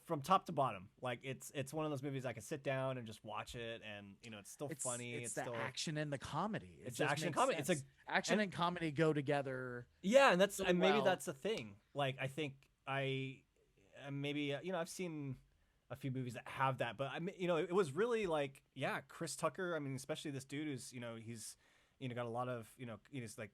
from top to bottom, like it's one of those movies I could sit down and just watch it, and it's still funny. It's the still action and the comedy. It's action and comedy. Sense. Action and comedy go together. Yeah, and that's maybe that's the thing. Like I think maybe I've seen a few movies that have that, but it was really like Chris Tucker. I mean, especially this dude who's he's got a lot of he's like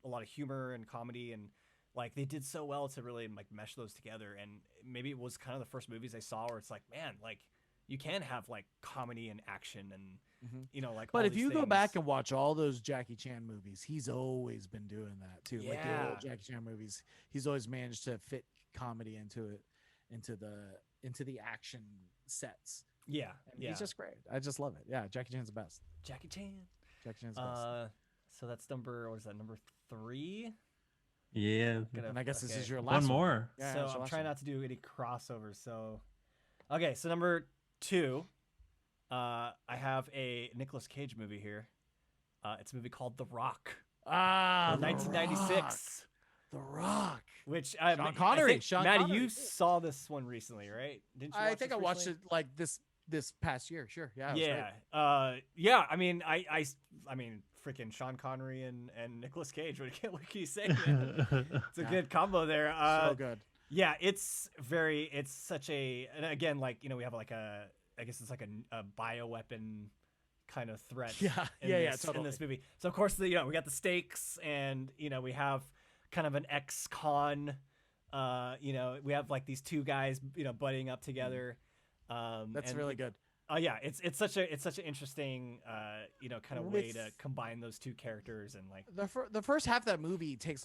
a lot of humor and comedy, and like they did so well to really like mesh those together. And maybe it was kind of the first movies I saw where it's like, man, like you can have like comedy and action and like. But if you go back and watch all those Jackie Chan movies, he's always been doing that too. Like the old Jackie Chan movies, he's always managed to fit comedy into the action sets. Yeah, and he's just great. I just love it. Yeah, Jackie Chan's the best. Jackie Chan's the best. So that's number 3. Yeah. And I guess this is your last one more. Yeah, so I'm trying not to do any crossovers. So, okay. So number 2, I have a Nicolas Cage movie here. It's a movie called The Rock. 1996. The Rock. Which Sean Connery. Maddie, you saw this one recently, right? Didn't you? I think I watched it like this past year. Sure. Yeah. Yeah. I mean, I mean, freaking Sean Connery and Nicolas Cage. What can you say? It's a good combo there. So good. Yeah, it's such a, and again, like we have like I guess it's like a bioweapon kind of threat. Totally. In this movie. So of course we got the stakes, and we have kind of an ex-con. We have like these two guys buddying up together. That's really good. Yeah, it's such an interesting kind of way to combine those two characters, and like the first half of that movie takes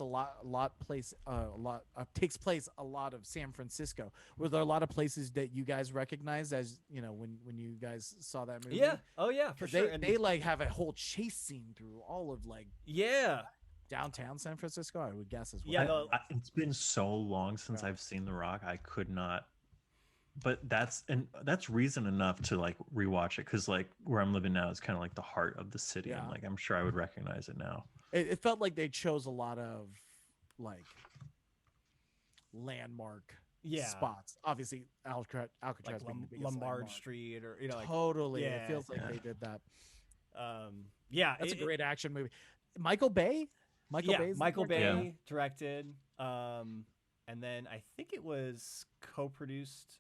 takes place a lot of San Francisco. Were there a lot of places that you guys recognized as when you guys saw that movie? Yeah, oh yeah, for sure. They like have a whole chase scene through all of like downtown San Francisco, I would guess as well. Yeah, it's been so long since I've seen The Rock, I could not. But that's reason enough to like rewatch it, because like where I'm living now is kind of like the heart of the city, and like I'm sure I would recognize it now. It felt like they chose a lot of like landmark spots. Obviously, Alcatraz like being the biggest Lombard landmark. Street, or Totally, yeah, it feels like they did that. That's a great action movie. Michael Bay. Michael Bay directed, and then I think it was co-produced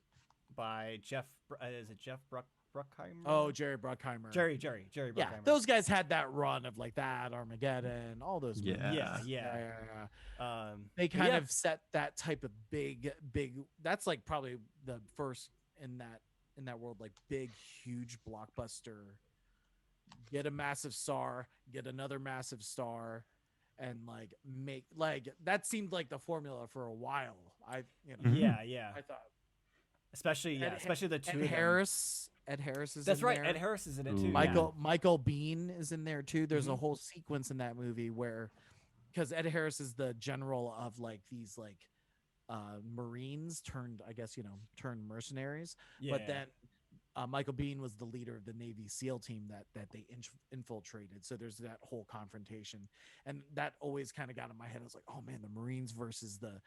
by Jeff Bruckheimer? Oh, Jerry Bruckheimer. Jerry Bruckheimer. Yeah, those guys had that run of like that, Armageddon, all those movies. They kind of set that type of big. That's like probably the first in that world, like big, huge blockbuster. Get a massive star, get another massive star, and like make like that seemed like the formula for a while. I thought. Especially the two. Ed Harris is That's in right. there. Ed Harris is in it too. Michael Bean is in there too. There's a whole sequence in that movie where, because Ed Harris is the general of like these like Marines turned mercenaries. But then Michael Bean was the leader of the Navy SEAL team that they infiltrated. So there's that whole confrontation, and that always kind of got in my head. I was like, oh man, the Marines versus the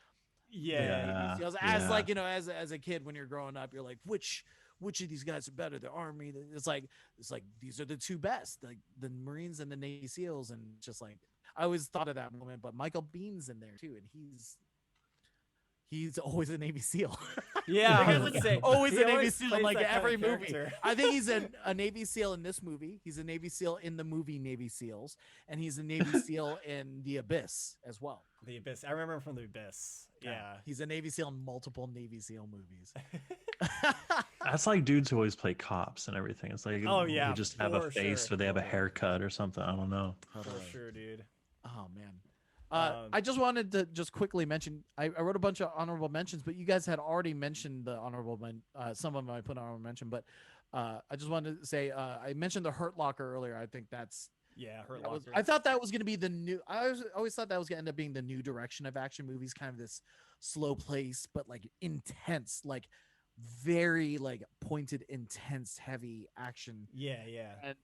Navy SEAls. Like as a kid when you're growing up, you're like, which of these guys are better? The Army. It's like these are the two best, like the Marines and the Navy SEAls, and just like I always thought of that moment. But Michael Bean's in there too, and he's always a Navy SEAL. Always a Navy SEAL in like every movie. I think he's a Navy SEAL in this movie. He's a Navy SEAL in the movie Navy SEAls, and he's a Navy SEAL in The Abyss as well. The Abyss. I remember him from The Abyss. Yeah. He's a Navy SEAL in multiple Navy SEAL movies. That's like dudes who always play cops and everything. It's like they just have a face or they have a haircut or something. I don't know. For sure, dude. Oh man. I just wanted to just quickly mention, I wrote a bunch of honorable mentions, but you guys had already mentioned the some of them I put honorable mention, but I just wanted to say, I mentioned the Hurt Locker earlier. I think that's, Hurt Locker. I thought that was going to be the new, I always thought that was going to end up being the new direction of action movies, kind of this slow pace, but like intense, like very like pointed, intense, heavy action. And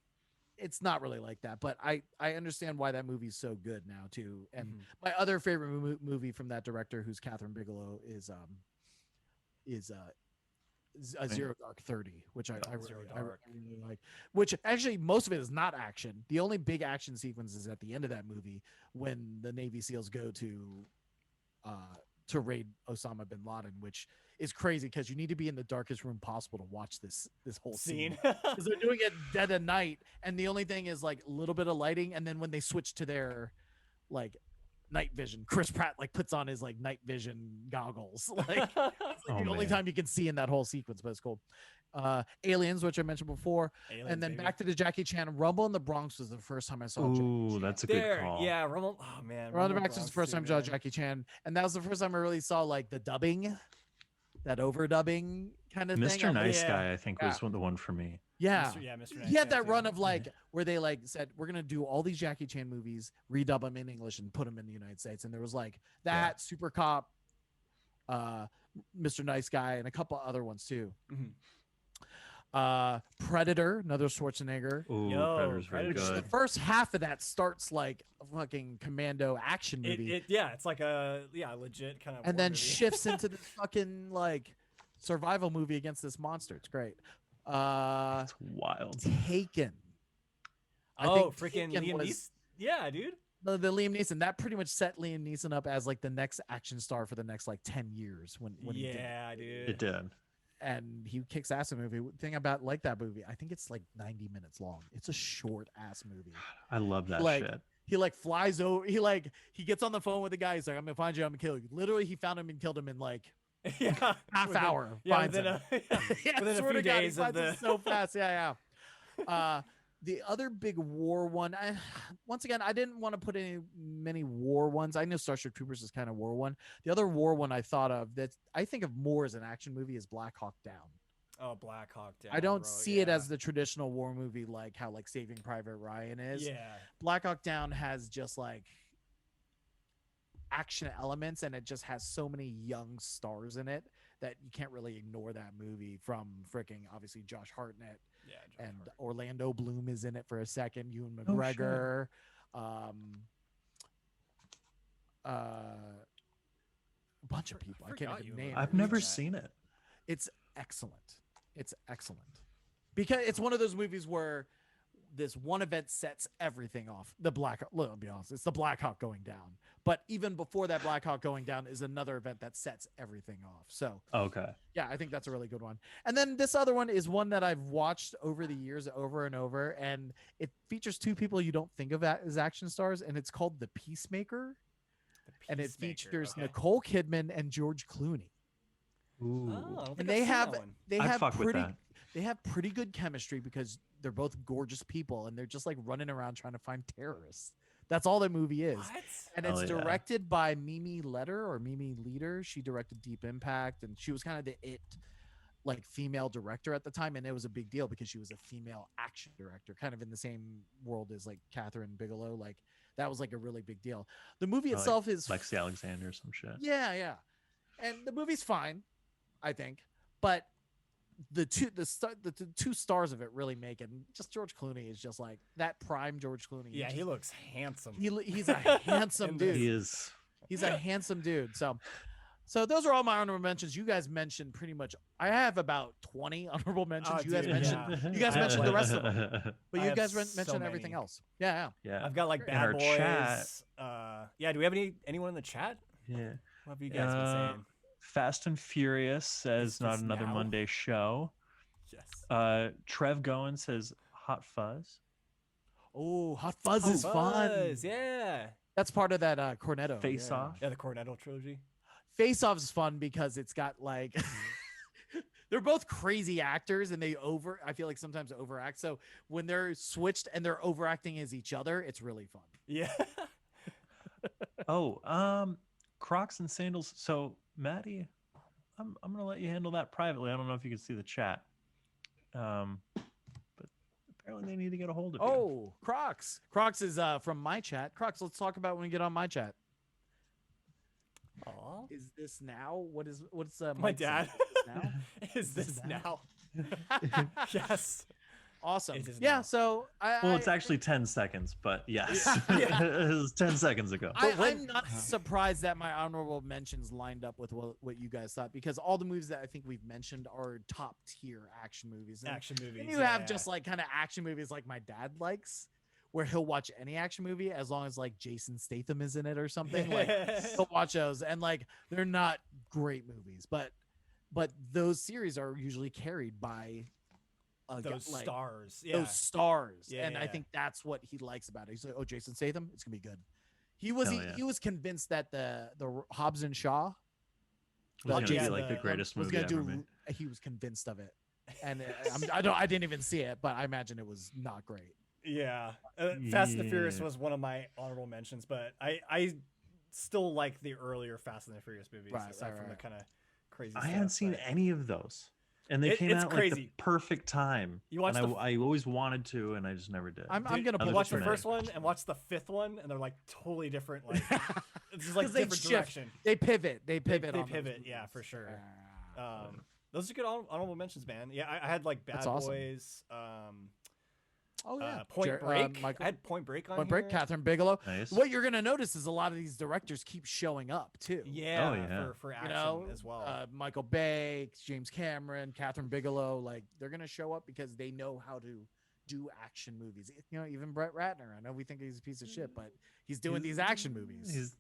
it's not really like that, but I understand why that movie's so good now too. And my other favorite movie from that director, who's Catherine Bigelow, is Zero Dark 30, which I really like. Which actually most of it is not action. The only big action sequence is at the end of that movie when the Navy SEALs go to raid Osama bin Laden, which is crazy because you need to be in the darkest room possible to watch this whole scene. Because they're doing it dead of night, and the only thing is like a little bit of lighting, and then when they switch to their like night vision, Chris Pratt like puts on his like night vision goggles. Like the only time you can see in that whole sequence, but it's cool. Aliens, which I mentioned before, and then back to the Jackie Chan. Rumble in the Bronx was the first time I saw Jackie Chan. That's a good call. Yeah, Rumble. Oh man, Rumble in the Bronx was the first time I saw Jackie Chan, and that was the first time I really saw like the dubbing, that overdubbing kind of thing. Mr. Nice Guy, I think, was the one for me. Yeah, Mr. Nice he had that run of like where they like said we're gonna do all these Jackie Chan movies, redub them in English, and put them in the United States. And there was like that Super Cop, Mr. Nice Guy, and a couple other ones too. Predator, another Schwarzenegger. Predator's very good. The first half of that starts like a fucking commando action movie. It's like a legit kind of. And then shifts into this fucking like survival movie against this monster. It's great. It's wild. Taken. Freaking Liam Neeson. Yeah, dude. The Liam Neeson, that pretty much set Liam Neeson up as like the next action star for the next like 10 years when he did. Dude. It did. And he kicks ass in the movie. The thing about like that movie, I think it's like 90 minutes long. It's a short ass movie. I love that shit. He like flies over. He gets on the phone with the guy. He's like, I'm gonna find you. I'm gonna kill you. Literally, he found him and killed him in like Yeah, half hour. Yeah, finds within him. yeah, within a swear few to God, he days of finds it the. so fast. Yeah. The other big war one, once again, I didn't want to put many war ones. I know Starship Troopers is kind of war one. The other war one I thought of that I think of more as an action movie is Black Hawk Down. Oh, Black Hawk Down. I don't bro, see it yeah. as the traditional war movie like how like Saving Private Ryan is. Yeah. Black Hawk Down has just like action elements, and it just has so many young stars in it that you can't really ignore that movie. From freaking obviously Josh Hartnett, Yeah. and Orlando Bloom is in it for a second. Ewan Oh, McGregor, a bunch of people. I can't forgot even Ewan name. McGregor. I've It's never just- seen it. It's excellent. It's excellent because it's one of those movies where this one event sets everything off. I'll be honest, it's the Black Hawk going down. But even before that Black Hawk going down is another event that sets everything off. So Okay. yeah, I think that's a really good one. And then this other one is one that I've watched over the years over and over, and it features two people you don't think of as action stars, and it's called The Peacemaker. And it features Nicole Kidman and George Clooney. Ooh. Oh, I don't And think I've seen that one. they I'd have fuck with pretty that. they have pretty good chemistry because they're both gorgeous people, and they're just like running around trying to find terrorists. That's all the movie is. What? And Hell it's yeah. directed by Mimi Leader. She directed Deep Impact, and she was kind of the like female director at the time, and it was a big deal because she was a female action director, kind of in the same world as like Catherine Bigelow. Like that was like a really big deal. The movie Or, like, itself is Lexi Alexander or some shit. yeah, and the movie's fine, I think, but the two stars of it really make it. And just George Clooney is just like that prime George Clooney. Yeah, he looks handsome. He's a handsome In this. dude. He is. He's a handsome dude. So those are all my honorable mentions. You guys mentioned pretty much. I have about 20 honorable mentions. Oh, you guys dude, mentioned. yeah. You guys mentioned the rest of them, but I you have guys so mentioned everything many. else. Yeah. Yeah. I've got like In Bad our Boys. chat. Yeah, do we have anyone in the chat? Yeah. What have you guys been saying? Fast and Furious says Is not this another now? Monday show. Yes. Trev Goen says Hot Fuzz. Oh, Hot Fuzz Oh, is fun. Fuzz, yeah. That's part of that Cornetto. Face yeah. Off. Yeah, the Cornetto trilogy. Face Off is fun because it's got like they're both crazy actors, and I feel like sometimes overact. So when they're switched and they're overacting as each other, it's really fun. Yeah. Crocs and sandals. So Matty, I'm gonna let you handle that privately. I don't know if you can see the chat. But apparently they need to get a hold of you. Oh, Crocs. Crocs is from my chat. Crocs, let's talk about when we get on my chat. Aw. Is this now? What's My Mike saying? dad. Now? Is this now? Yes. Awesome. It is Yeah, now. so Well, it's actually 10 seconds, but yes. Yeah. It was 10 seconds ago. I'm not surprised that my honorable mentions lined up with what you guys thought, because all the movies that I think we've mentioned are top tier action movies. And Action movies. then you have just like kind of action movies like my dad likes, where he'll watch any action movie as long as like Jason Statham is in it or something. Like he'll watch those, and like they're not great movies, but those series are usually carried by those stars. Yeah. those stars. Yeah, And I yeah. think that's what he likes about it. He's like, oh, Jason Statham, it's gonna be good. He was Hell yeah. he was convinced that the Hobbs and Shaw It was gonna Jason- be like the greatest was movie gonna ever do. made. He was convinced of it, and I didn't even see it, but I imagine it was not great. Yeah. Fast and the Furious Yeah. was one of my honorable mentions, but I still like the earlier Fast and the Furious movies, Right, aside right, from the right. kind of crazy I stuff, hadn't seen but- any of those. And they came It's out like the crazy. perfect time. You watched and the- I always wanted to, and I just never did. I'm Dude, gonna Other watch than the that. first one and watch the fifth one, and they're like totally different. Like it's just like 'Cause they different shift. direction. They pivot. They They pivot. on those pivot, yeah, movies. for sure. Yeah. Those are good honorable mentions, man. Yeah, I had like Bad That's awesome. Boys, Oh yeah. Point Break. Michael, I had Point Break on Point Break. here. Catherine Bigelow. Nice. What you're gonna notice is a lot of these directors keep showing up too. Yeah, Oh, yeah. for action You know, as well. Michael Bay, James Cameron, Catherine Bigelow, like they're gonna show up because they know how to do action movies. You know, even Brett Ratner. I know we think he's a piece of shit, but he's doing these action movies.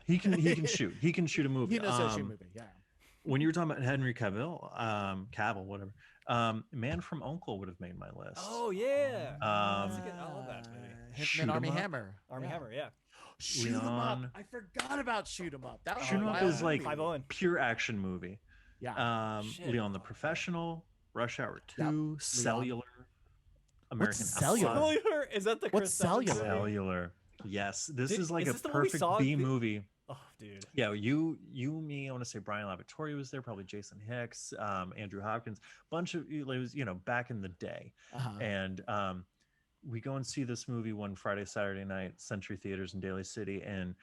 He can shoot. He can shoot a movie. He knows how to shoot a movie. Yeah. When you were talking about Henry Cavill, whatever, Man from U.N.C.L.E. would have made my list. Oh yeah. Um, That's a good, I love that movie. Hitman Shoot 'em Army up. Hammer. Army Yeah. Hammer, yeah. Shoot 'em up. Leon. I forgot about Shoot 'em up. That was Shoot 'em a up wild is like movie. 5-0. pure action movie. Yeah. Shit. Leon the Professional, Rush Hour 2, Leon. Cellular, American Cellular? Outlaws. Cellular? Is that the What's Chris Evans Cellular? movie? Cellular. Yes, this Did- is like is a this the one we perfect saw B the- movie. Oh, dude. Yeah, you, me. I want to say Brian Laboratory was there, probably Jason Hicks, Andrew Hopkins, bunch of it was back in the day, Uh-huh. and we go and see this movie one Friday, Saturday night, Century Theaters in Daly City, and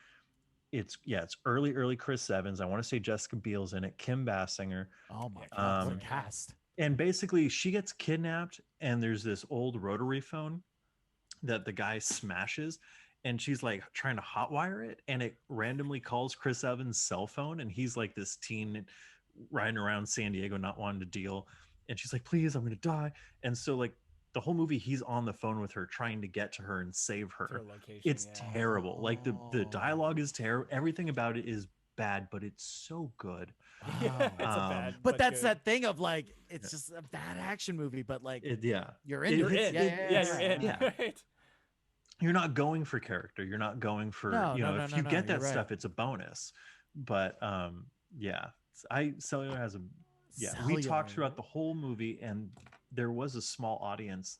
it's early Chris Evans. I want to say Jessica Biel's in it, Kim Basinger, Oh my god, what a Um, cast. and basically she gets kidnapped, and there's this old rotary phone that the guy smashes, and she's like trying to hotwire it, and it randomly calls Chris Evans' cell phone, and he's like this teen riding around San Diego not wanting to deal, and she's like, please, I'm gonna die. And so like the whole movie he's on the phone with her trying to get to her and save To her. a location, It's yeah. terrible. Like the Oh. dialogue is terrible, everything about it is bad, but it's so good. Yeah, it's a Um, bad, But that's good. that thing of like it's just a bad action movie, but like Yeah, you're in. You're It's- in. Yeah, You're in. yeah. Right? you're not going for character, you're not going for No, you know no, if no, you no, get you're that right. stuff, it's a bonus. But yeah, Cellular has a we talked throughout the whole movie, and there was a small audience,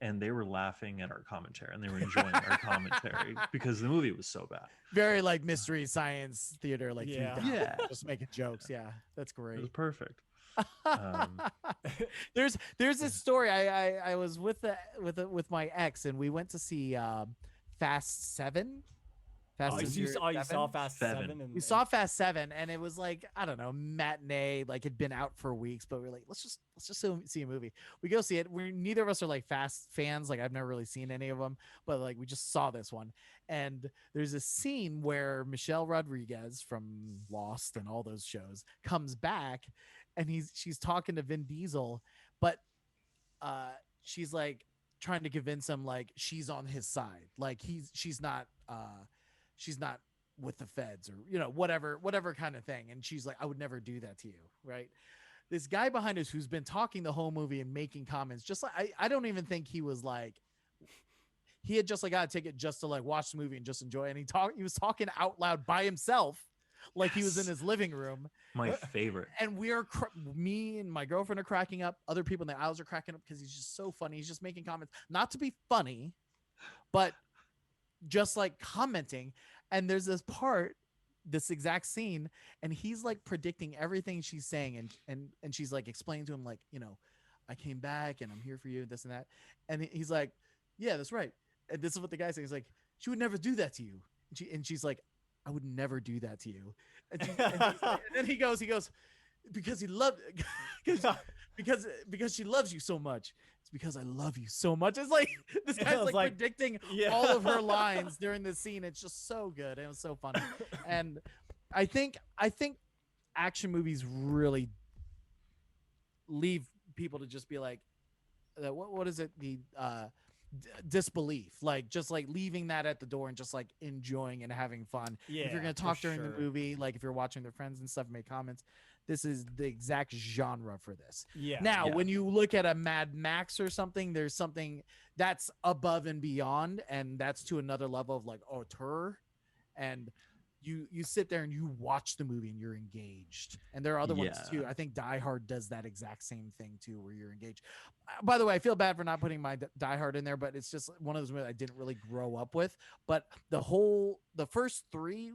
and they were laughing at our commentary, and they were enjoying our commentary because the movie was so bad. Very like mystery science theater, like Yeah. 3000, Yeah. just making jokes. Yeah, that's It was great. perfect. Um, there's this story. I was with my ex, and we went to see Fast 7. Fast Oh, and you Furious saw 7. Fast Seven. 7. And, We saw Fast 7, and it was like, I don't know, matinee, like it'd been out for weeks, but we are like, let's just see a movie. We go see it. Neither of us are like Fast fans. Like I've never really seen any of them, but like we just saw this one. And there's a scene where Michelle Rodriguez from Lost and all those shows comes back, and she's talking to Vin Diesel, but she's like trying to convince him like she's on his side. Like she's not with the feds, or whatever kind of thing. And she's like, I would never do that to you, right? This guy behind us who's been talking the whole movie and making comments, just like I don't even think he was like, he had just like got a ticket just to like watch the movie and just enjoy it. And he was talking out loud by himself, like he was in Yes. his living room. my favorite. And me and my girlfriend are cracking up. Other people in the aisles are cracking up because he's just so funny. He's just making comments, not to be funny, but just like commenting. And there's this exact scene, and he's like predicting everything she's saying, and she's like explaining to him like, I came back and I'm here for you, this and that. And he's like, yeah, that's right. And this is what the guy says. He's like, she would never do that to you. And she's like, I would never do that to you. And then he goes, because he loved, because she loves you so much. It's because I love you so much. It's like this It guy's was like, like- predicting Yeah. all of her lines during this scene. It's just so good. It was so funny. And I think action movies really leave people to just be like, what is it? The disbelief, like just like leaving that at the door and just like enjoying and having fun. Yeah, If you're gonna for talk during sure. the movie, like if you're watching their friends and stuff, make comments. This is the exact genre for this. Yeah. Now, Yeah. when you look at a Mad Max or something, there's something that's above and beyond, and that's to another level of like auteur. And you sit there and you watch the movie and you're engaged. And there are other ones Yeah. too. I think Die Hard does that exact same thing too, where you're engaged. By the way, I feel bad for not putting my Die Hard in there, but it's just one of those movies I didn't really grow up with. But the first three,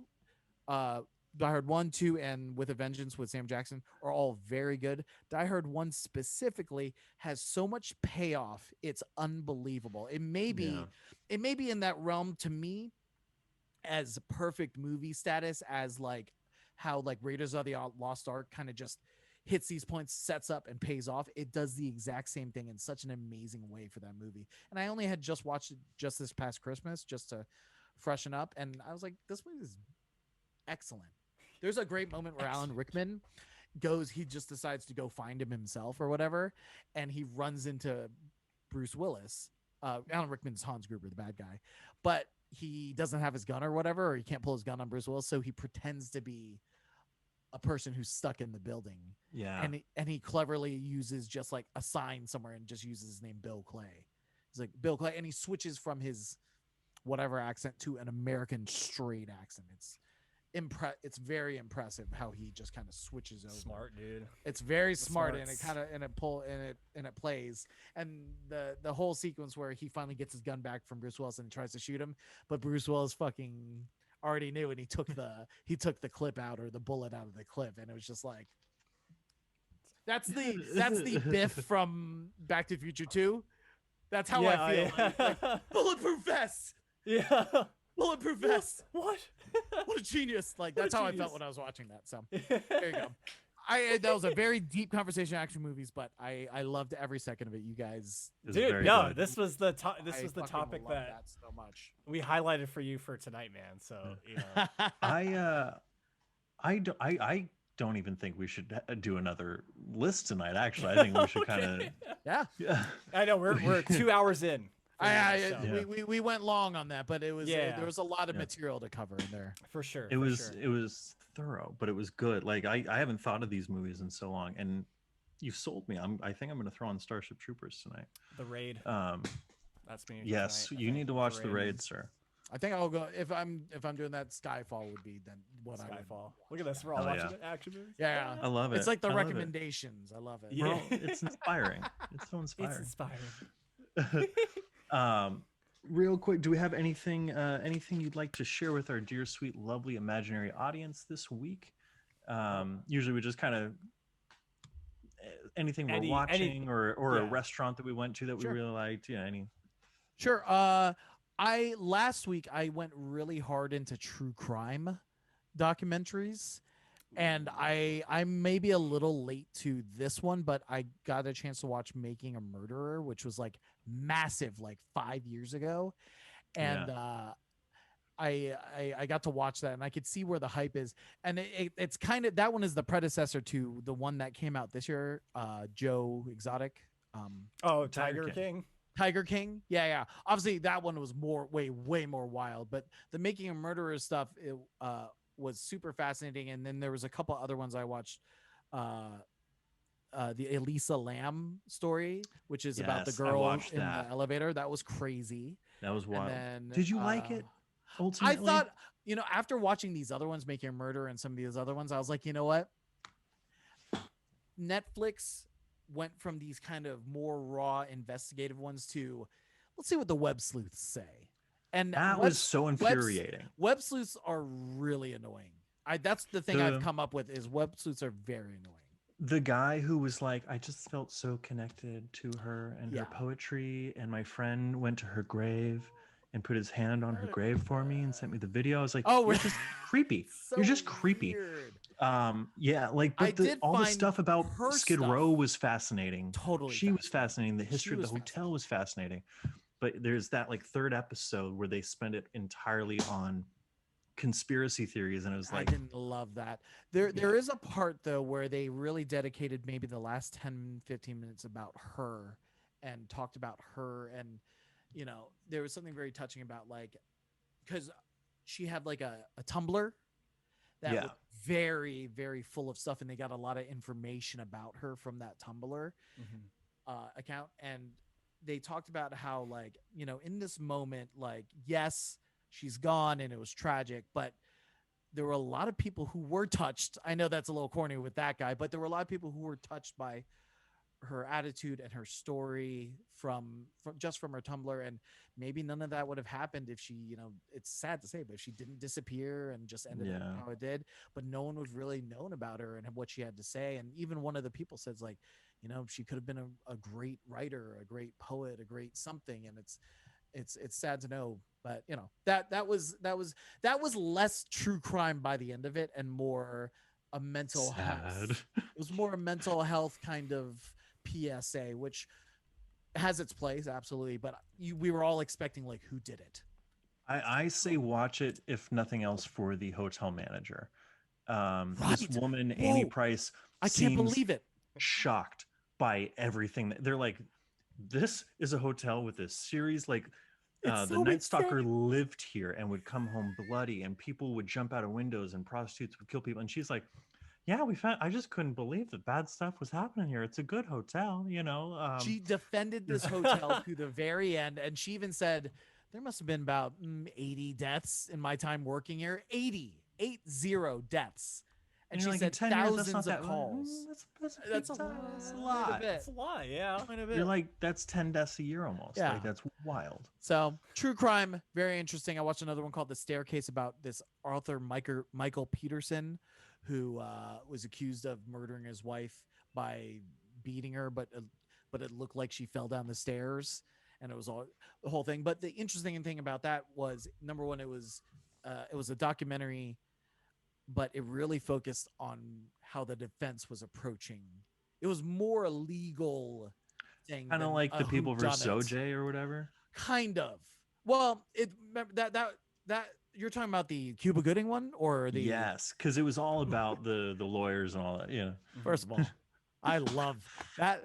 Die Hard 1, 2, and With a Vengeance with Sam Jackson are all very good. Die Hard 1 specifically has so much payoff. It's unbelievable. It may be in that realm to me as perfect movie status as like how like Raiders of the Lost Ark kind of just hits these points, sets up, and pays off. It does the exact same thing in such an amazing way for that movie. And I only had just watched it just this past Christmas just to freshen up, and I was like, this movie is excellent. There's a great moment where Alan Rickman he just decides to go find him himself or whatever, and he runs into Bruce Willis. Alan Rickman's Hans Gruber, the bad guy, but he doesn't have his gun or whatever, or he can't pull his gun on Bruce Willis, so he pretends to be a person who's stuck in the building. Yeah. And he cleverly uses just like a sign somewhere and just uses his name Bill Clay. He's like Bill Clay, and he switches from his whatever accent to an American straight accent. It's very impressive how he just kind of switches over. Smart, dude. It's very The smart, and smarts. it plays. And the whole sequence where he finally gets his gun back from Bruce Willis and tries to shoot him, but Bruce Willis fucking already knew, and he took the clip out, or the bullet out of the clip, and it was just like, that's the Biff from Back to the Future 2. That's how I feel. Like, bulletproof vest. Yeah. Bulletproof vest. What? What a genius. Like, that's how I felt when I was watching that. So there you go. That was a very deep conversation, action movies, but I loved every second of it. You guys, dude, no, this was the topic that so much. we highlighted for you for tonight, man. So you know. I don't even think we should do another list tonight. Actually, I think we should kind of. Yeah. I know we're 2 hours in. We went long on that, but it was there was a lot of material to cover in there. For sure. It was thorough, but it was good. Like I haven't thought of these movies in so long, and you sold me. I think I'm going to throw on Starship Troopers tonight. The Raid. That's me. Yes, tonight, you need to watch The Raid, sir. I think I'll go if I'm doing that. Skyfall would be then what Skyfall. Look at this. We're all watching action movies. Yeah, I love it. It's like the recommendations. I love it. Yeah. Bro, it's inspiring. It's so inspiring. It's inspiring. Real quick, do we have anything you'd like to share with our dear, sweet, lovely, imaginary audience this week? Usually we just kind of anything we're watching or a restaurant that we went to that we really liked. Yeah, any. Sure. Last week I went really hard into true crime documentaries, and I'm maybe a little late to this one, but I got a chance to watch Making a Murderer, which was like massive, like 5 years ago, and I got to watch that, and I could see where the hype is, and it's kind of, that one is the predecessor to the one that came out this year, Joe Exotic. Tiger King. Tiger King. Yeah. Obviously that one was way more wild, but the Making a Murderer stuff, it was super fascinating. And then there was a couple other ones I watched, the Elisa Lamb story, which is about the girl in the elevator. That was crazy. That was wild. Then, did you like it? Ultimately? I thought, after watching these other ones, Making a Murderer and some of these other ones, I was like, you know what? Netflix went from these kind of more raw investigative ones to, let's see what the web sleuths say. And that was so infuriating. Web sleuths are really annoying. That's the thing I've come up with, is web sleuths are very annoying. The guy who was like, I just felt so connected to her and her poetry, and my friend went to her grave and put his hand on her grave for me and sent me the video. I was like, you're just creepy. You're just creepy. Weird. But all the stuff about Skid Row was fascinating. Totally. She was fascinating. The history of the hotel was fascinating. But there's that like third episode where they spend it entirely on conspiracy theories, and it was like, I didn't love that. There is a part though where they really dedicated maybe the last 10-15 minutes about her and talked about her, and there was something very touching about, like, because she had like a Tumblr that was very, very full of stuff, and they got a lot of information about her from that Tumblr account. And they talked about how, like, in this moment, like, yes, she's gone and it was tragic, but there were a lot of people who were touched. I know that's a little corny with that guy, but there were a lot of people who were touched by her attitude and her story from her Tumblr. And maybe none of that would have happened if she, it's sad to say, but if she didn't disappear and just ended up how it did, but no one would really known about her and what she had to say. And even one of the people says, like, she could have been a great writer, a great poet, a great something. And it's sad to know, but that was less true crime by the end of it, and more a mental health. It was more a mental health kind of PSA, which has its place, absolutely. But we were all expecting, like, who did it? I say watch it, if nothing else, for the hotel manager. This woman, Amy Price, I can't believe it. Shocked by everything. They're like, this is a hotel with a series, like, the Night Stalker lived here and would come home bloody, and people would jump out of windows and prostitutes would kill people. And she's like, yeah, I just couldn't believe that bad stuff was happening here. It's a good hotel, She defended this hotel to the very end, and she even said there must have been about 80 deaths in my time working here. 80 deaths. And you're she like, in said 10 years, that's thousands not of that calls. That's a lot. It's a lot, yeah. Quite a bit. You're like, that's 10 deaths a year almost. Yeah. Like, that's wild. So true crime, very interesting. I watched another one called The Staircase about this author Michael Peterson, who was accused of murdering his wife by beating her, but it looked like she fell down the stairs, and it was all the whole thing. But the interesting thing about that was, number one, it was a documentary, but it really focused on how the defense was approaching. It was more a legal thing, Kind of like the people versus OJ or whatever. Kind of. Well, that you're talking about the Cuba Gooding one, or the Yes, because it was all about the lawyers and all that. Yeah. First of all, I love that.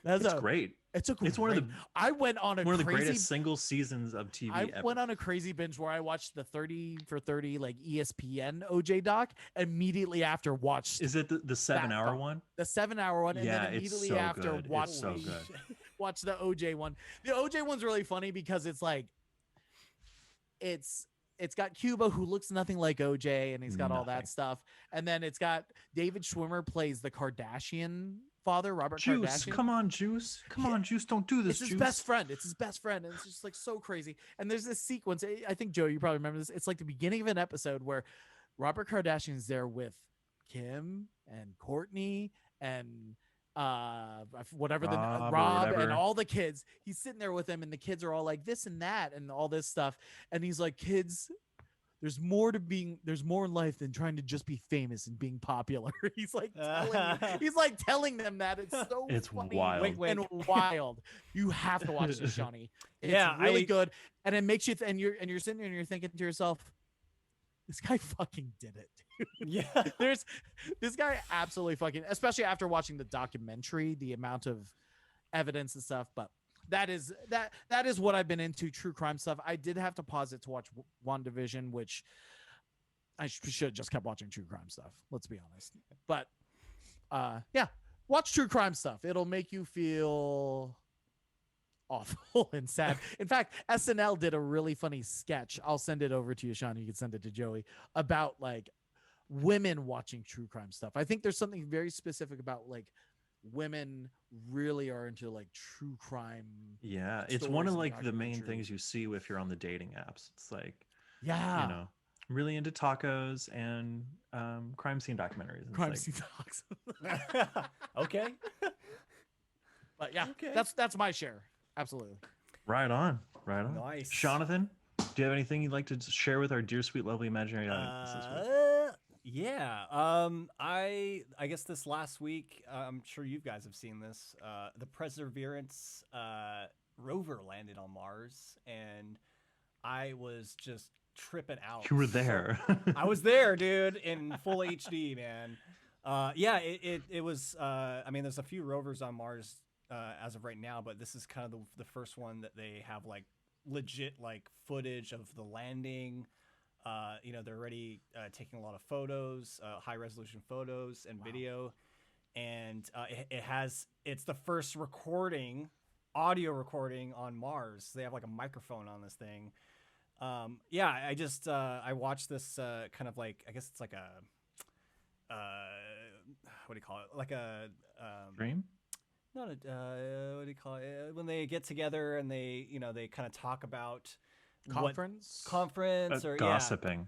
That's great. It's one of the I went on one of the greatest single seasons of TV ever. Went on a crazy binge where I watched the 30 for 30 like ESPN OJ doc. Immediately after watched. Is it the 7-hour one? The 7-hour one, and yeah, then immediately it's so after good. watched It's so good. watch the OJ one. The OJ one's really funny because it's like it's got Cuba, who looks nothing like OJ, and he's got all that stuff, and then it's got David Schwimmer plays the Kardashian father, Robert Juice, Kardashian. come on, Juice. Come on, Juice. Don't do this, It's his Juice. best friend. It's his best friend. And it's just like so crazy. And there's this sequence. I think, Joe, you probably remember this. It's like the beginning of an episode where Robert Kardashian's there with Kim and Courtney and whatever Rob and all the kids. He's sitting there with them, and the kids are all like this and that and all this stuff. And he's like, kids, there's more in life than trying to just be famous and being popular. He's like telling them that. It's funny wild. and wild. You have to watch this, Shawnee. It's Yeah, really good. And it makes you and you're sitting there and you're thinking to yourself, this guy fucking did it. Dude. Yeah. There's this guy absolutely fucking, especially after watching the documentary, the amount of evidence and stuff, but that is what I've been into, true crime stuff. I did have to pause it to watch WandaVision, which I should have just kept watching true crime stuff. Let's be honest. But yeah, watch true crime stuff. It'll make you feel awful and sad. In fact, SNL did a really funny sketch. I'll send it over to you, Sean. You can send it to Joey, about like women watching true crime stuff. I think there's something very specific about like women really are into like true crime. Yeah, it's one of like the main things you see if you're on the dating apps. It's like, yeah, you know, really into tacos and crime scene documentaries. Crime scene docs. Okay. But yeah, okay. That's my share. Absolutely. Right on. Nice. Jonathan, do you have anything you'd like to share with our dear, sweet, lovely imaginary audience this week? Yeah. I guess this last week, I'm sure you guys have seen this. The Perseverance rover landed on Mars, and I was just tripping out. You were there. I was there, dude, in full HD, man. Yeah, it was. I mean, there's a few rovers on Mars as of right now, but this is kind of the first one that they have like legit like footage of the landing. You know, they're already taking a lot of photos, high resolution photos and video, and it's the first audio recording on Mars. They have like a microphone on this thing. Yeah, I watched this kind of like, I guess it's like a what do you call it? Like a dream? Not a what do you call it? When they get together and they kind of talk about conference or gossiping.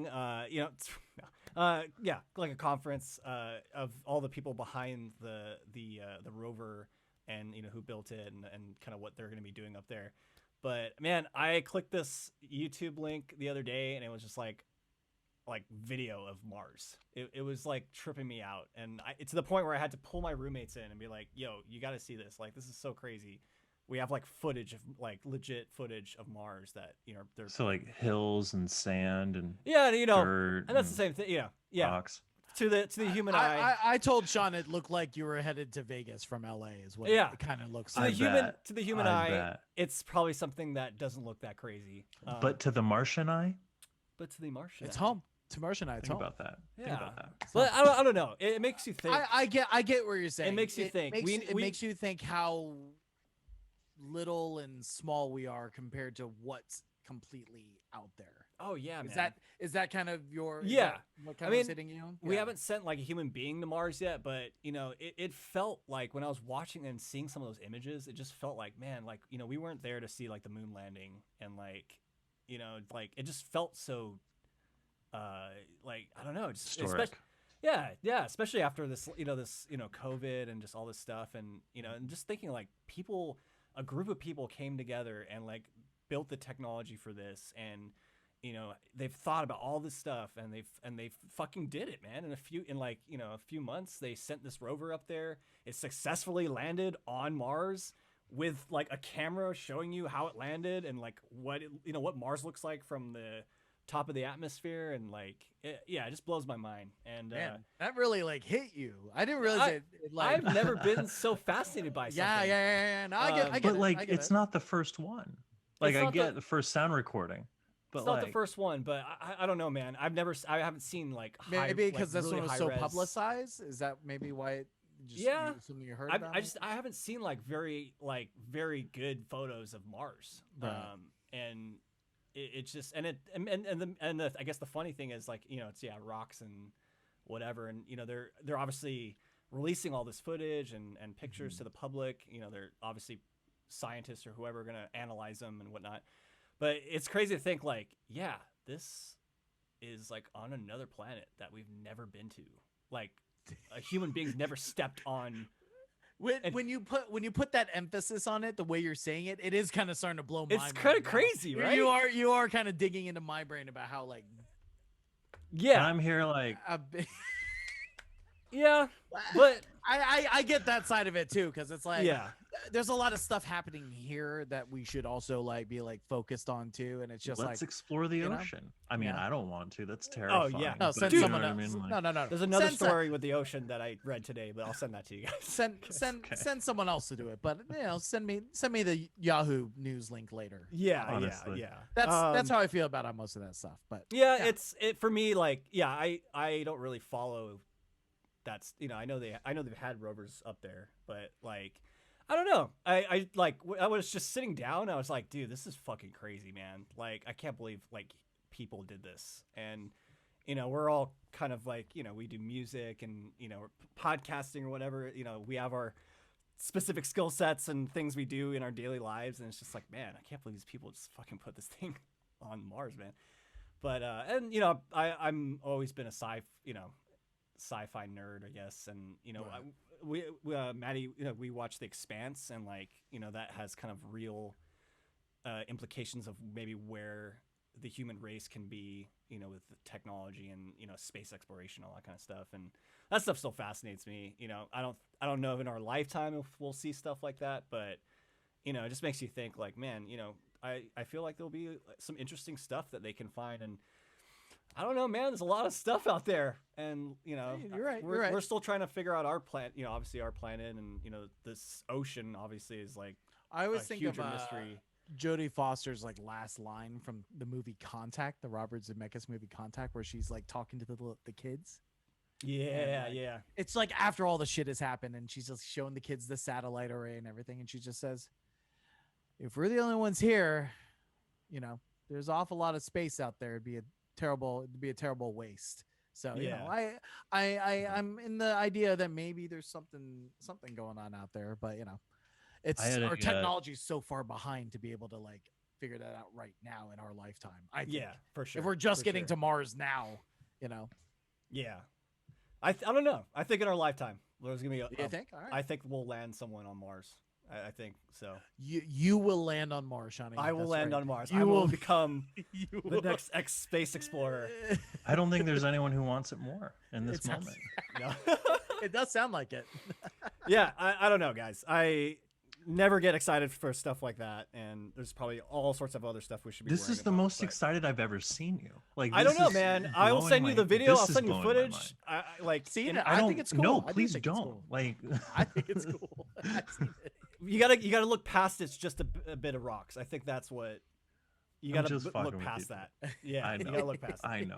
Yeah, like a conference of all the people behind the rover and who built it and kind of what they're going to be doing up there. But man, I clicked this YouTube link the other day and it was just like video of Mars. It was like tripping me out, and it's to the point where I had to pull my roommates in and be like, yo, you got to see this. Like, this is so crazy. We have like footage of like legit footage of Mars that they're so like hills and sand and dirt and that's the same thing. Yeah. Rocks. To the human eye. I told Sean it looked like you were headed to Vegas from LA is what it kind of looks like. To the human eye, it's probably something that doesn't look that crazy. But to the Martian eye? But to the Martian it's home. To Martian eye, it's Think home. about that. Yeah. Think about that. But I don't know. It makes you think. I get what you're saying. It makes you think. It makes you think how little and small we are compared to what's completely out there. Oh yeah, Is man. that kind of your what kind I mean, of hitting you? we Yeah. haven't sent like a human being to Mars yet, but it felt like when I was watching and seeing some of those images, it just felt like, man, like we weren't there to see like the moon landing, and like like it just felt so like I don't know, just Historic. yeah, especially after this COVID and just all this stuff, and and just thinking like a group of people came together and like built the technology for this, and they've thought about all this stuff, and they fucking did it, man. In a few months, they sent this rover up there. It successfully landed on Mars with like a camera showing you how it landed and like what what Mars looks like from the top of the atmosphere, and like it just blows my mind. And Man, that really like hit you. I didn't realize it like I've never been so fascinated by something. Yeah. No, I get But it. like, I get it's it. not the first one. Like, It's I not get the first sound recording, but It's not the like, first one, but I don't know, man. I haven't seen like Maybe because this really one was high so res. publicized. Is that maybe why it just Yeah. something you heard about? I haven't seen like very good photos of Mars. Right. And it's just and I guess the funny thing is like it's rocks and whatever, and they're obviously releasing all this footage and pictures to the public. They're obviously scientists or whoever are gonna analyze them and whatnot. But it's crazy to think like, yeah, this is like on another planet that we've never been to. Like a human being's never stepped on. When you put that emphasis on it, the way you're saying it, it is kind of starting to blow my mind. It's kind of now. crazy, right? You are kind of digging into my brain about how like Yeah. I'm here like, Yeah. But I get that side of it too, because it's like yeah. there's a lot of stuff happening here that we should also like be like focused on too, and it's just let's like explore the you know? ocean. I mean, Yeah. I don't want to. That's terrifying. yeah. no, but send you know someone what I else. mean? Like, No. There's another Send story with the ocean that I read today, but I'll send that to you guys. Send someone else to do it, but send me the Yahoo News link later. Yeah, Honestly. yeah. That's how I feel about most of that stuff. But Yeah, it's for me like I don't really follow. That's I know they've had rovers up there, but like I don't know. I was just sitting down. I was like, dude, this is fucking crazy, man. Like I can't believe like people did this, and we're all kind of like we do music and podcasting or whatever. We have our specific skill sets and things we do in our daily lives, and it's just like, man, I can't believe these people just fucking put this thing on Mars, man. But and I'm always been a sci-fi nerd, I guess, and Right. Matty, we watch The Expanse, and like that has kind of real implications of maybe where the human race can be, with the technology and space exploration, all that kind of stuff, and that stuff still fascinates me. I don't know if in our lifetime if we'll see stuff like that, but it just makes you think like, man, I feel like there'll be some interesting stuff that they can find, and I don't know, man. There's a lot of stuff out there, and you're right. We're still trying to figure out our planet. Obviously our planet, and this ocean obviously is like I always a think huge of mystery. Jodie Foster's like last line from the movie Contact, the Robert Zemeckis movie Contact, where she's like talking to the kids. Yeah, And, yeah. It's like after all the shit has happened, and she's just showing the kids the satellite array and everything, and she just says, "If we're the only ones here, there's an awful lot of space out there. It'd be a terrible waste." So I'm in the idea that maybe there's something going on out there, but it's our technology is so far behind to be able to like figure that out right now in our lifetime. I think. Yeah, for sure. If we're just getting to Mars now, Yeah, I don't know. I think in our lifetime there's gonna be. You think? All right. I think we'll land someone on Mars. I think so. You will land on Mars, Shawnee. I will That's land right. on Mars. You I will will- become You the will- next space explorer. I don't think there's anyone who wants it more in this It sounds- moment. It does sound like it. Yeah, I don't know, guys. I never get excited for stuff like that, and there's probably all sorts of other stuff we should be. This worrying is the about, most but- excited I've ever seen you. Like, I don't this know, is man. I will blowing send you my- the video. this I'll is send you blowing my footage. mind. I like. See, and no, I don't think it's cool. No, I do please think it's don't. cool. Like, I think it's cool. I've seen it. you gotta look past it's just a bit of rocks. I think that's what you I'm gotta just fucking look with past you. that. Yeah, I you know. gotta look past I know.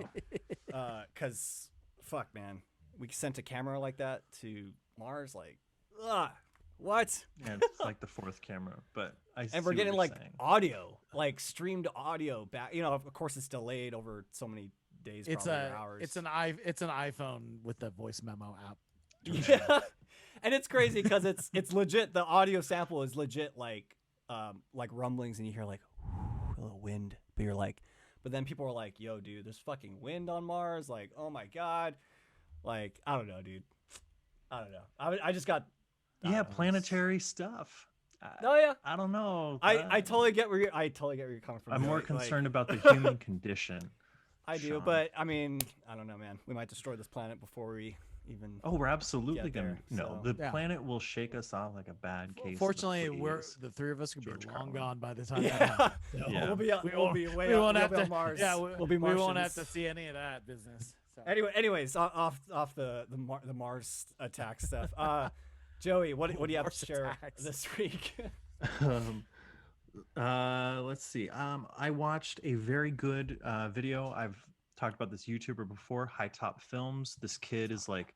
that. Cause fuck, man, we sent a camera like that to Mars. Like, ugh, What? Yeah, it's like the fourth camera, but I see And we're what getting you're like saying. audio, like streamed audio back. You know, of course, it's delayed over so many days, It's probably or a hours. it's an iPhone with the voice memo app. Yeah, and it's crazy because it's legit. The audio sample is legit, like rumblings, and you hear like a little wind, but you're like, but then people are like, "Yo, dude, there's fucking wind on Mars!" Like, oh my god, like I don't know, dude. I don't know. I just got. Yeah, planetary stuff. Oh yeah, I don't know. I totally get where I totally get where you're coming from. I'm more Joey. concerned Like, about the human condition. I do, Sean. but I mean, I don't know, man. We might destroy this planet before we even. Oh, we're absolutely get gonna. there, No, so- the Yeah. planet will shake us off like a bad case. of Fortunately, the we're fleas. the three of us could be George long Carlin. gone by the time. Yeah. That happens. So Yeah. We'll be we we'll won't, be way we up, won't we'll have be to. on Mars. Yeah, we'll be we Martians. won't have to see any of that business. So. Anyways, off the Mars attack stuff. Joey, what do you have Mars to share attacks. this week? um, let's see. I watched a very good video. I've talked about this YouTuber before, High Top Films. This kid is like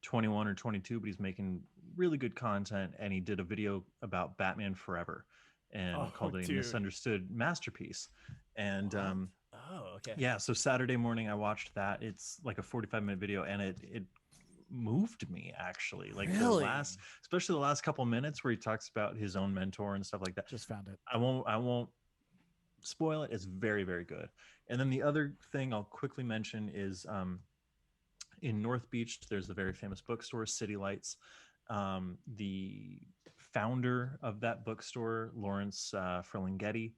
21 or 22, but he's making really good content, and he did a video about Batman Forever and called it a dude. misunderstood masterpiece. And Oh, okay. yeah, so Saturday morning I watched that. It's like a 45-minute video, and it moved me actually. Like Really? especially the last couple minutes where he talks about his own mentor and stuff like that. Just found it. I won't spoil it. It's very, very good. And then the other thing I'll quickly mention is in North Beach, there's a very famous bookstore, City Lights. The founder of that bookstore, Lawrence Ferlinghetti,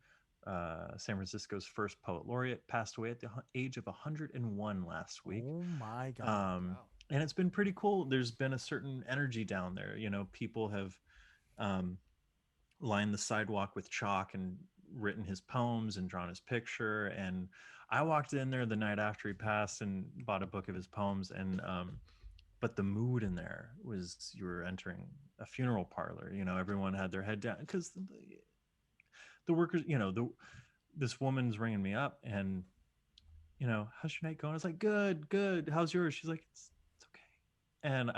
San Francisco's first poet laureate, passed away at the age of 101 last week. Oh my god! Wow. And it's been pretty cool. There's been a certain energy down there. You know, people have lined the sidewalk with chalk and written his poems and drawn his picture. And I walked in there the night after he passed and bought a book of his poems. And but the mood in there was, you were entering a funeral parlor. You know, everyone had their head down because the workers, you know, this woman's ringing me up and, you know, how's your night going? I was like, good. How's yours? She's like, it's okay. And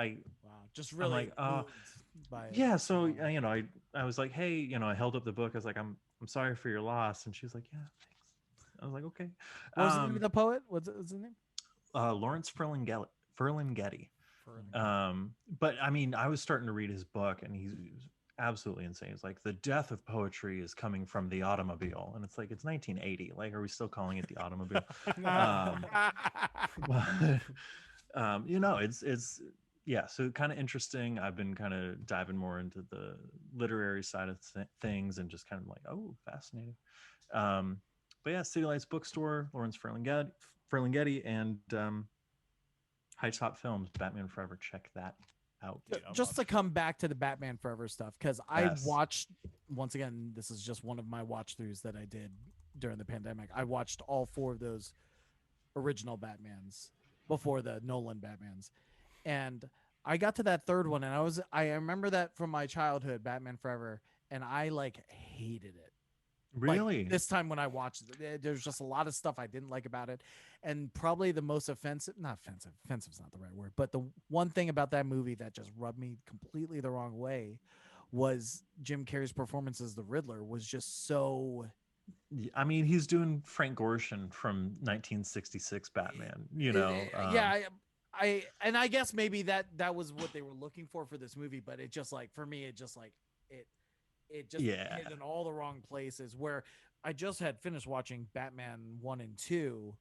Wow, just really. like, moved by it. yeah. So, you know, I was like, hey, you know, I held up the book. I was like, I'm sorry for your loss. And she was like, yeah, thanks. I was like, okay. What was the name of the poet? What's his name? Lawrence Ferlinghetti. But I mean, I was starting to read his book, and he's absolutely insane. It's like, the death of poetry is coming from the automobile, and it's like, it's 1980. Like, are we still calling it the automobile? You know, it's yeah. So kind of interesting. I've been kind of diving more into the literary side of things, and just kind of like, oh, fascinating. But yeah, City Lights Bookstore, Lawrence Ferlinghetti, and High Top Films, Batman Forever. Check that out. Just to come back to the Batman Forever stuff, because Yes. I watched, once again, this is just one of my watch throughs that I did during the pandemic. I watched all 4 of those original Batmans before the Nolan Batmans, and I got to that third one, and I remember that from my childhood, Batman Forever, and I like hated it. Really? Like, this time when I watched it, there's just a lot of stuff I didn't like about it. And probably the most offensive is not the right word, but the one thing about that movie that just rubbed me completely the wrong way was Jim Carrey's performance as the Riddler was just so. I mean, he's doing Frank Gorshin from 1966 Batman, you know. Yeah, I guess maybe that was what they were looking for this movie, but it just, like, for me, it just Yeah. hit in all the wrong places. Where I just had finished watching Batman 1 and 2,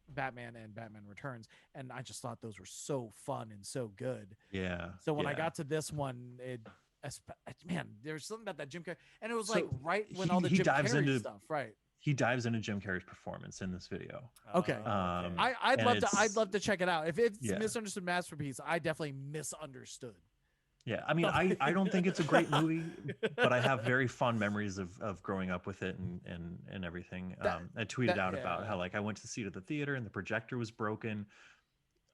Batman and Batman Returns, and I just thought those were so fun and so good. Yeah. So when I yeah. got to this one, man, there's something about that Jim Carrey, and it was So like right when he- all the he Jim dives Carrey into- stuff, right? He dives into Jim Carrey's performance in this video. Okay. Um, I'd and love to. it's- I'd love to check it out. If it's Yeah. misunderstood masterpiece, I definitely misunderstood. Yeah, I mean, I don't think it's a great movie, but I have very fond memories of growing up with it and everything. I tweeted out about how, like, I went to see it at the theater and the projector was broken.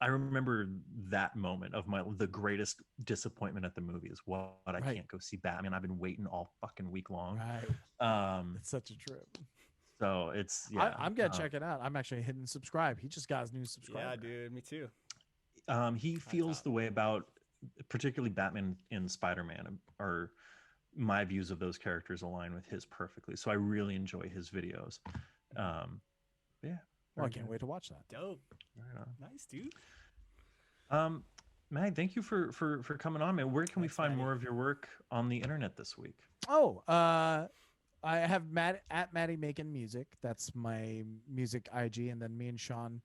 I remember that moment of the greatest disappointment at the movie is, what, I Right. can't go see Batman. I've been waiting all fucking week long. Right. It's such a trip. So it's, yeah. I'm gonna check it out. I'm actually hitting subscribe. He just got his new subscriber. Yeah, dude, me too. He feels top. the way about particularly Batman and Spider-Man are my views of those characters align with his perfectly. So I really enjoy his videos. Yeah. Well, I can't wait to watch that. Dope. Right on. Nice, dude. Mag, thank you for coming on, man. Where can we Thanks, find Matty. more of your work on the internet this week? Oh, I have at Matty Making Music. That's my music IG, and then me and Sean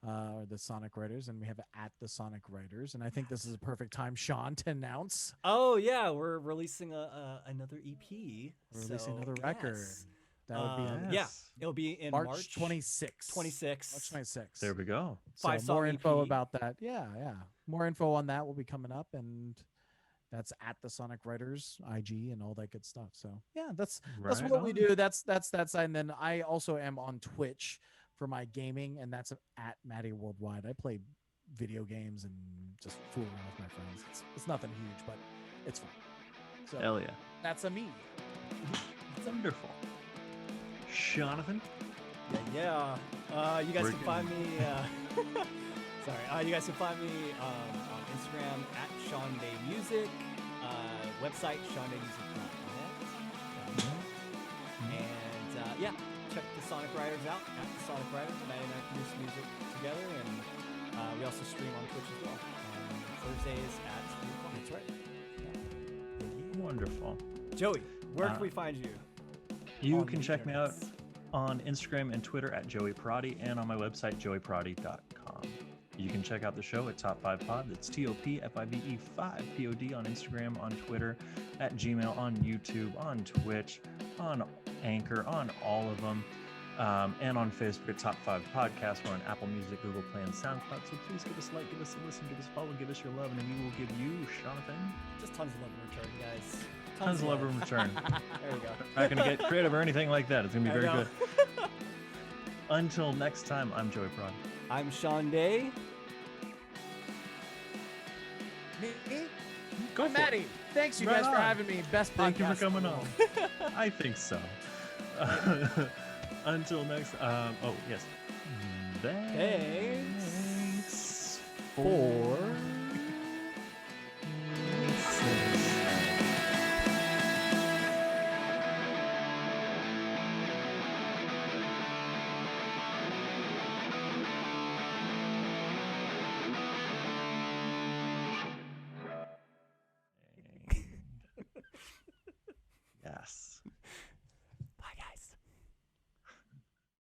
are the Sonic Writers, and we have at the Sonic Writers. And I think this is a perfect time, Sean, to announce Oh yeah, we're releasing another EP. we're releasing so, another record. yes. That would be Yes. Yeah, it'll be in March 26th. 26th. March 26th. There we go. So 5-song more info EP. about that. Yeah. More info on that will be coming up, and that's at the Sonic Writers IG and all that good stuff. So yeah, that's Right what we on. do. That's and then I also am on Twitch for my gaming, and that's at Matty Worldwide. I play video games and just fool around with my friends. It's nothing huge, but it's fun. So Hell yeah. that's a me. Wonderful. Jonathan? Yeah. You guys Where can can- find me. Sorry. You guys can find me on Instagram at Sean Day Music. Website SeanDayMusic.net. And yeah, check the Sonic Riders out at the Sonic Riders. Matt and I produce music together, and we also stream on Twitch as well. Thursdays at 3 o'clock. That's right. Wonderful. Joey, where can we find you? You On can the check me out internets. on Instagram and Twitter at Joey Parati and on my website, joeyparati.com. You can check out the show at Top 5 Pod. That's TOPFIVE 5 POD on Instagram, on Twitter, at Gmail, on YouTube, on Twitch, on Anchor, on all of them. And on Facebook at Top 5 Podcast. We're on Apple Music, Google Play, and SoundCloud. So please give us a like, give us a listen, give us a follow, give us your love, and then we will give you, Jonathan, Just tons of love in return, guys. tons of love in return. There we go. Not going to get creative or anything like that. It's going to be I very know. good. Until next time, I'm Joey Prod. I'm Sean Day. Me? Go I'm for it. Matty. Thanks you Right guys for on. having me. Best podcast. Thank you for coming in the on. world. I think so. Until next, oh yes. Thanks for. Yes.